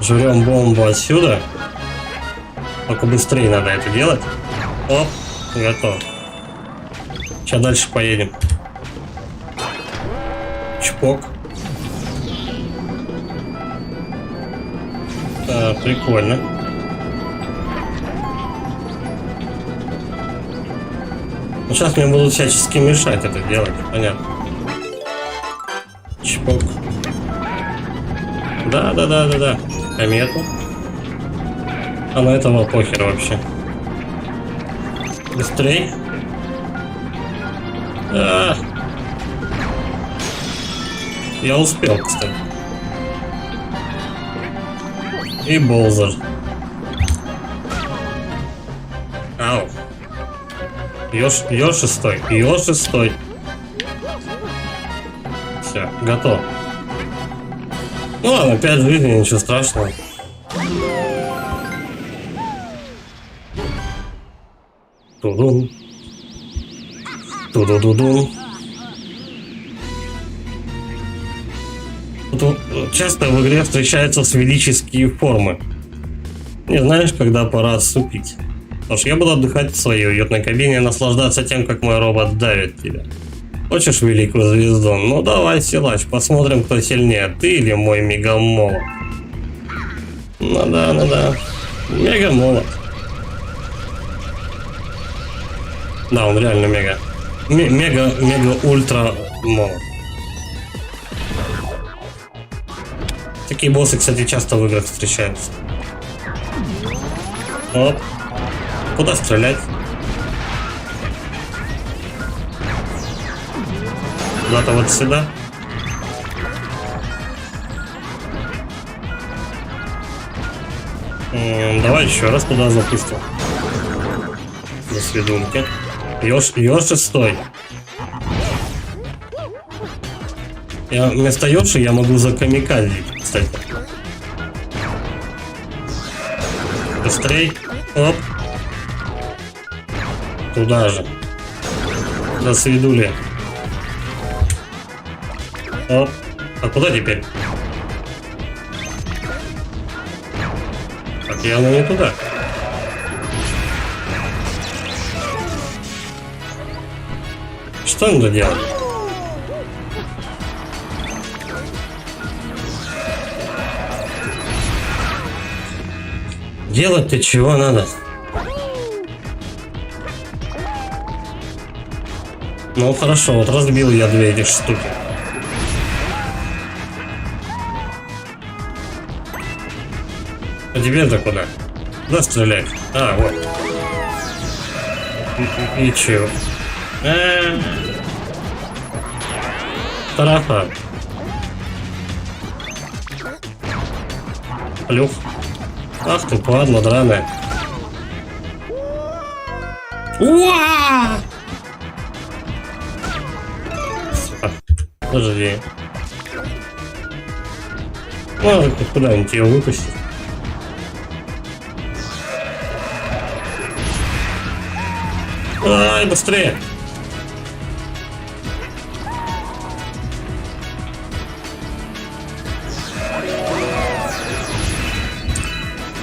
Жрем бомбу отсюда. Только быстрее надо это делать. Оп, готово. Сейчас дальше поедем. Чпок. А, прикольно. Ну, сейчас мне будут всячески мешать это делать, понятно. Чпок. Да. Комету. А на этого похер вообще. Быстрей. Я успел, кстати. И Болзер. Ау. Йоши стой. Йоши стой. Все, готов. Ну ладно, 5 жизней, ничего страшного. Тудун. Ту-ду-ду-ду. Тут часто в игре встречаются сферические формы. Не знаешь, когда пора отступить. Потому что я буду отдыхать в своей уютной кабине и наслаждаться тем, как мой робот давит тебя. Хочешь великую звезду? Ну давай, силач, посмотрим, кто сильнее, ты или мой мегамолот. Ну да. Мегамолот. Да, он реально мега. Мега-ультра молот. Такие боссы, кстати, часто в играх встречаются. Вот. Куда стрелять? Куда-то вот сюда. Давай еще раз туда запустим. До свидунки. Йоши, стой. Я вместо Йоши я могу закамикадить, кстати. Быстрей. Оп. Туда же. До свидули. Оп. А куда теперь? Так, явно не туда. Что надо делать? Делать-то чего надо? Ну хорошо, вот разбил я 2 этих штуки. А теперь-то куда? Куда стрелять? А, вот. И чего? Тараха. Плюх. Ах ты, падла драная. Уа! Подожди. Надо куда-нибудь ее выпустить. Ай, быстрее!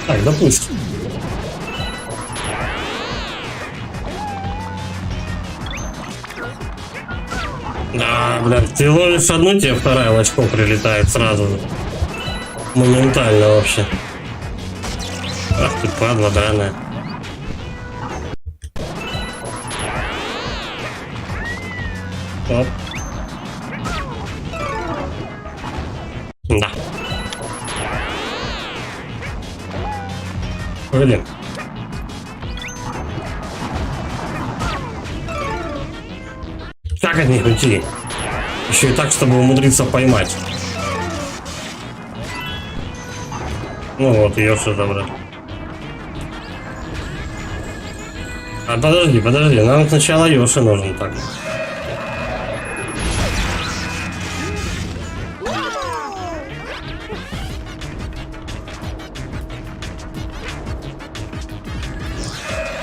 Так, допустим. Да, блядь, ты ловишь одну, тебе вторая в очко прилетает сразу же. Моментально вообще. Ах ты, падла драная. Оп. Да. Блин. Как от них уйти? Еще и так, чтобы умудриться поймать. Ну вот, ее что забрать. А подожди, нам сначала Йоши нужен так.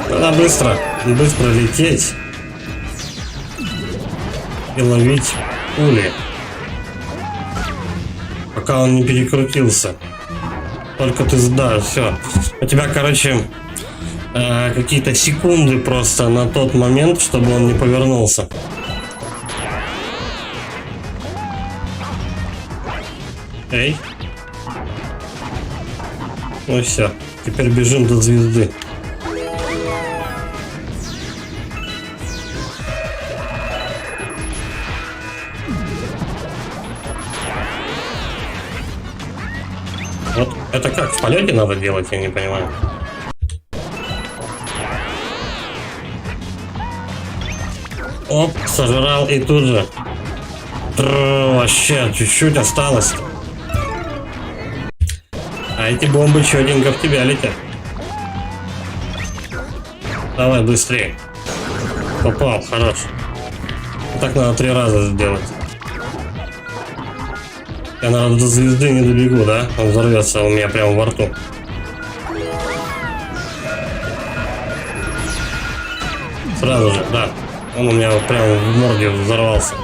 Надо быстро лететь и ловить пули, пока он не перекрутился. Только ты сдашь, все. У тебя, короче, какие-то секунды просто на тот момент, чтобы он не повернулся. Эй. Ну все, теперь бежим до звезды. Вот это как в полете надо делать, я не понимаю. Оп, сожрал и тут же. Вообще, чуть-чуть осталось. А эти бомбы четенько в тебя летят. Давай быстрее. Попал, хорош. Так надо 3 раза сделать. Я, наверное, до звезды не добегу, да? Он взорвется у меня прямо во рту. Сразу же, да. Он у меня прямо в морде взорвался.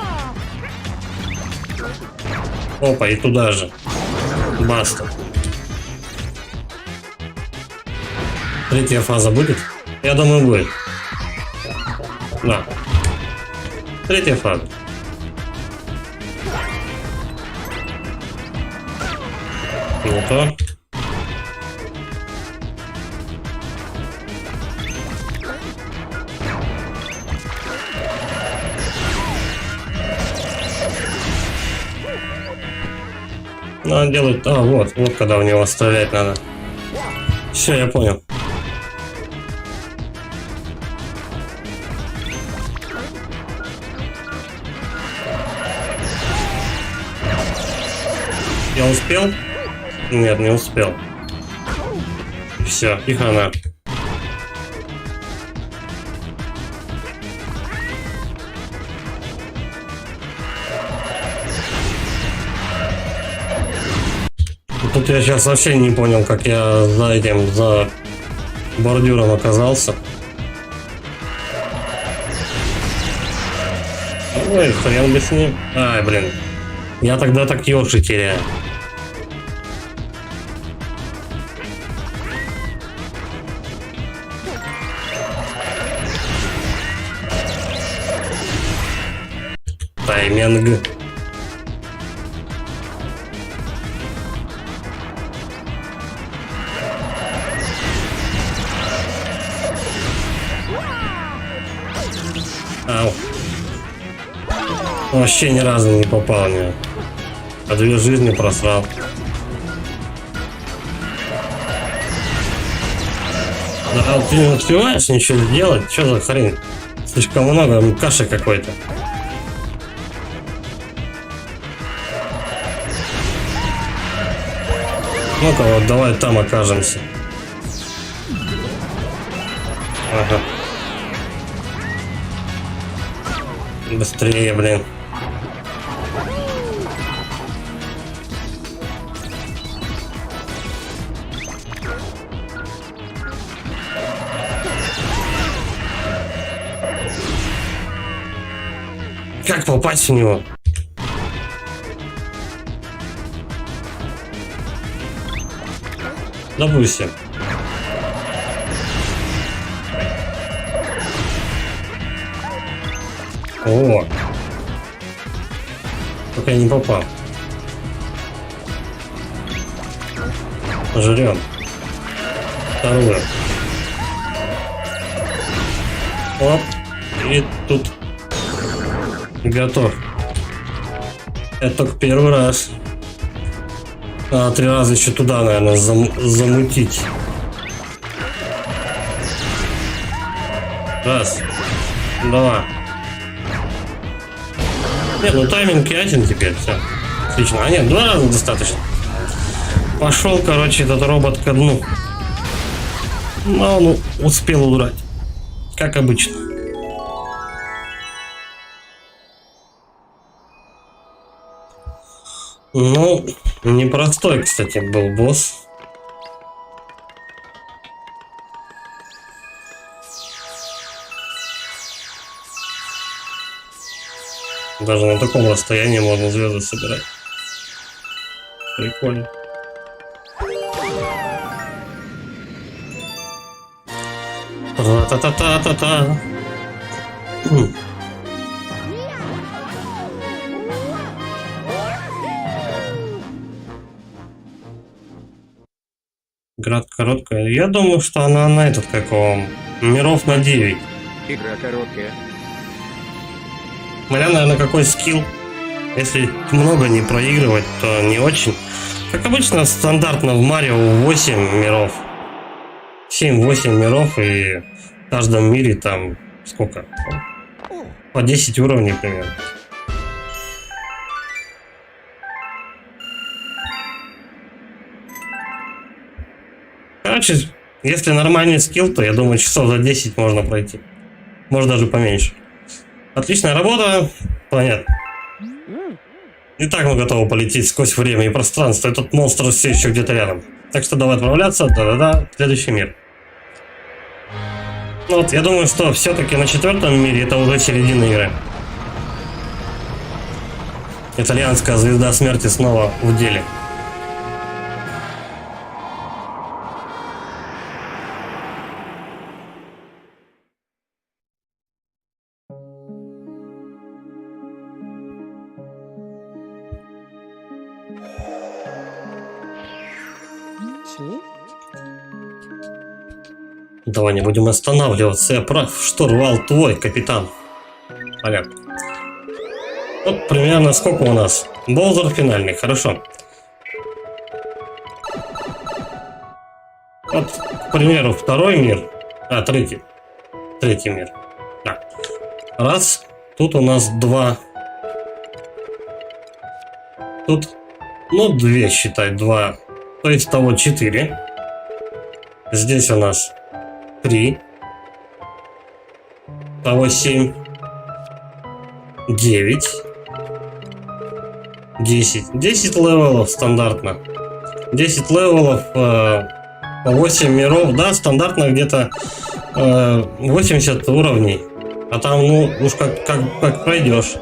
Опа, и туда же. Баста. 3-я фаза будет? Я думаю, будет. Да. 3-я фаза. Не то. Ну, он делает... А, вот когда в него стрелять надо. Все, я понял. Я успел? Нет, не успел. Все, и хана. Тут я сейчас вообще не понял, как я за бордюром оказался. Ой, хрен бы с ним. Ай, блин. Я тогда так ёрши теряю. Тайминг. Ау. Вообще ни разу не попал мне. А 2 жизни просрал. Да, ты не успеваешь ничего сделать? Что за хрень? Слишком много каши какой-то. Ну-ка, вот давай там окажемся. Ага. Быстрее, блин. Как попасть в него? Допустим. О! Только я не попал. Жрем. Вторую. Оп. И тут. Готов. Это только первый раз. 3 раза еще туда, наверное, замутить. Раз. 2. Нет, ну тайминг ясен теперь, все. Отлично. А нет, 2 раза достаточно. Пошел, короче, этот робот ко дну. Но он успел удрать. Как обычно. Ну, непростой, кстати, был босс. Даже на таком расстоянии можно звезды собирать. Прикольно. Та-та-та-та-та. Игра короткая. Я думаю, что она на этот, как он, миров на 9. Игра короткая. Смотря, наверное, какой скилл. Если много не проигрывать, то не очень. Как обычно, стандартно в Марио 8 миров. 7-8 миров, и в каждом мире там сколько? По 10 уровней примерно. Короче, если нормальный скилл, то я думаю, часов за 10 можно пройти. Может даже поменьше. Отличная работа. Понятно. Итак, мы готовы полететь сквозь время и пространство. Этот монстр все еще где-то рядом. Так что давай отправляться. Да-да-да. Следующий мир. Ну вот, я думаю, что все-таки на 4-м мире это уже середина игры. Итальянская звезда смерти снова в деле. Давай не будем останавливаться. Я прав. Штурвал твой, капитан. Понятно. Вот примерно сколько у нас? Боузер финальный. Хорошо. Вот, к примеру, второй мир. А, третий. Третий мир. Да. Раз. Тут у нас 2. Тут, ну, 2, считай, 2. То есть того 4. Здесь у нас 3. Того 7. 9. 10. 10 левелов стандартно. 10 левелов, по 8 миров, да, стандартно где-то 80 уровней. А там, ну, уж как пройдешь,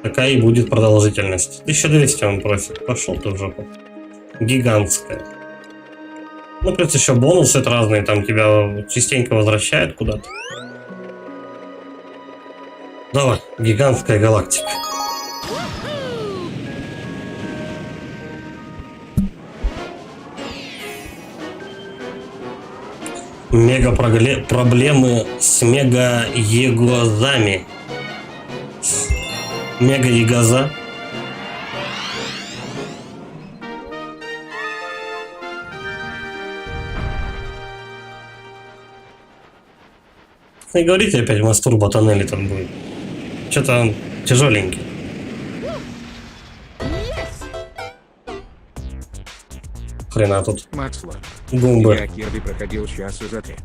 такая и будет продолжительность. 1200 он просит. Пошел ты в жопу. Гигантская. Ну, плюс еще бонусы разные, там тебя частенько возвращают куда-то. Давай, гигантская галактика. Мега проблемы с мега-егозами. Мега-егоза. Не говорите опять, мастурба тоннели там будет. Что-то он тяжеленький. Хрена тут. Максло. Гумбы. Я Кирби проходил часа за 3.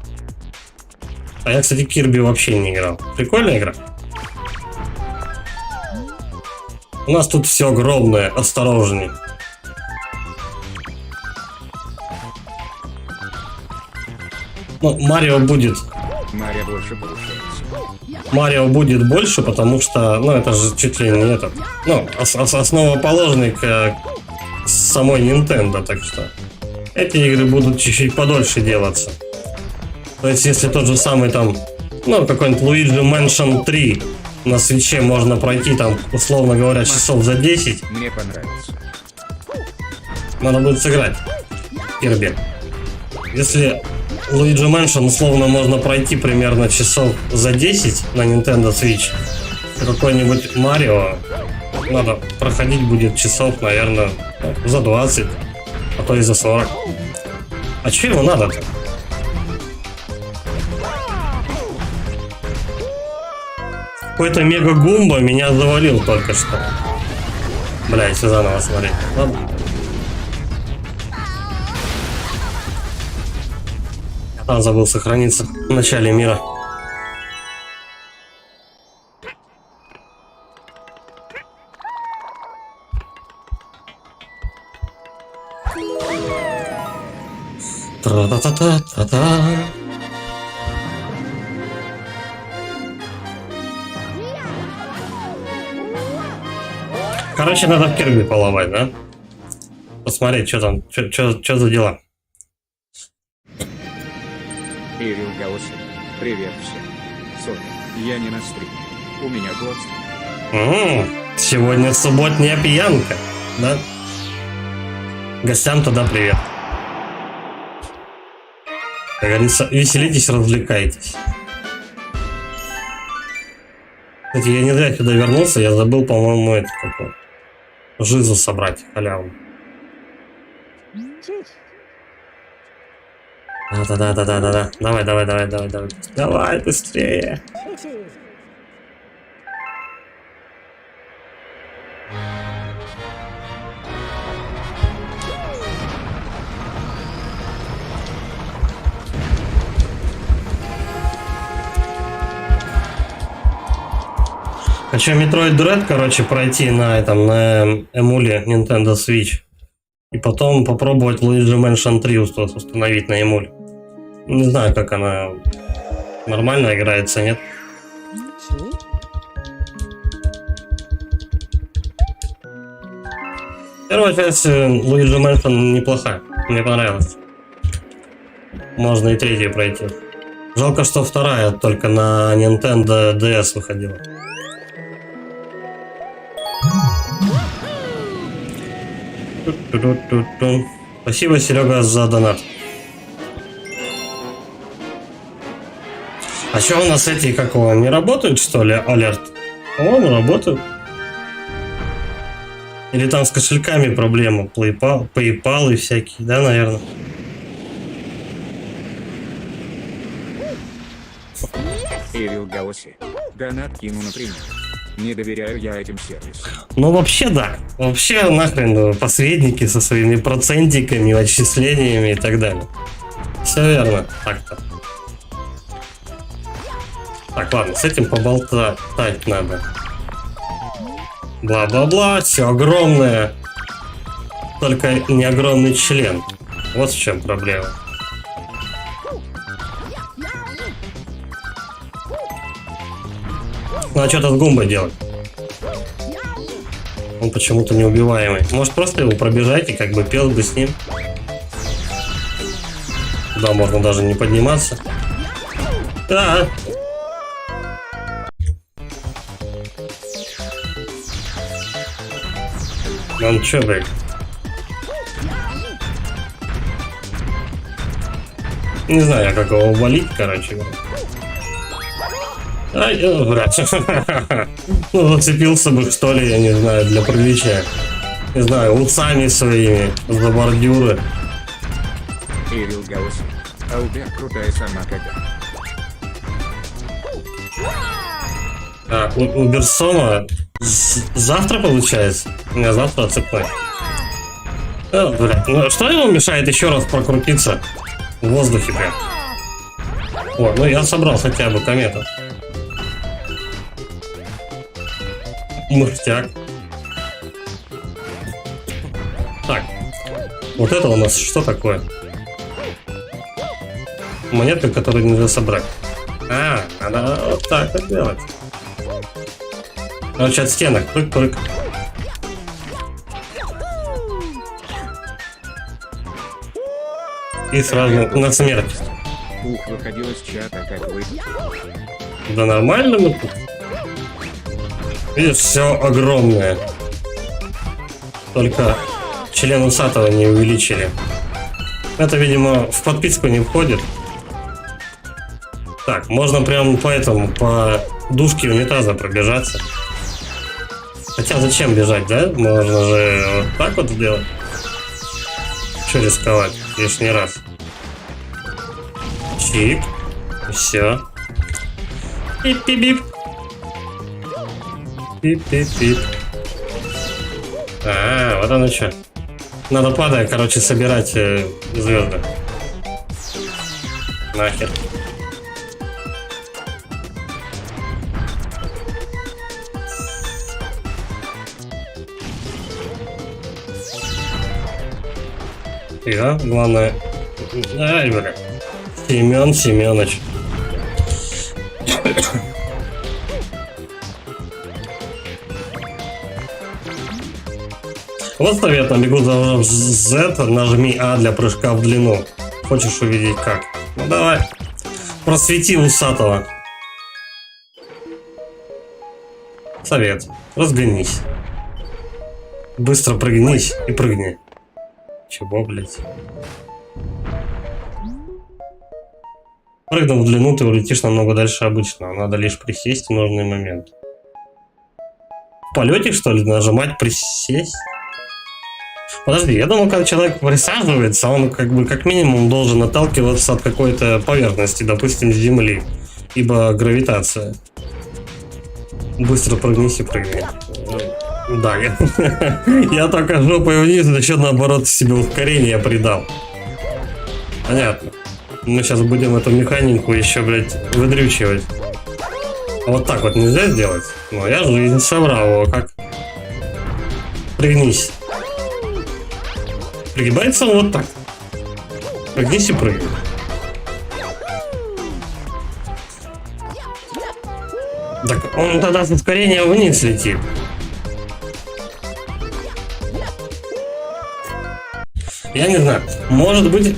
А я, кстати, Кирби вообще не играл. Прикольная игра. У нас тут все огромное, осторожней. Ну, Марио будет. Мария больше получается. Марио будет больше, потому что, ну, это же чуть ли не этот. Ну, основоположник самой Nintendo, так что эти игры будут чуть-чуть подольше делаться. То есть, если тот же самый там, ну, какой-нибудь Luigi Mansion 3 на свитче можно пройти там, условно говоря, часов за 10, Мне понравится. надо будет сыграть Кирби. Если Luigi Mansion условно можно пройти примерно часов за 10 на Nintendo Switch, то какой-нибудь Марио надо проходить будет часов, наверное, за 20, а то и за 40. А че ему надо-то? Какой-то мега-гумба меня завалил только что. Бля, если заново смотреть. Ладно. А, забыл сохраниться в начале мира. Тра-та-та-та-та-та. Короче, надо в Кирби половать, да? Посмотреть, что там, что за дела. Ирил Гаусин. Привет всем. Соня, я не на стриме. У меня гость. Сегодня субботняя пьянка, да? Гостям тогда привет. Как говорится, веселитесь, развлекайтесь. Кстати, я не зря сюда вернулся, я забыл, по-моему, это какое. Жизу собрать, халяву. Да. Давай. Давай быстрее. Хочу Metroid Dread, короче, пройти на этом, на эмуле Nintendo Switch. И потом попробовать Luigi Mansion 3 установить на эмуле. Не знаю, как она нормально играется, нет? Первая часть Luigi Mansion неплохая, мне понравилась. Можно и третью пройти. Жалко, что вторая только на Nintendo DS выходила. Спасибо, Серега, за донат. А что у нас эти, как его, не работают, что ли, алерт? По-моему, работают. Или там с кошельками проблема, PayPal и всякие, да, наверное? Эвил Гаоси. Донат кину напрямую. Не доверяю я этим сервисам. Ну, вообще, да. Вообще, нахрен, посредники со своими процентиками, отчислениями и так далее. Все верно. Так-то. Так, ладно, с этим поболтать надо. Бла-бла-бла, все огромное. Только не огромный член. Вот в чем проблема. Ну а что тут с Гумбой делать? Он почему-то неубиваемый. Может, просто его пробежать и как бы пел бы с ним? Да, можно даже не подниматься. Да. Он чё, блядь? Не знаю, как его валить, короче. Ай, блядь. Ну, зацепился бы, что ли, я не знаю, для приличия. Не знаю, усами своими за бордюры. Эвил Гаоси. Албер крутая сама когда. А, у Берсома завтра получается? У меня завтра цепной. Блядь, ну что ему мешает еще раз прокрутиться в воздухе прям? О, ну я собрал хотя бы комету. Мухтяк. Так, вот это у нас что такое? Монетка, которую нельзя собрать. А, надо вот так вот делать. Короче, от стенок. Прыг-прыг. И сразу на смерть. Ух, выходил из чата, как вы. Да нормально мы тут. Видишь, все огромное. Только член усатого не увеличили. Это, видимо, в подписку не входит. Так, можно прям по дужке унитаза пробежаться. Хотя зачем бежать, да? Можно же вот так вот сделать. Че рисковать лишний раз? Чик. И все. Пип-пип-пип. Пип-пип-пип. А, вот оно что. Надо, падая, короче, собирать звезды. Нахер. Я, главное... Ай, бля. Семен Семенович. Вот совет, на бегу за Z, нажми А для прыжка в длину. Хочешь увидеть как? Ну давай. Просвети усатого. Совет. Разгонись. Быстро прыгнись и прыгни. Чего, блять? Прыгнув в длину, ты улетишь намного дальше обычного. Надо лишь присесть в нужный момент. В полете, что ли, нажимать присесть? Подожди, я думал, когда человек присаживается, он как бы как минимум должен отталкиваться от какой-то поверхности, допустим, земли. Ибо гравитация. Быстро прыгнись и прыгни. Да, я только жопой вниз, за счет наоборот себе ускорение придал. Понятно. Мы сейчас будем эту механику еще, блядь, выдрючивать. Вот так вот нельзя сделать? Ну, я жизнь собрал его, как? Пригнись. Пригибается он вот так. Пригнись и прыгай. Так он тогда с ускорения вниз летит. Я не знаю. Может быть,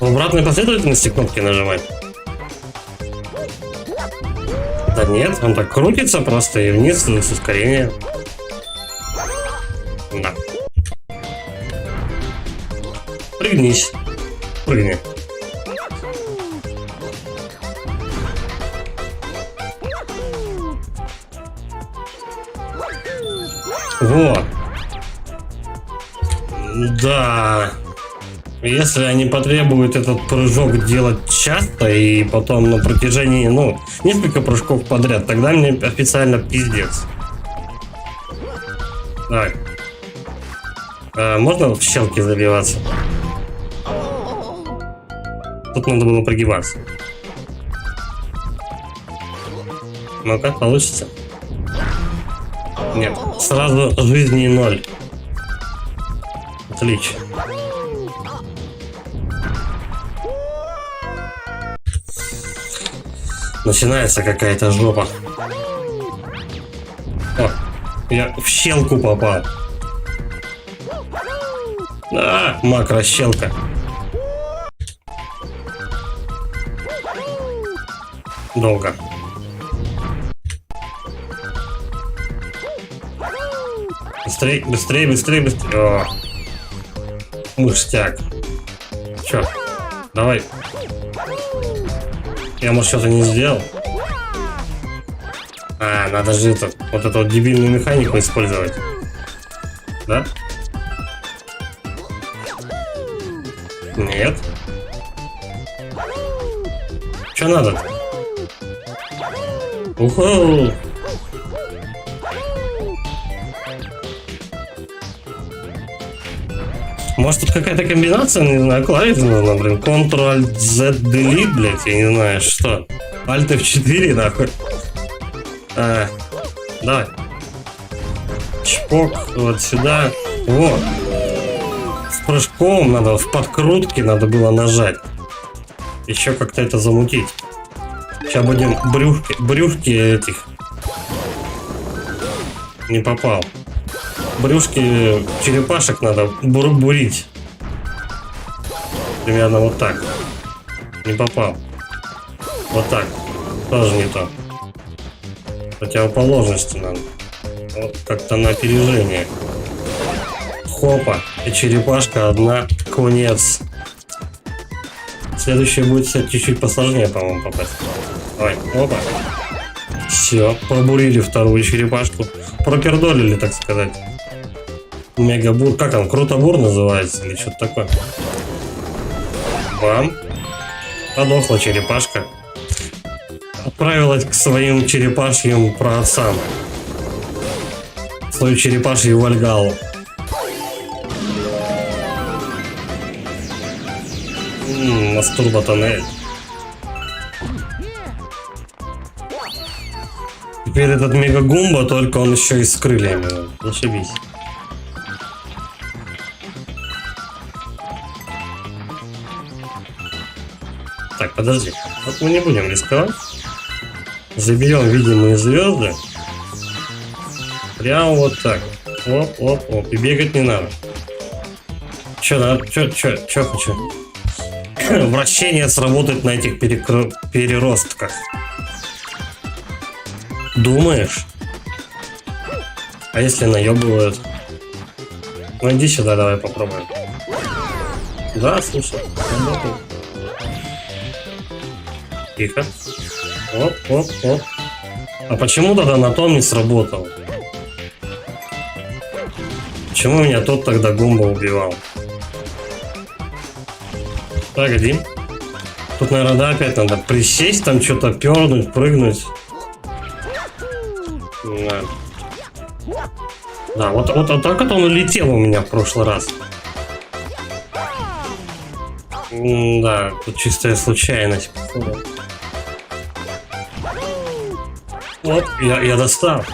в обратной последовательности кнопки нажимать? Да нет, он так крутится просто и вниз с ускорения. Да. Пригнись. Прыгни. Вот. Да. Если они потребуют этот прыжок делать часто и потом на протяжении, ну, несколько прыжков подряд, тогда мне официально пиздец. Так. Можно в щелки забиваться? Тут надо было прогибаться. Ну-ка, получится? Нет, сразу жизни 0. Отлично. Начинается какая-то жопа. О, я в щелку попал. А, макрощелка. Долго. Быстрей, быстрей, быстрей, быстрей. О. Мыштяк. Чё? Давай. Я, может, что-то не сделал? А, надо же это, вот эту вот дебильную механику использовать. Да? Нет. Что надо? Уху! Может, тут какая-то комбинация, не знаю, клавиш нужна, блин. Ctrl-Z-Delete, блядь, я не знаю, что. Alt F4, нахуй. Давай. Чпок, вот сюда. Вот. С прыжком надо, в подкрутке надо было нажать. Еще как-то это замутить. Сейчас будем брюшки этих. Не попал. Брюшки черепашек надо бурить. Примерно вот так. Не попал. Вот так. Тоже не то. Противоположности надо. Вот как-то на опережение. Хопа. И черепашка одна. Конец. Следующее будет чуть-чуть посложнее, по-моему, попасть. Давай. Опа. Все. Пробурили вторую черепашку. Пропердолили, так сказать. Мегабур, как он, Крутобур называется или что-то такое. Бам. Подохла черепашка. Отправилась к своим черепашьим праотцам. Свою черепашью Вальгалу. Мастурбатоннель. Теперь этот мегагумба, только он еще и с крыльями. Зашибись. Так, подожди. Вот мы не будем рисковать. Заберем видимые звезды. Прямо вот так. Оп, оп, оп. И бегать не надо. Че надо? Че хочу? Вращение сработает на этих переростках. Думаешь? А если наебывают? Ну иди сюда, давай попробуем. Да, слушай. Работает. Тихо. Оп, оп, оп. А почему тогда на том не сработал? Почему меня тот тогда гумба убивал? Погоди. Тут, наверное, да, опять надо присесть, там что-то пернуть, прыгнуть. Да. Да, вот так вот он улетел у меня в прошлый раз. Да, тут чистая случайность. Вот, я достал.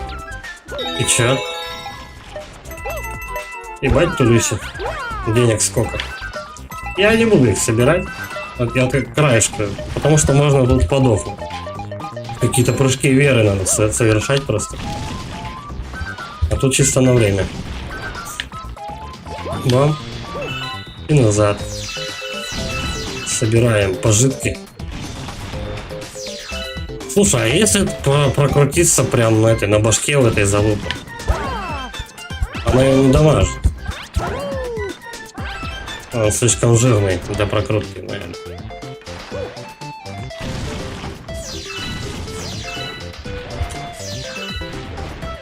И чё? Ебать, тулюсик. Денег сколько. Я не буду их собирать. Вот я как краешка. Потому что можно тут подохнуть. Какие-то прыжки веры надо совершать просто. А тут чисто на время. Бам. И назад. Собираем пожитки. Слушай, а если прокрутиться прям на этой, на башке в этой залупе? Она ее не дамажит. Он слишком жирный для прокрутки, наверное.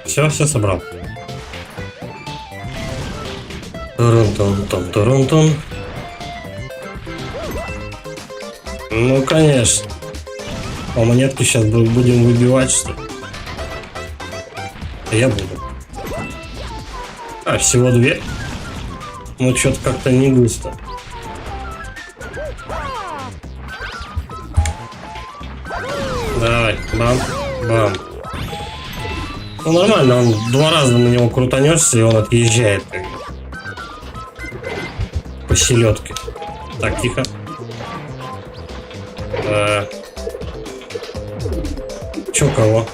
Все собрал. Турун-тун-тун-турун-тун. Ну, конечно. А монетки сейчас будем выбивать, что ли? Я буду. А, всего 2. Ну, что-то как-то не густо. Давай, бам, бам. Ну, нормально, он 2 раза на него крутанешься, и он отъезжает. Как бы. По селедке. Так, тихо. Чё, кого?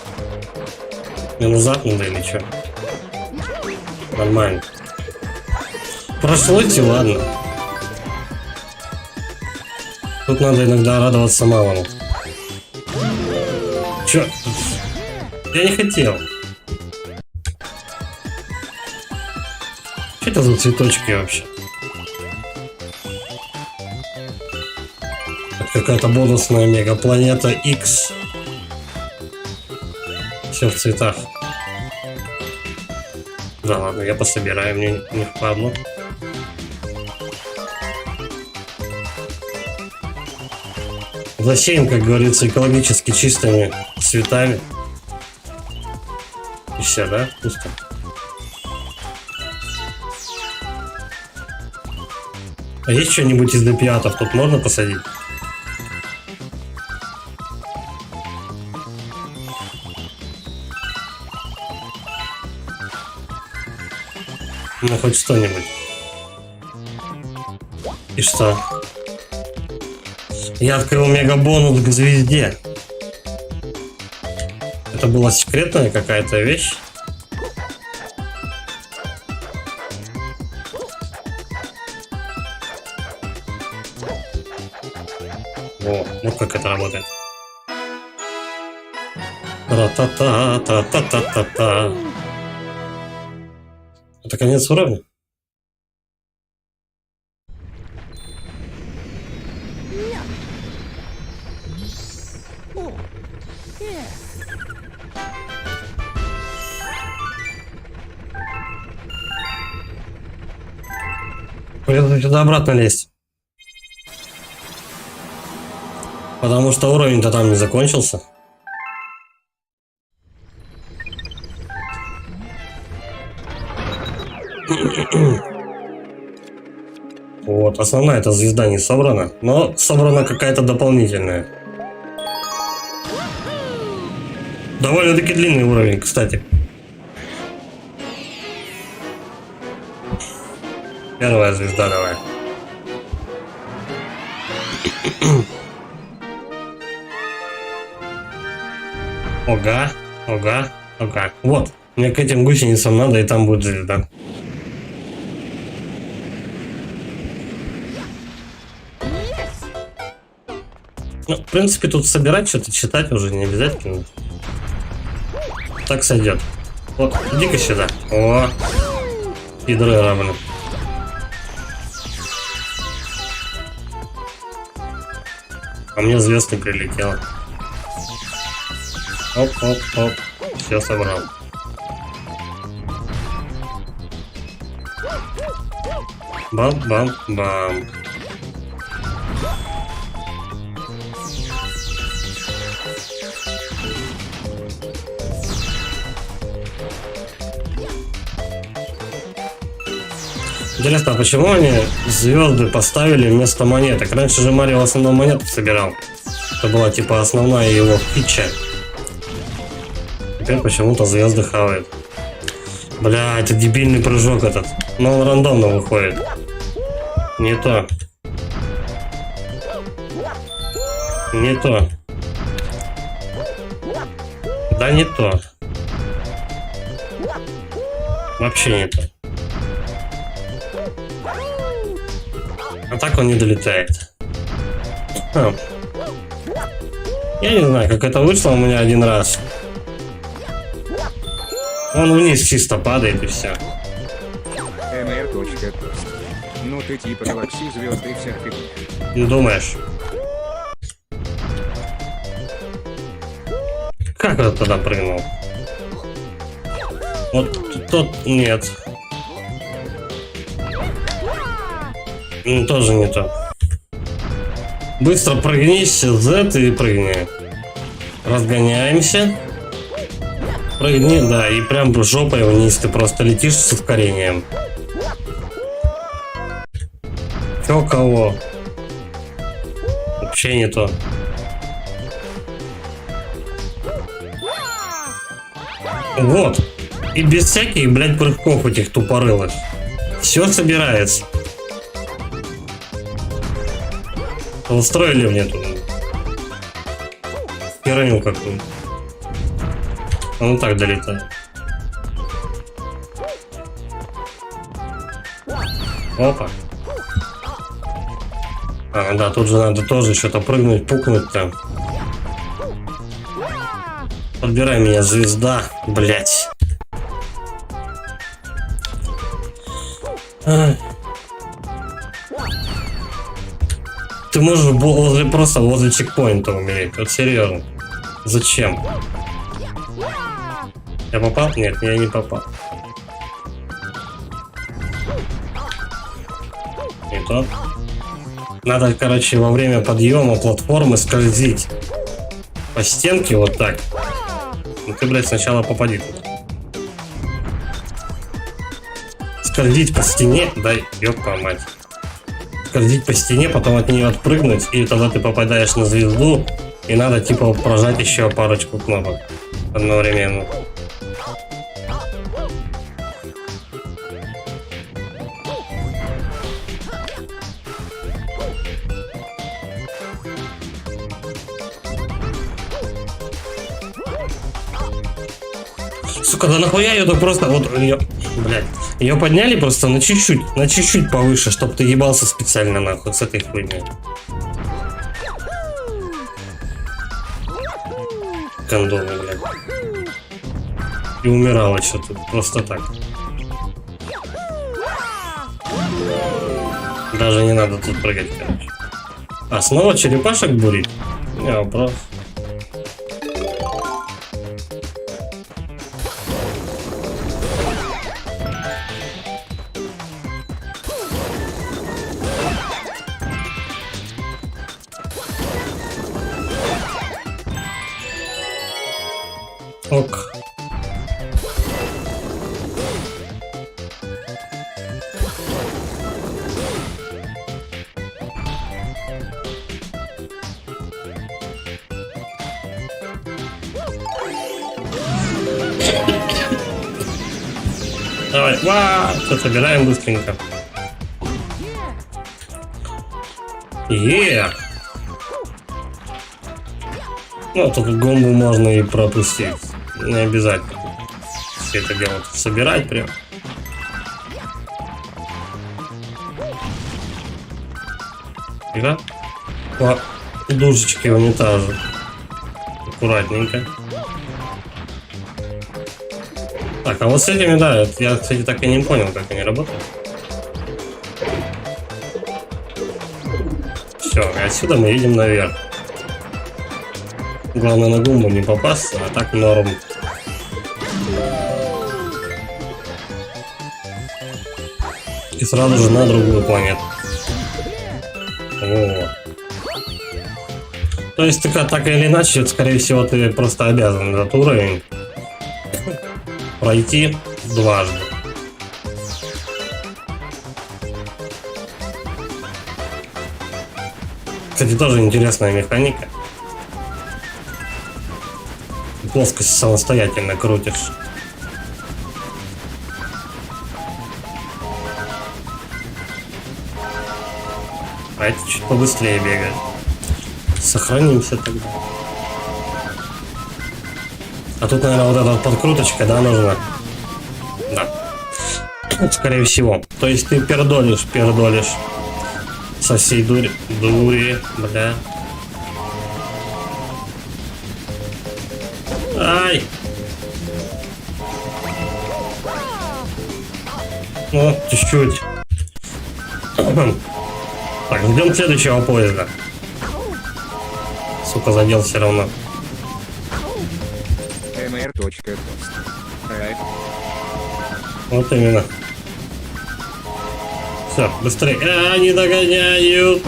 Мне назад надо или чё? Нормально. Прошлойте, ладно. Тут надо иногда радоваться малому. Чё? Я не хотел. Что это за цветочки вообще? Это какая-то бонусная мегапланета X. Все в цветах. Да ладно, я пособираю, мне не впадло. Засеем, как говорится, экологически чистыми цветами. И все, да? Пусто. А есть что-нибудь из допиатов тут можно посадить? Ну, хоть что-нибудь. И что? Я открыл мегабонус к звезде. Это была секретная какая-то вещь? О, вот как это работает. Ра-та-та-та-та-та-та-та. Это конец уровня? Придется сюда обратно лезть. Потому что уровень-то там не закончился. Вот, основная эта звезда не собрана, но собрана какая-то дополнительная. Довольно-таки длинный уровень, кстати. Первая звезда, давай. Ога, ога, ога. Вот, мне к этим гусеницам надо, и там будет звезда. Ну, в принципе, тут собирать что-то, читать уже не обязательно. Так сойдет. Вот, иди-ка сюда. О, пидоры, блин. А мне звезд не прилетело. Оп-оп-оп. Все собрал. Бам-бам-бам. Интересно, а почему они звезды поставили вместо монеток? Раньше же Марио в основном монеты собирал. Это была типа основная его фича. Теперь почему-то звезды хавает. Бля, это дебильный прыжок этот. Но он рандомно выходит. Не то. Не то. Да не то. Вообще не то. А так он не долетает. Я не знаю, как это вышло у меня один раз. Он вниз чисто падает и все. МР. Ну ты типа галаксии звезды и вся фигня. Думаешь? Как он туда прыгнул? Вот тот нет. Тоже не то. Быстро прыгнись, Z и прыгни. Разгоняемся. Прыгни, да, и прям жопой вниз ты просто летишь с ускорением. Чё кого? Вообще не то. Вот. И без всяких, блядь, прыжков этих тупорылых. Все собирается. Устроили мне тут херню какую-то. Он так долетает. Опа. А, да, тут же надо тоже что-то прыгнуть, пукнуть там. Подбирай меня, звезда, блять. Ты можешь просто возле чекпоинта умереть. Вот серьезно. Зачем? Я попал? Нет, я не попал. Не то. Надо, короче, во время подъема платформы скользить по стенке вот так. Ну ты, блядь, сначала попади туда. Скользить по стене, дай, ёпта мать. Скользить по стене, потом от нее отпрыгнуть, и тогда ты попадаешь на звезду, и надо типа прожать еще парочку кнопок одновременно. Сука, да нахуя ее так просто вот ее, блядь, ее подняли просто на чуть-чуть повыше, чтобы ты ебался специально нахуй с этой хуйней. Кондоны, блядь. И умирала что-то просто так. Даже не надо тут прыгать, короче. А снова черепашек бурить? Не вопрос. Ок. Давай, все собираем быстренько. Ну, тут гомбу можно и пропустить. Не обязательно все это дело собирать прям. Да? По дужечке унитаза. Аккуратненько. Так, а вот с этими, да, я, кстати, так и не понял, как они работают. Все, отсюда мы едем наверх. Главное на гумбу не попасться, а так норм. И сразу же на другую планету. О. То есть так или иначе, скорее всего, ты просто обязан этот уровень пройти дважды. Кстати, тоже интересная механика. плоскость самостоятельно крутишь. Давайте чуть побыстрее бегать. Сохранимся тогда. А тут, наверное, вот эта вот подкруточка, да, нужна? Да. Скорее всего. То есть ты пердолишь. Со всей дури, бля. Ай! Ну, чуть-чуть. Так, ждем следующего поезда. Сука, задел все равно. mr.tost. Вот именно. Все, быстрее. Не догоняют.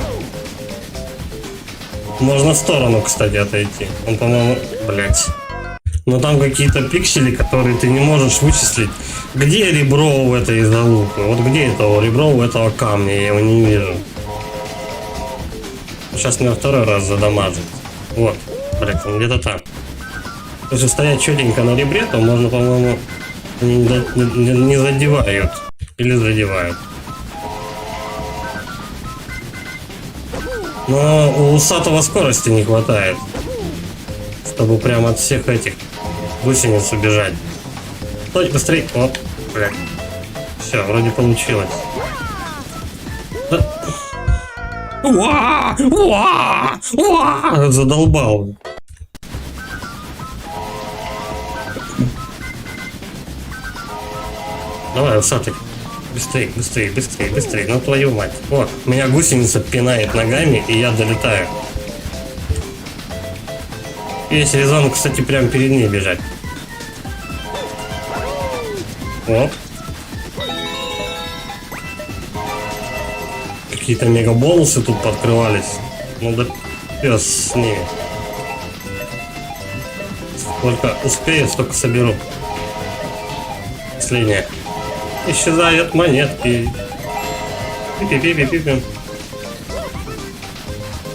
Можно в сторону, кстати, отойти. Он, по-моему, блять. Но там какие-то пиксели, которые ты не можешь вычислить. Где ребро в этой залупы? Вот где это ребро у этого камня? Я его не вижу. Сейчас меня второй раз задамажит. Вот, блять, он где-то там. Если стоять четенько на ребре, то можно, по-моему, не задевают. Или задевают. Но у усатого скорости не хватает, чтобы прямо от всех этих гусениц убежать. Стой, быстрей. Оп, блядь. Все, вроде получилось. Да. Задолбал. Давай, усатый. Быстрее. Ну твою мать. О, меня гусеница пинает ногами, и я долетаю. Есть резон, кстати, прямо перед ней бежать. Оп. Какие-то мега-бонусы тут подкрывались. Ну да пес с ними. Сколько успею, столько соберу. Последнее. Исчезают монетки. Пи-пи-пи-пи-пи.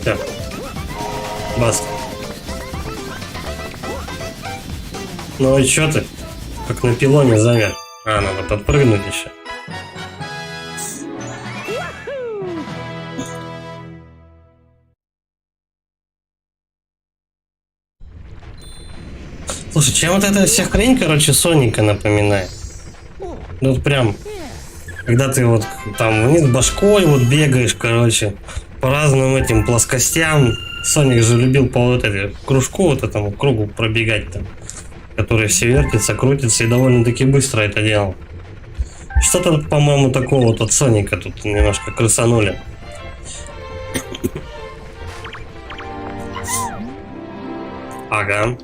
Все. Баста. Ну и чё ты? Как на пилоне замер. Надо подпрыгнуть еще. Слушай, чем вот эта вся хрень, короче, Соника напоминает? Ну вот прям, когда ты вот там вниз башкой вот бегаешь, короче, по разным этим плоскостям. Соник же любил по вот этой кружку, вот этому кругу пробегать там, который все вертится, крутится и довольно-таки быстро это делал. Что-то, по-моему, такого вот от Соника тут немножко крысанули. Ага.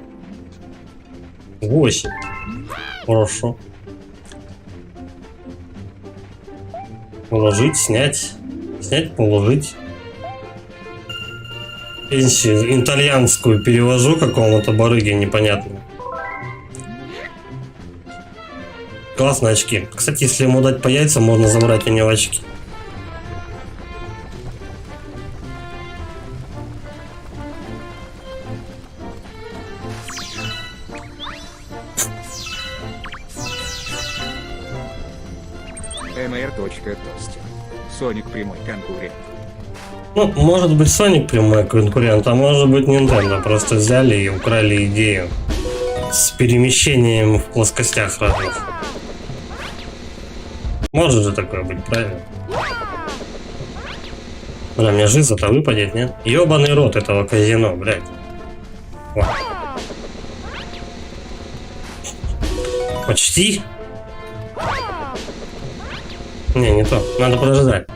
8. Хорошо. Положить, снять. Снять, положить. Пенсию итальянскую перевожу какому-то барыге непонятному. Классные очки. Кстати, если ему дать по яйцам, можно забрать у него очки. mr.tost. Соник прямой конкурент. Ну, может быть, Sonic прямой конкурент, а может быть, Nintendo просто взяли и украли идею с перемещением в плоскостях разных. Может же такое быть, правильно? Бля, мне жизнь-то выпадет, нет? Ёбаный рот этого казино, блядь. Вот. Почти? Не то. Надо подождать.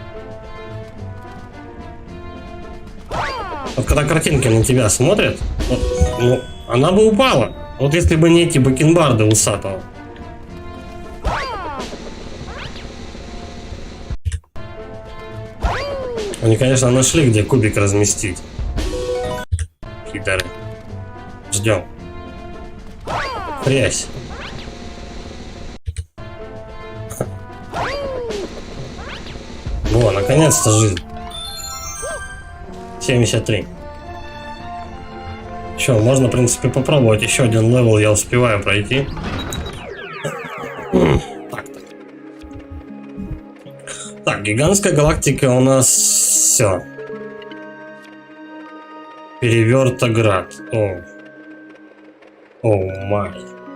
Вот когда картинки на тебя смотрят, вот, ну, она бы упала. Вот если бы не эти бакенбарды усатого. Они, конечно, нашли, где кубик разместить. Хитрые. Ждем. Хрясь. Во, наконец-то жизнь. 73. Че, можно, в принципе, попробовать. Еще один левел я успеваю пройти. Так, гигантская галактика у нас все. Перевертоград. О май.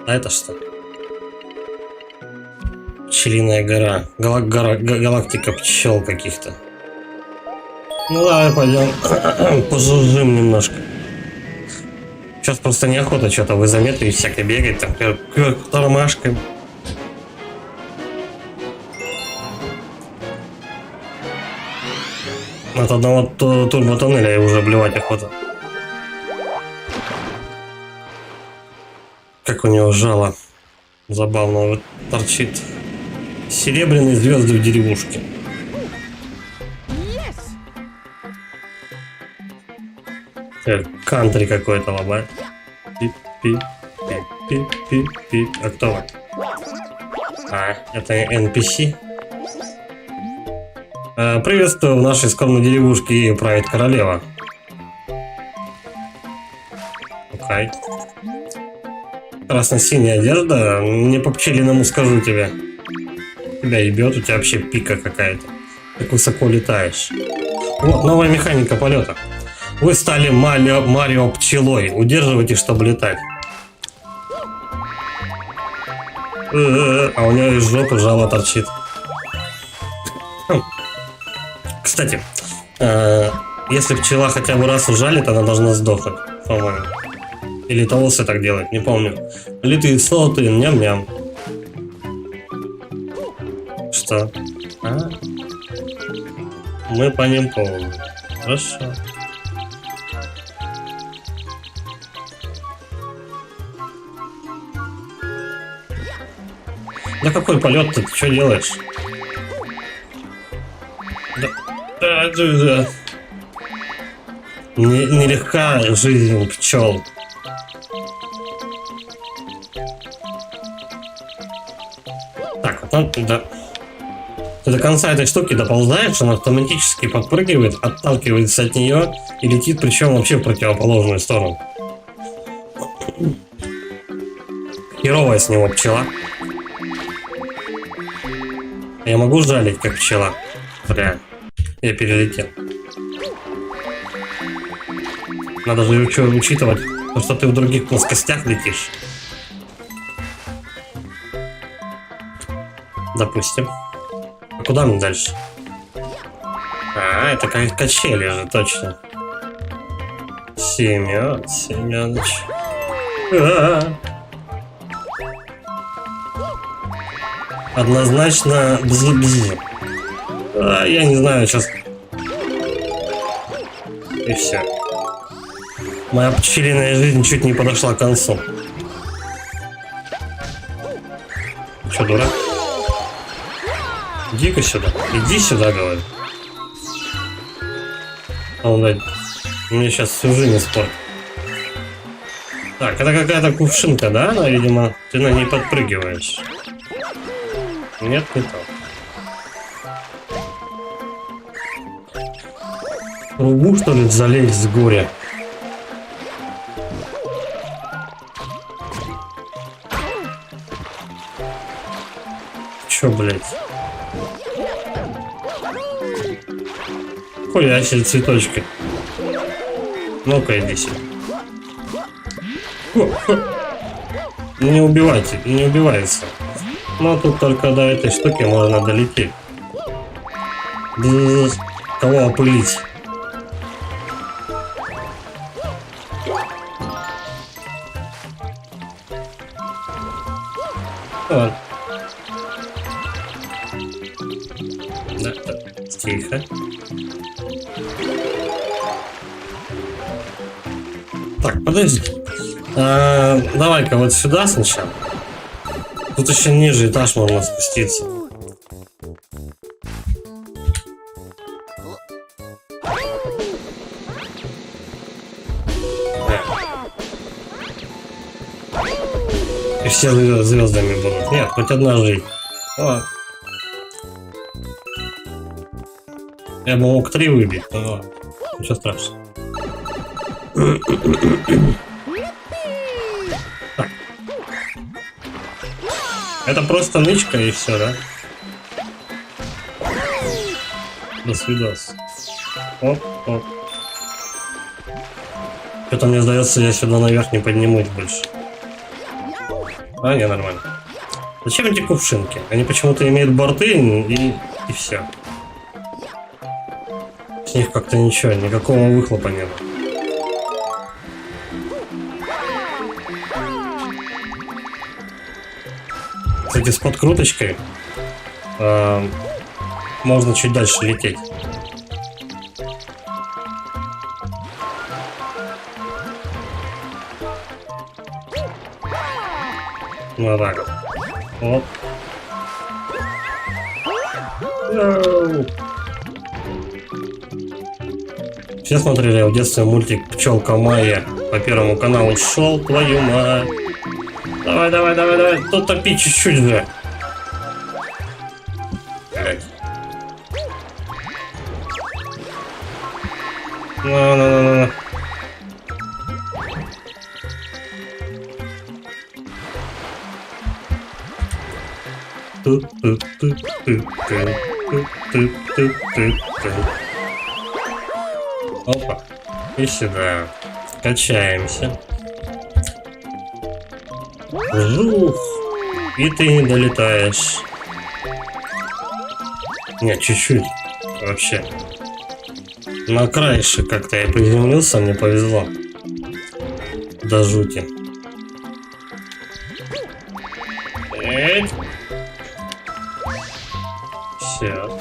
А это что? Пчелиная гора. Галактика пчел каких-то. Ну давай пойдем пожужжим немножко. Сейчас просто неохота что-то в изометрии всякой бегать, там, тормашкой. От одного турботоннеля и уже блевать охота. Как у него жало забавно вот торчит. Серебряные звезды в деревушке. Кантри какой-то лобает. Пип-пип-пип-пип-пип. А кто вы? А, это NPC. Приветствую, в нашей скромной деревушке ею правит королева. Окей. Красно-синяя одежда. Не по пчелиному скажу тебе. Тебя ебет, у тебя вообще пика какая-то. Как высоко летаешь. Вот, новая механика полета. Вы стали Марио пчелой. Удерживайте, чтобы летать. А у нее из жопы жало торчит. Кстати, если пчела хотя бы раз ужалит, она должна сдохнуть, по-моему. Или толсы так делают, не помню. Литые соты, ням-ням. Что? А? Мы по ним полны. Хорошо. Да какой полет ты что делаешь? Да. Нелегка жизнь пчел. Так, вот да. Ты до конца этой штуки доползаешь, она автоматически подпрыгивает, отталкивается от нее и летит, причем вообще в противоположную сторону. Херовая с него пчела. Я могу жалить, как пчела? Зря. Я перелетел. Надо же учитывать, что ты в других плоскостях летишь. Допустим. А куда мы дальше? А, это как качели же, точно. Семёныч. Однозначно бзи-бзи. Я не знаю, сейчас. И все. Моя пчелиная жизнь чуть не подошла к концу. Че, дурак? Иди-ка сюда. Иди сюда, говорю. Он, мне сейчас всю жизнь испортит. Так, это какая-то кувшинка, да? Она, видимо, ты на ней подпрыгиваешь. Нет, не так. Трубу, что ли, залезть с горя? Чё, блядь? Хуящие цветочки. Ну-ка, иди сюда. Не убивайте, не убивается. Но тут только до этой штуки можно долететь. Кого опылить? Вот. Да, тихо. Так, подожди. Давай-ка вот сюда сначала. Тут еще ниже этаж можно спуститься. И все звездами будут. Нет, хоть одна жизнь. О. Я бы мог 3 выбить, но ничего страшного. Это просто нычка и все, да? До свидос. Оп, оп. Что-то мне сдается, я сюда наверх не поднимусь больше. А, не, нормально. Зачем эти кувшинки? Они почему-то имеют борты и все. С них как-то ничего, никакого выхлопа нет. Кстати, с подкруточкой можно чуть дальше лететь. Ну так. Вот. Все смотрели в детстве мультик «Пчелка Майя». По Первому каналу шел, твою мать. Давай, давай, давай, давай. Тут топи чуть-чуть же. Блять. На. Опа. И сюда. Качаемся. Жух. И ты не долетаешь. Нет, чуть-чуть. Вообще. На краешек как-то я приземлился, мне повезло. До жути. Все.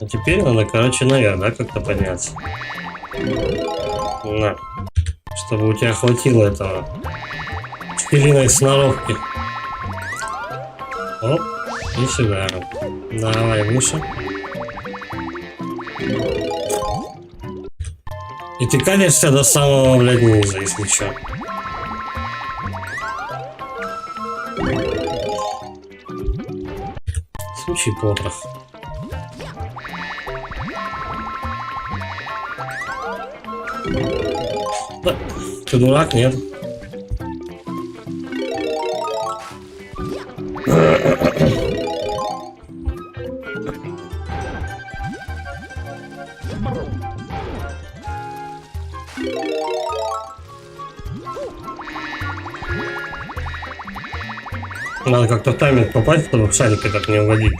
А теперь надо, короче, наверх, да, как-то подняться. На. Чтобы у тебя хватило этого пчелиной сноровки. Оп, и сюда. Давай выше. И ты катишься до самого, блядь, низа, если чё. Случай потрох. Да, ты дурак, нет? Надо как-то в тайминг попасть, чтобы в шарик этот не угодить.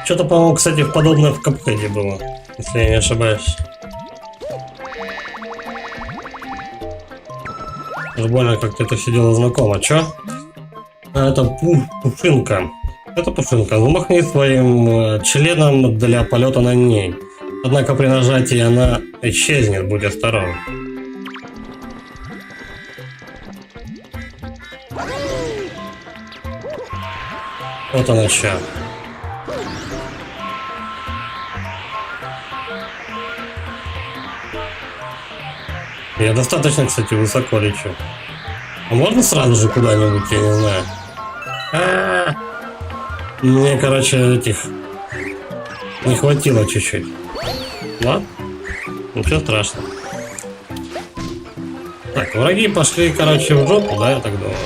Что-то, по-моему, кстати, подобное в Капхеде было, если я не ошибаюсь. Уж больно как-то это все дело знакомо. Чё? А, это пушинка. Это пушинка. Ну, махни своим членом для полета на ней. Однако при нажатии она исчезнет, будь осторожен. Вот она чё. Я достаточно, кстати, высоко лечу. А можно сразу же куда-нибудь, я не знаю. Мне, короче, этих не хватило чуть-чуть. Ладно? Ничего страшного. Так, враги пошли, короче, в жопу, да, я так думаю.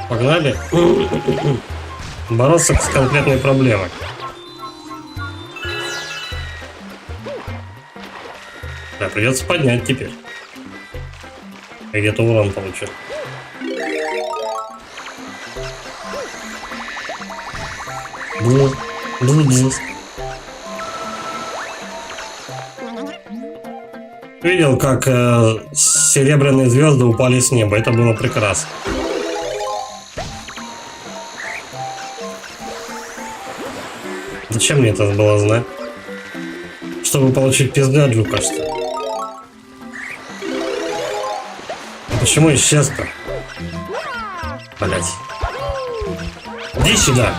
Погнали. Бороться с конкретной проблемой. Да, придется поднять теперь. Я где-то урон получил. Видел, как серебряные звезды упали с неба. Это было прекрасно. Зачем мне это было знать? Чтобы получить пизды от жука, что ли? А почему исчез-то? Блять. Иди сюда.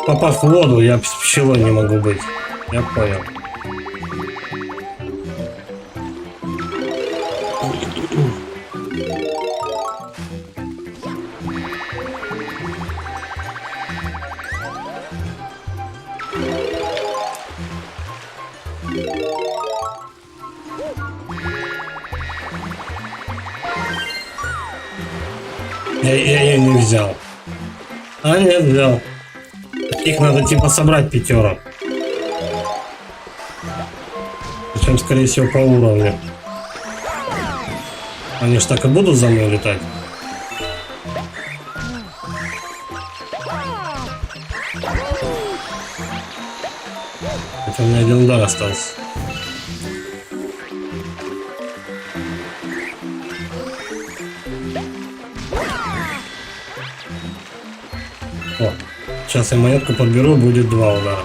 Попав в воду, я пчелой не могу быть. Я понял. Я ее не взял. А, нет, взял. Их надо типа собрать 5. Причем, скорее всего, по уровню. Они ж так и будут за мной летать. Хотя у меня 1 удар остался. О, сейчас я монетку подберу, будет 2 удара.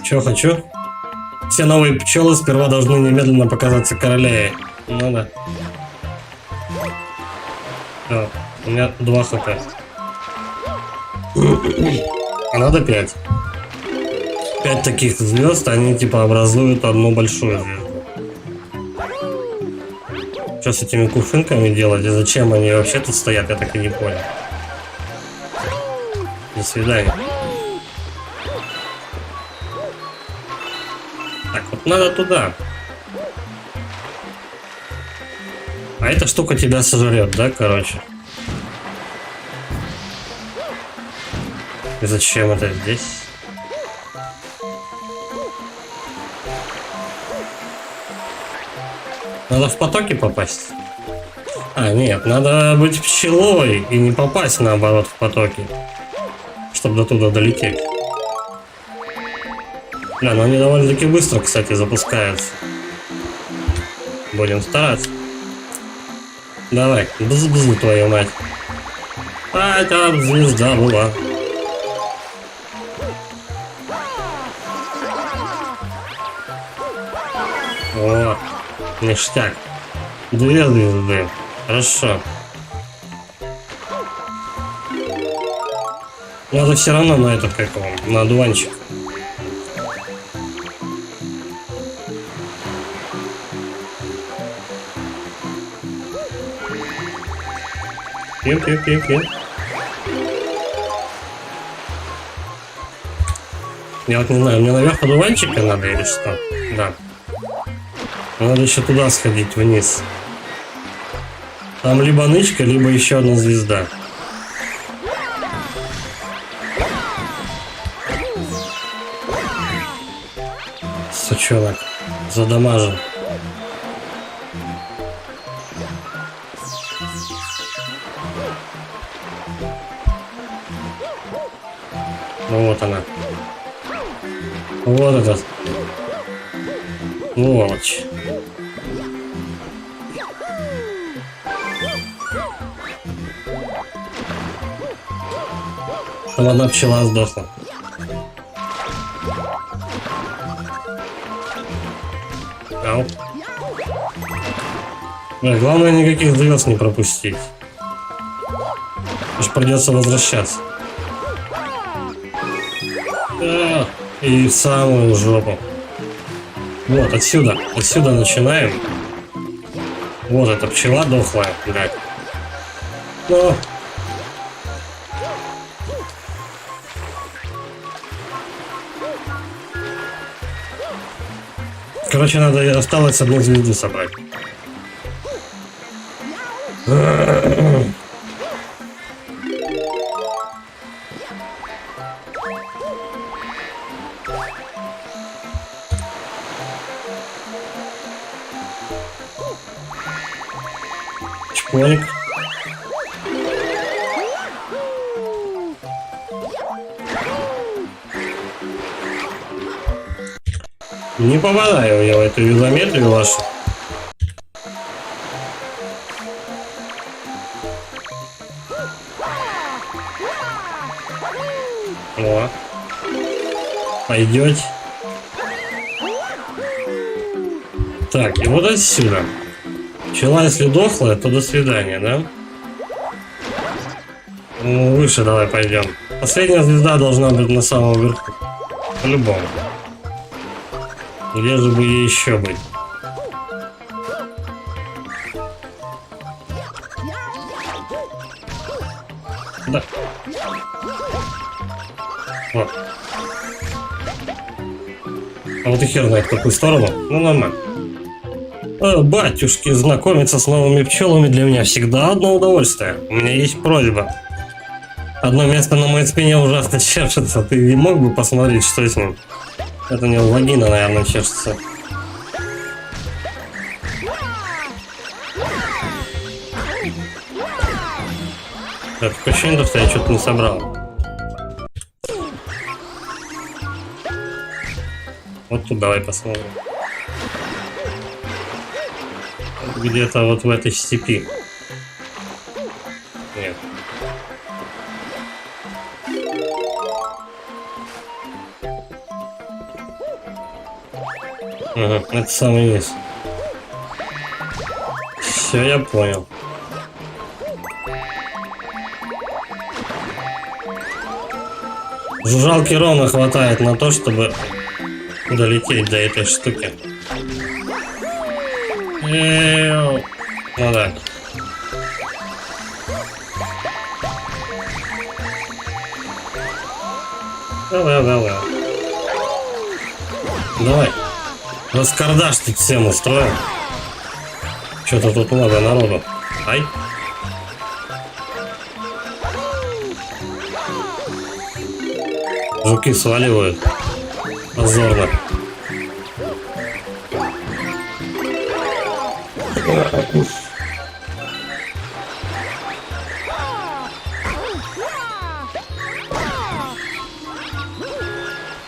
Чё хочу? Все новые пчелы сперва должны немедленно показаться королеве. Ну да. Всё, у меня 2 хп. А надо 5. 5 таких звезд, они типа образуют одну большую звезду. Что с этими кувшинками делать и зачем они вообще тут стоят, я так и не понял. До свидания. Так, вот надо туда. А эта штука тебя сожрет, да, короче? И зачем это здесь? Надо в потоки попасть. А, нет, надо быть пчелой и не попасть наоборот в потоки, чтобы до туда долететь. Да, но они довольно-таки быстро, кстати, запускаются. Будем стараться. Давай, бзу-бзу, твою мать. А, там звезда была. О, ништяк. 2 звезды. Хорошо. Надо все равно на это, как он, на одуванчик. Кин. Я вот не знаю, мне наверх одуванчика надо или что? Да. Надо еще туда сходить, вниз. Там либо нычка, либо еще одна звезда. Сучонок задамажен. Ну вот она. Вот этот. Сволочь. Там одна пчела сдохла. Ау. Главное никаких звезд не пропустить. Аж придется возвращаться. И в самую жопу. Вот, отсюда начинаем. Вот эта пчела дохлая, блядь. Но... Короче, надо осталось одну звезду собрать. Чпоник. Не попадаю я в эту изометрию вашу. О, пойдете. Так, и вот отсюда. Пчела, если дохлая, то до свидания, да? Ну, выше давай пойдем. Последняя звезда должна быть на самом верху. По-любому. Где же бы ей еще быть? Да. Вот. А вот и хер знает в какую сторону. Ну, нормально. Батюшки, знакомиться с новыми пчелами для меня всегда одно удовольствие. У меня есть просьба. Одно место на моей спине ужасно чешется. Ты не мог бы посмотреть, что с ним? Это у него вагина, наверное, чешется. Так, такое ощущение, что я что-то не собрал. Вот тут давай посмотрим. Где-то вот в этой степи. Нет. Ага, это самый есть. Все, я понял. Жужжалки ровно хватает на то, чтобы долететь до этой штуки. Ну да. Давай. Давай. Раскардаш тут всем устроим. Что-то тут много народу. Ай. Жуки сваливают. Позорно.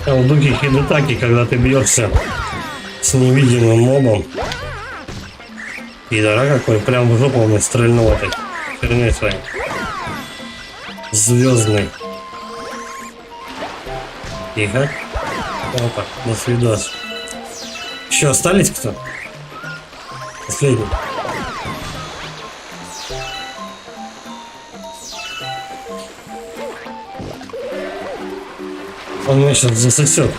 В духе Хидетаки, когда ты бьешься с невидимым мобом. Пидора какой, прям в жопу мне стрельнул этой херней своей. Звездный. Тихо. Опа, до свидос. Еще остались кто? Последний. Он меня сейчас засосет.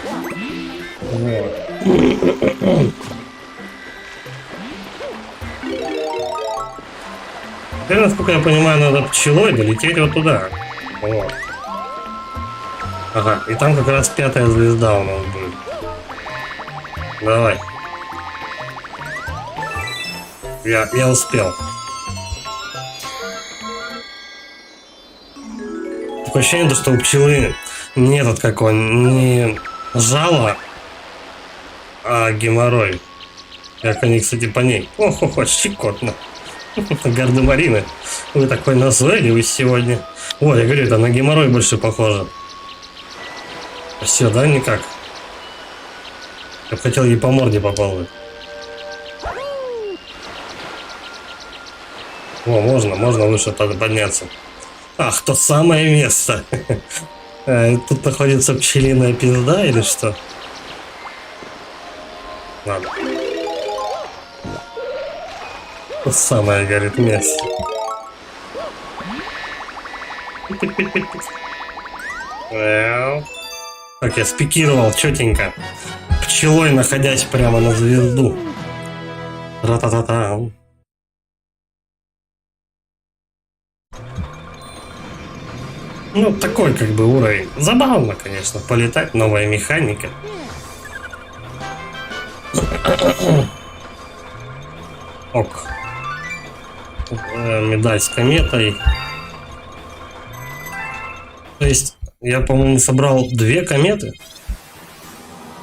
Теперь, насколько я понимаю, надо пчелой долететь вот туда. Вот. Ага, и там как раз 5-я звезда у нас будет. Давай. Я успел. Такое ощущение, что у пчелы не этот какой, не жало, а геморрой. Как они, кстати, по ней. Ох, щекотно. Гардемарины. Вы такой назойливый сегодня. О, я говорю, это на геморрой больше похоже. Все, да, никак? Я бы хотел ей по морде попалывать. О, можно выше подняться. Ах, то самое место. Тут находится пчелиная пизда или что? Ладно. То самое, говорит, место. Так, я спикировал четенько. Пчелой, находясь прямо на звезду. Ра-та-та-та. Ну, такой как бы уровень. Забавно, конечно, полетать, новая механика. Ок. Медаль с кометой. То есть, я, по-моему, собрал 2 кометы.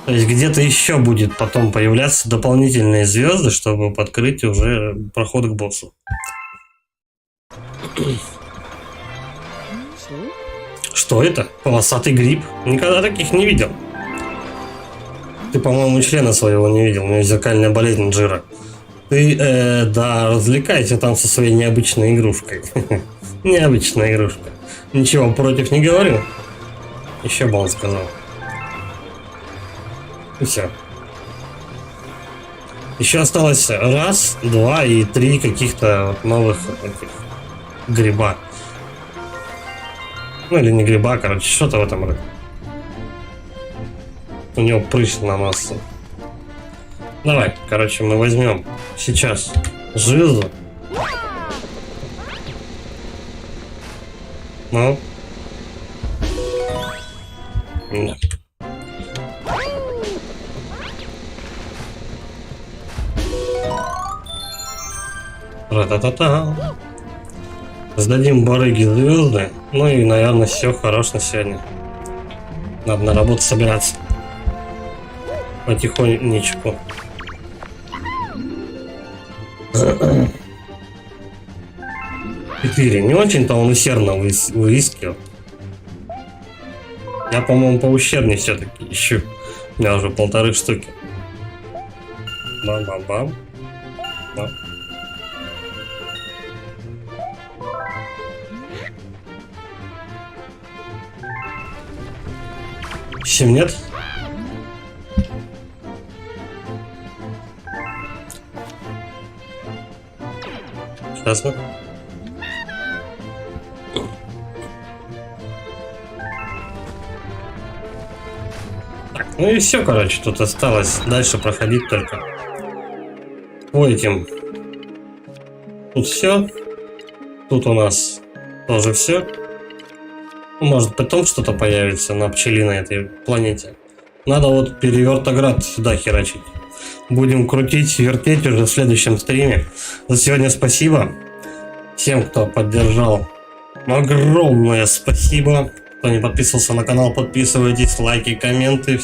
То есть, где-то еще будет потом появляться дополнительные звезды, чтобы подкрыть уже проход к боссу. Что это? Полосатый гриб? Никогда таких не видел. Ты, по-моему, члена своего не видел. У него зеркальная болезнь Джира. Ты, да, развлекайся там со своей необычной игрушкой. Необычная игрушка. Ничего против не говорю. Еще бы он сказал. И все. Еще осталось 1, 2 и 3 каких-то вот новых этих гриба. Ну или не гриба, короче, что-то в этом роде. У него прыщ на носу. Давай, короче, мы возьмем сейчас жизу. Ну. Да. Ра-та-та-та. Сдадим барыги звезды. Ну и, наверное, все хорош на сегодня. Надо на работу собираться. Потихонечку. Четыре. Не очень-то он усердно выискивал. Я, по-моему, поущербнее все-таки ищу. У меня уже 1,5 штуки. Бам-бам-бам. Да. Чем нет? Сейчас мы. Так, ну и все, короче, тут осталось дальше проходить только. По этим. Тут все. Тут у нас тоже все. Может, потом что-то появится на пчелиной этой планете. Надо вот перевертоград сюда херачить. Будем крутить, вертеть уже в следующем стриме. За сегодня спасибо всем, кто поддержал. Огромное спасибо. Кто не подписывался на канал, подписывайтесь, лайки, комменты.